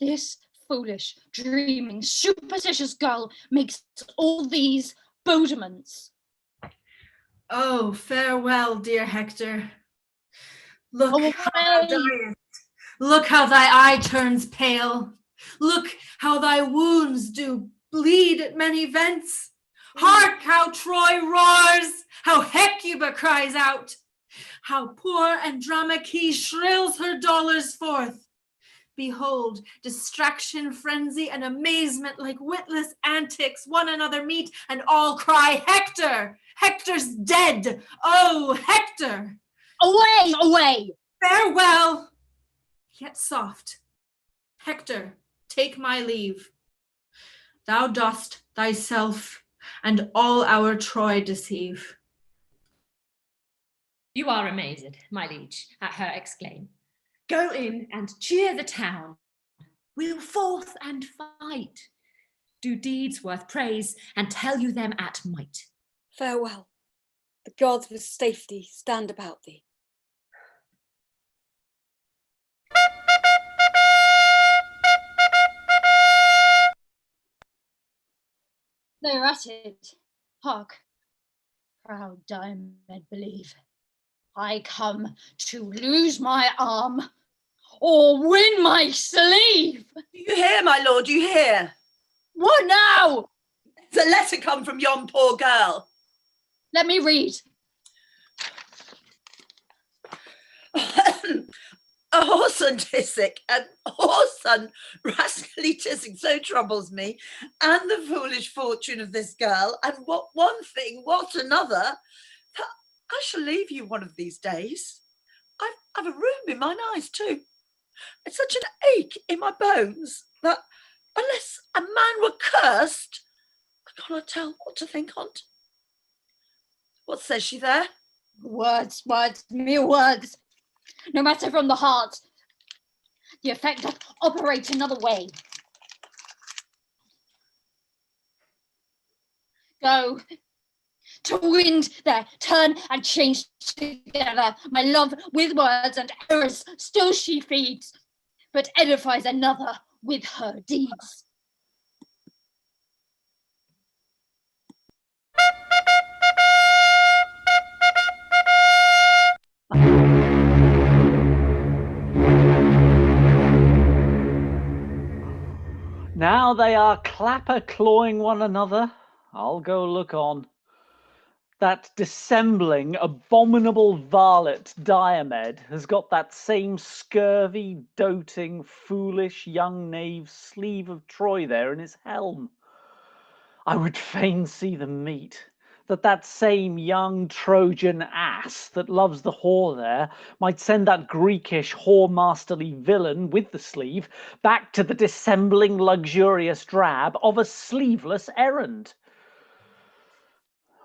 This foolish, dreaming, superstitious girl makes all these bodements. Oh, farewell, dear Hector. Look how thou diest. Look how thy eye turns pale. Look how thy wounds do bleed at many vents. Hark how Troy roars, how Hecuba cries out, how poor Andromache shrills her dolours forth. Behold, distraction, frenzy, and amazement like witless antics one another meet, and all cry, Hector! Hector's dead! Oh, Hector! Away, away! Farewell! Yet soft. Hector, take my leave. Thou dost thyself and all our Troy deceive. You are amazed, my liege, at her exclaim. Go in and cheer the town. We'll forth and fight. Do deeds worth praise and tell you them at might. Farewell. The gods with safety stand about thee. They're at it. Hark, proud Diomed, believe. I come to lose my arm or win my sleeve. Do you hear, my lord? Do you hear? What now? There's a letter come from yon poor girl. Let me read. A whoreson Tisic, and whoreson rascally Tisic so troubles me, and the foolish fortune of this girl, and what one thing, what another, that I shall leave you one of these days. I've a rheum in mine eyes too. It's such an ache in my bones that unless a man were cursed, I cannot tell what to think on't. What says she there? Words, mere words. No matter from the heart. The effect doth operate another way. Go to wind there, turn and change together. My love with words and errors still she feeds, but edifies another with her deeds. Now they are clapper-clawing one another. I'll go look on. That dissembling, abominable varlet Diomed has got that same scurvy, doting, foolish young knave's sleeve of Troy there in his helm. I would fain see them meet, that same young Trojan ass that loves the whore there might send that Greekish whore-masterly villain with the sleeve back to the dissembling, luxurious drab of a sleeveless errand.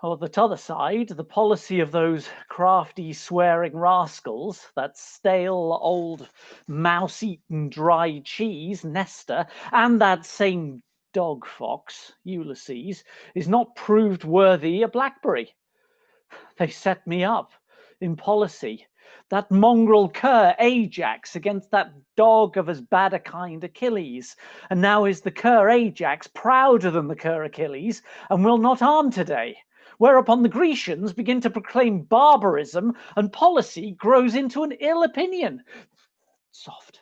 Or the t'other side, the policy of those crafty, swearing rascals, that stale, old, mouse-eaten dry cheese, Nestor, and that same dog fox, Ulysses, is not proved worthy a blackberry. They set me up in policy. That mongrel cur Ajax against that dog of as bad a kind Achilles. And now is the cur Ajax prouder than the cur Achilles, and will not arm today. Whereupon the Grecians begin to proclaim barbarism, and policy grows into an ill opinion. Soft.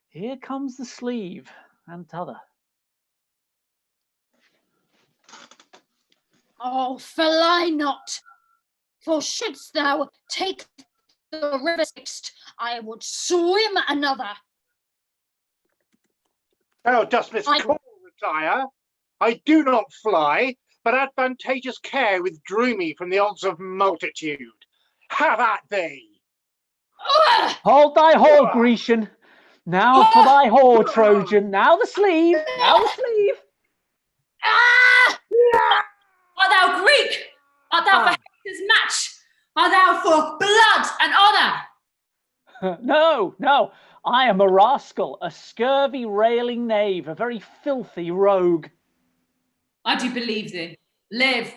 Here comes the sleeve, and t'other. Oh, fly not, for shouldst thou take the river Styx, I would swim another. Thou dost miscall, retire. I do not fly, but advantageous care withdrew me from the odds of multitude. Have at thee! Hold thy whore, Grecian. Now for thy whore, Trojan. Now the sleeve. Now the sleeve. Ah! Art thou Greek? Art thou for Hector's match? Art thou for blood and honour? No, no. I am a rascal, a scurvy railing knave, a very filthy rogue. I do believe thee. Live.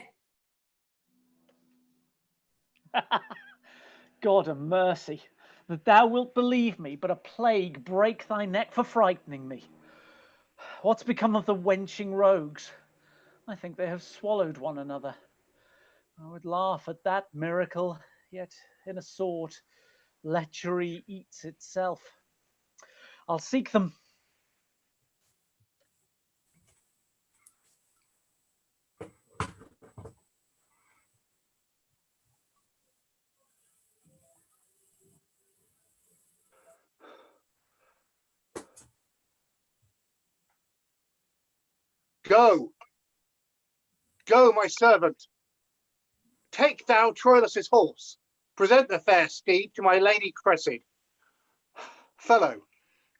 God a mercy, that thou wilt believe me, but a plague break thy neck for frightening me. What's become of the wenching rogues? I think they have swallowed one another. I would laugh at that miracle, yet in a sort, lechery eats itself. I'll seek them. Go, go, my servant. Take thou Troilus' horse. Present the fair steed to my lady Cressida. Fellow,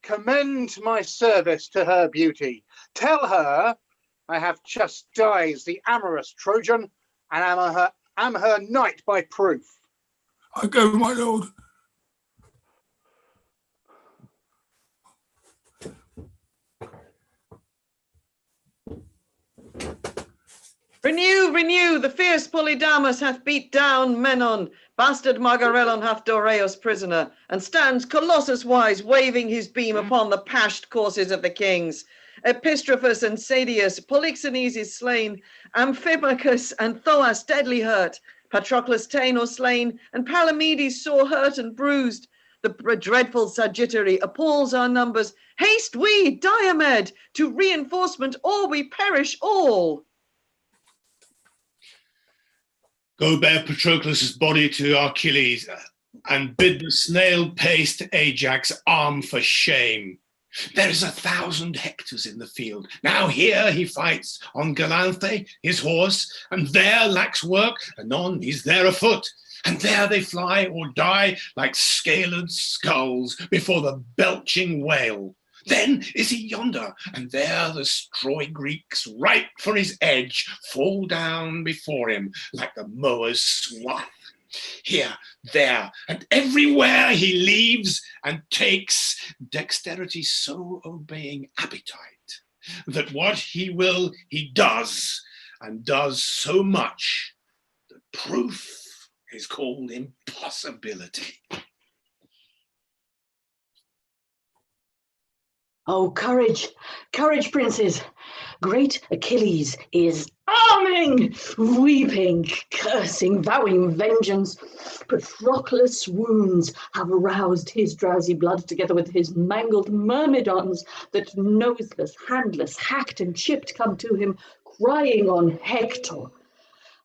commend my service to her beauty. Tell her I have chastised the amorous Trojan, and am her knight by proof. I go, my lord. Renew, renew, the fierce Polydamas hath beat down Menon, bastard Margarellon hath Doreus prisoner, and stands Colossus-wise waving his beam upon the pashed courses of the kings. Epistrophus and Sadius, Polixenes is slain, Amphimachus and Thoas deadly hurt, Patroclus ta'en or slain, and Palamedes sore hurt and bruised. The dreadful Sagittary appalls our numbers. Haste we, Diomed, to reinforcement, or we perish all. Go bear Patroclus' body to Achilles, and bid the snail-paced Ajax arm for shame. There is 1,000 Hectors in the field. Now here he fights on Galanthe, his horse, and there lacks work, anon he's there afoot. And there they fly or die like scaled skulls before the belching whale. Then is he yonder, and there the strawy Greeks, ripe for his edge, fall down before him like the mower's swath. Here, there, and everywhere he leaves and takes, dexterity so obeying appetite, that what he will he does, and does so much, that proof is called impossibility. Oh, courage, courage, princes. Great Achilles is arming, weeping, cursing, vowing vengeance. Patroclus' wounds have aroused his drowsy blood together with his mangled myrmidons that noseless, handless, hacked and chipped come to him, crying on Hector.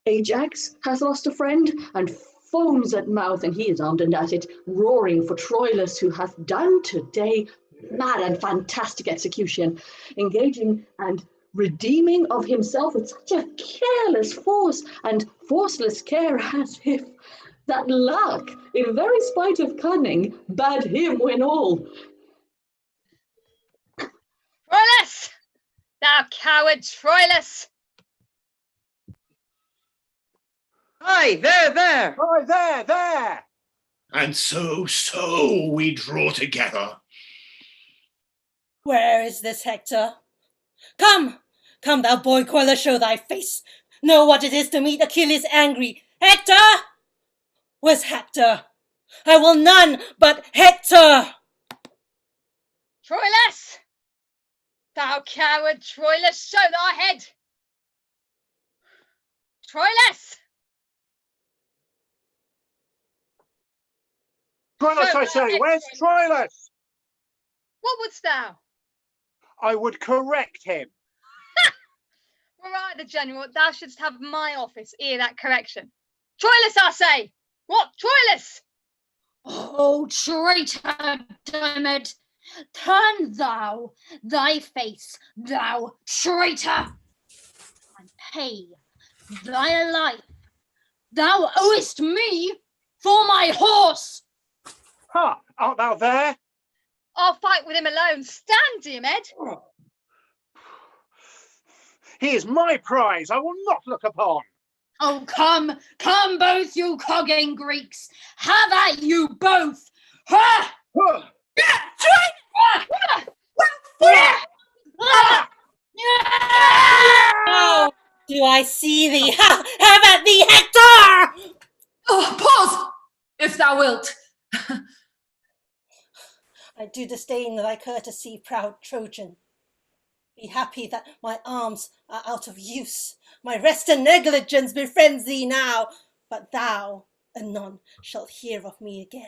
Ajax has lost a friend and foams at mouth, and he is armed and at it, roaring for Troilus, who hath done today mad and fantastic execution, engaging and redeeming of himself with such a careless force and forceless care, as if that luck, in very spite of cunning, bade him win all. Troilus! Thou coward Troilus! Aye, there! Aye, there! And so we draw together. Where is this Hector? Come, thou boy queller, show thy face. Know what it is to meet Achilles angry. Hector! Where's Hector? I will none but Hector! Troilus! Thou coward Troilus, show thy head! Troilus! Troilus, I say, where's Troilus? What wouldst thou? I would correct him. Were I the general, thou shouldst have my office ere that correction. Troilus, I say! What, Troilus? Oh, traitor Diomed, turn thou thy face, thou traitor, and pay thy life. Thou owest me for my horse. Ha! Art thou there? I'll fight fight with him alone. Stand, Diomed. He is my prize. I will not look upon. Oh, come, come both you cogging Greeks. Have at you both. Ha! Oh, do I see thee? Ha! Have at thee, Hector! Oh, pause, if thou wilt. I do disdain thy courtesy, proud Trojan. Be happy that my arms are out of use. My rest and negligence befriends thee now, but thou anon shalt hear of me again.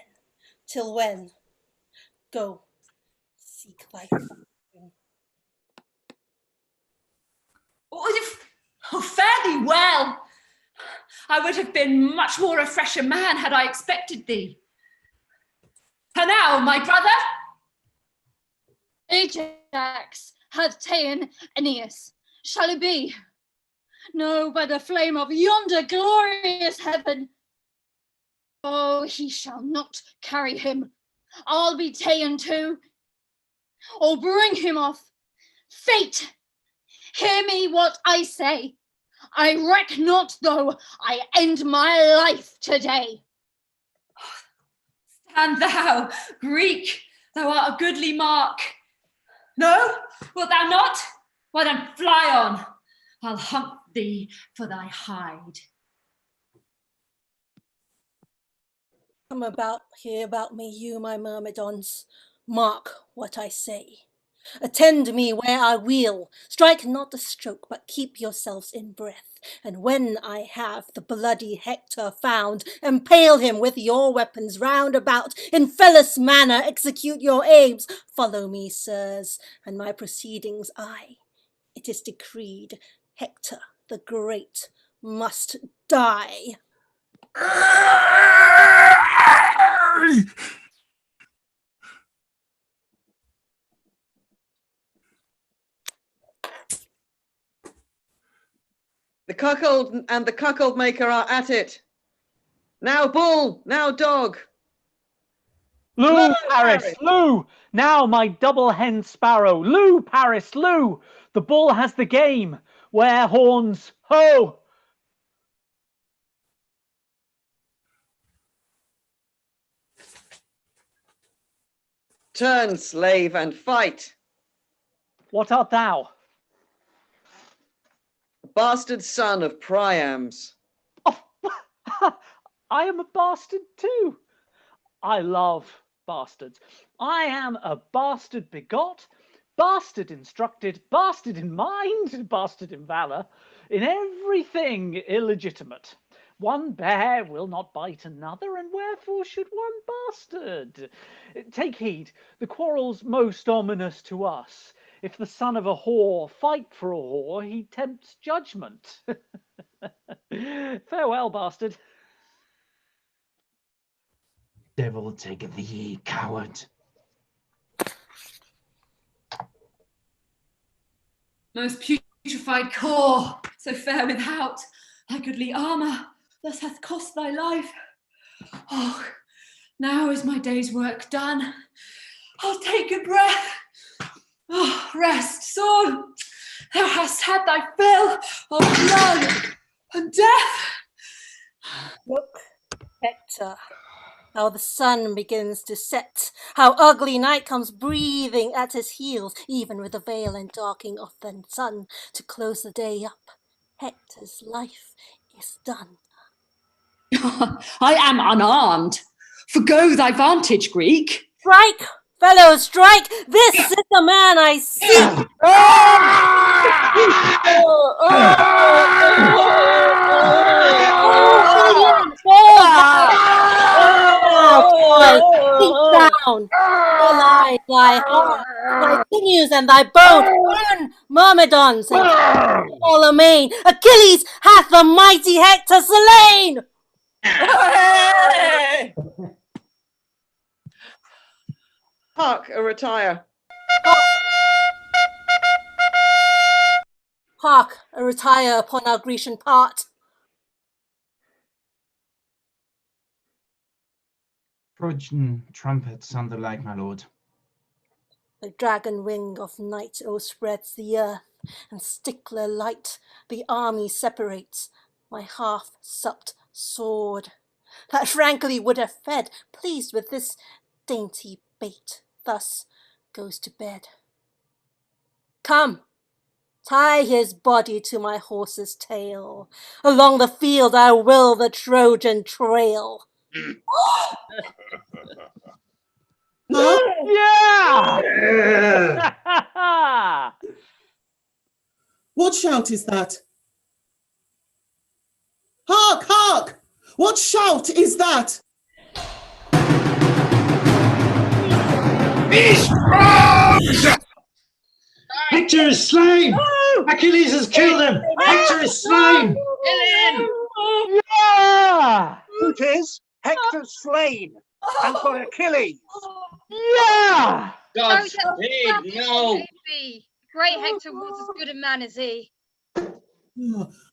Till when? Go, seek thy fortune. Oh, fare thee well. I would have been much more a fresher man had I expected thee. And now, my brother? Ajax hath ta'en Aeneas. Shall it be? No, by the flame of yonder glorious heaven. Oh, he shall not carry him. I'll be ta'en too. Or bring him off. Fate, hear me what I say. I reck not though I end my life today. And thou, Greek, thou art a goodly mark. No, wilt thou not? Well then fly on. I'll hunt thee for thy hide. Come hear about me, you my myrmidons. Mark what I say. Attend me where I will. Strike not the stroke, but keep yourselves in breath. And when I have the bloody Hector found, impale him with your weapons round about. In fellous manner execute your aims. Follow me, sirs, and my proceedings it is decreed, Hector the Great must die. The cuckold and the cuckold maker are at it. Now bull, now dog. Loo, Paris, Loo! Now, my double hen sparrow. Loo, Paris, Loo! The bull has the game. Ware horns, ho! Turn, slave, and fight. What art thou? Bastard son of Priam's. I am a bastard too. I love bastards. I am a bastard begot, bastard instructed, bastard in mind, bastard in valour, in everything illegitimate. One bear will not bite another, and wherefore should one bastard? Take heed, the quarrel's most ominous to us. If the son of a whore fight for a whore, he tempts judgment. Farewell, bastard. Devil take thee, coward. Most putrefied core, so fair without, thy goodly armour thus hath cost thy life. Oh, now is my day's work done. I'll take a breath. Oh, rest, sword. Thou hast had thy fill of blood and death. Look, Hector, how the sun begins to set, how ugly night comes breathing at his heels, even with the veil and darking of the sun to close the day up. Hector's life is done. I am unarmed. Forgo thy vantage, Greek. Strike, fellow, strike! This is the man I seek! Sink down! Lie, thy heart, thy sinews and thy bone, burn, Myrmidons, and all amain. Achilles hath the mighty Hector slain! Hark, a retire. Hark, a retire upon our Grecian part. Trojan trumpets sound alike, my lord. The dragon wing of night o'erspreads the earth, and stickler light the army separates. My half-supped sword, that frankly would have fed, pleased with this dainty bait, thus goes to bed. Come, tie his body to my horse's tail. Along the field I will the Trojan trail. Yeah! What shout is that? Hark, hark! What shout is that? Hector is slain! Achilles has killed him! Hector is slain! Yeah! It is Hector's slain, and for Achilles. Yeah! God Don't let forbid, no! it be. Great Hector was as good a man as he.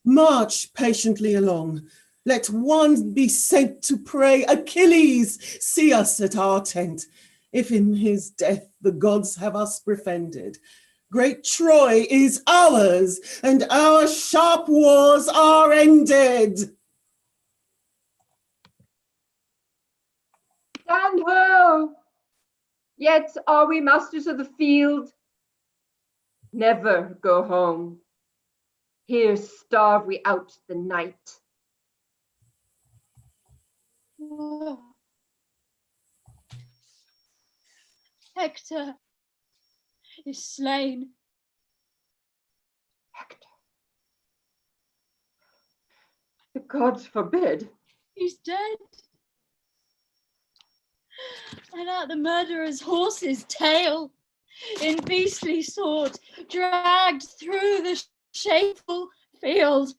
March patiently along. Let one be sent to pray. Achilles, see us at our tent. If in his death the gods have us befriended, great Troy is ours, and our sharp wars are ended. Stand ho! Yet are we masters of the field. Never go home. Here starve we out the night. Hector is slain. The gods forbid. He's dead. And at the murderer's horse's tail, in beastly sort, dragged through the shameful field.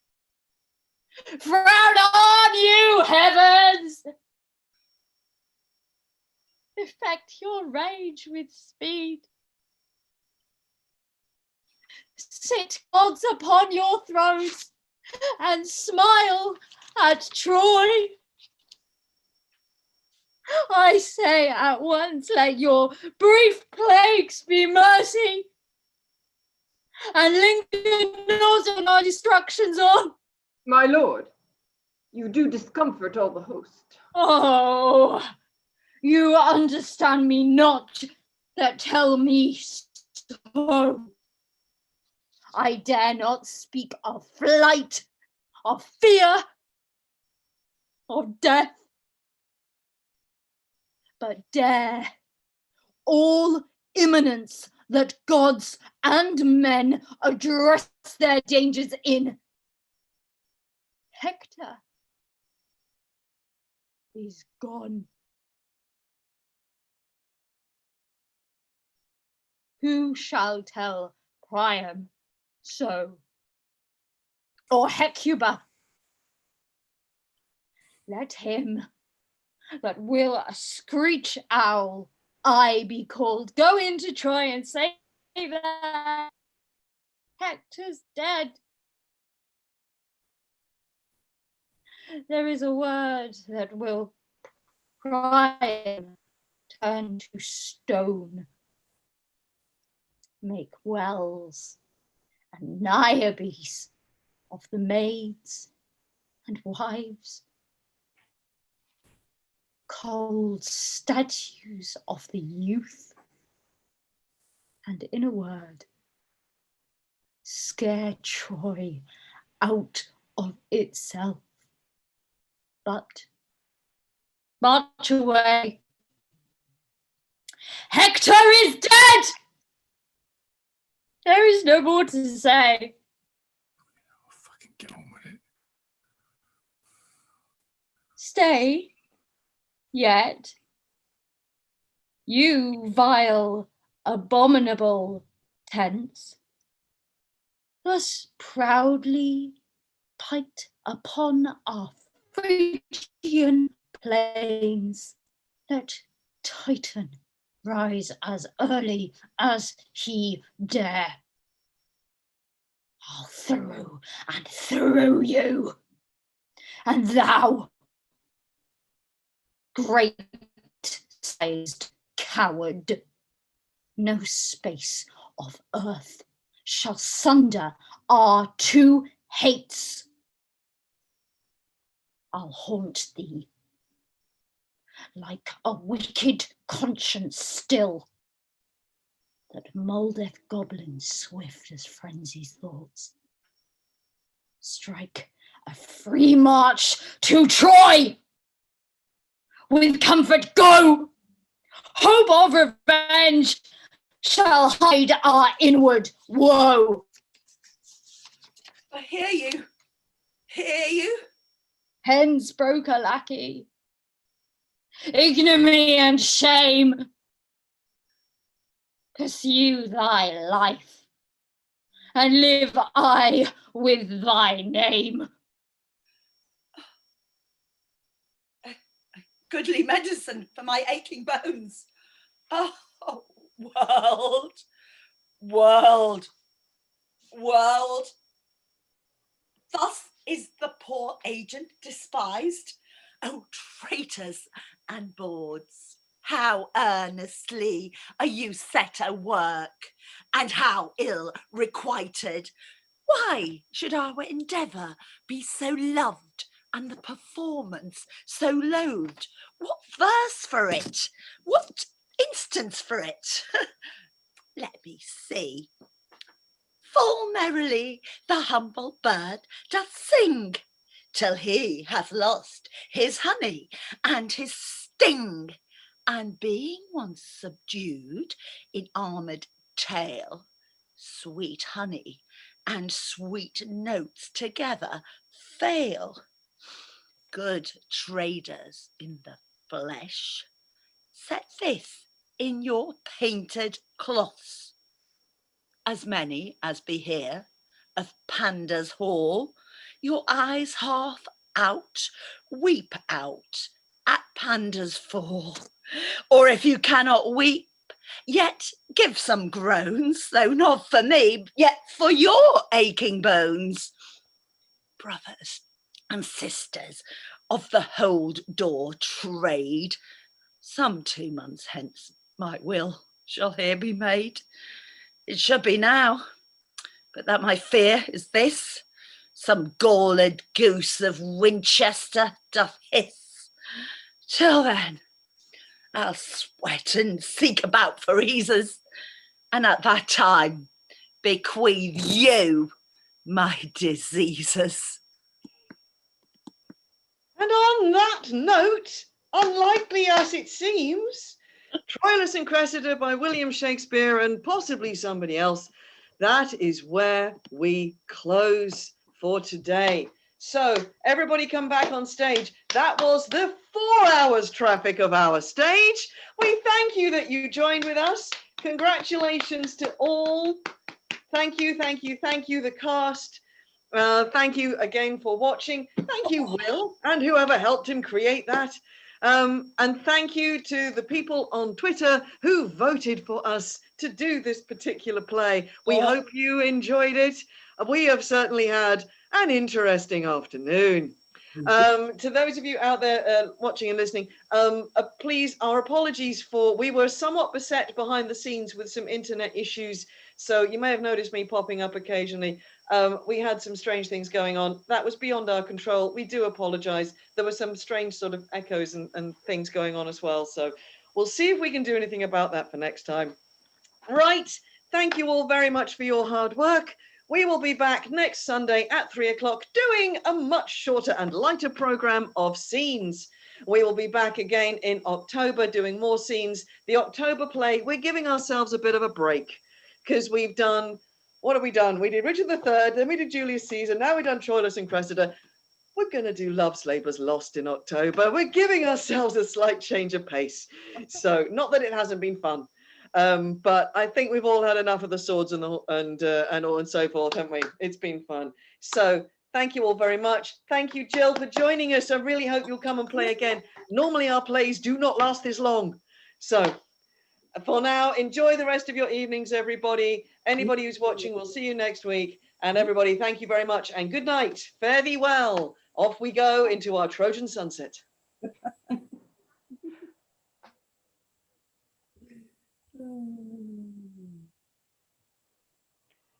Frown on, you heavens! Effect your rage with speed. Sit, gods, upon your thrones, and smile at Troy. I say at once, let your brief plagues be mercy, and linger not on our destructions on. My lord, you do discomfort all the host. Oh, you understand me not that tell me so. I dare not speak of flight, of fear, of death, but dare all imminence that gods and men address their dangers in. Hector is gone. Who shall tell Priam so? Or Hecuba? Let him that will a screech owl I be called go into Troy and say that Hector's dead. There is a word that will Priam turn to stone, make wells and Niobes of the maids and wives, cold statues of the youth, and in a word, scare Troy out of itself. But march away. Hector is dead! There is no more to say. Fucking get on with it. Stay, yet, you vile, abominable tents, thus proudly piked upon our Phrygian plains, let Titan rise as early as he dare. I'll through and through you, and thou, great-sized coward, no space of earth shall sunder our two hates. I'll haunt thee like a wicked conscience still, that mouldeth goblins swift as frenzy's thoughts. Strike a free march to Troy! With comfort go! Hope of revenge shall hide our inward woe. I hear you. Hear you. Hence broke a lackey. Ignominy and shame. Pursue thy life, and live I with thy name. Goodly medicine for my aching bones. Oh, world, world, world. Thus is the poor agent despised. Oh, traitors and bawds, how earnestly are you set at work, and how ill requited. Why should our endeavour be so loved, and the performance so loathed? What verse for it? What instance for it? Let me see. Full merrily the humble bird doth sing, till he hath lost his honey and his sting, and being once subdued in armoured tail, sweet honey and sweet notes together fail. Good traders in the flesh, set this in your painted cloths. As many as be here of Panda's hall, your eyes half out, weep out at Panda's fall. Or if you cannot weep, yet give some groans, though not for me, yet for your aching bones. Brothers and sisters of the hold door trade, some 2 months hence my will shall here be made. It should be now, but that my fear is this: some galled goose of Winchester doth hiss. Till then, I'll sweat and seek about for eases, and at that time bequeath you my diseases. And on that note, unlikely as it seems, Troilus and Cressida by William Shakespeare and possibly somebody else, that is where we close for today. So everybody come back on stage. That was the 4 hours traffic of our stage. We thank you that you joined with us. Congratulations to all. Thank you, thank you, thank you, the cast. Thank you again for watching. Thank you, Will, and whoever helped him create that. And thank you to the people on Twitter who voted for us to do this particular play. We hope you enjoyed it. We have certainly had an interesting afternoon. To those of you out there watching and listening, please, our apologies for, we were somewhat beset behind the scenes with some internet issues. So you may have noticed me popping up occasionally. We had some strange things going on. That was beyond our control. We do apologize. There were some strange sort of echoes and things going on as well. So we'll see if we can do anything about that for next time. Right. Thank you all very much for your hard work. We will be back next Sunday at 3 o'clock doing a much shorter and lighter program of scenes. We will be back again in October doing more scenes. The October play, we're giving ourselves a bit of a break because we've done, what have we done? We did Richard III, then we did Julius Caesar, now we've done Troilus and Cressida. We're going to do Love's Labour's Lost in October. We're giving ourselves a slight change of pace. So not that it hasn't been fun. But I think we've all had enough of the swords and so forth, haven't we? It's been fun. So thank you all very much. Thank you, Jill, for joining us. I really hope you'll come and play again. Normally our plays do not last this long. So for now, enjoy the rest of your evenings, everybody. Anybody who's watching, we'll see you next week. And everybody, thank you very much and good night. Fare thee well. Off we go into our Trojan sunset. Mm.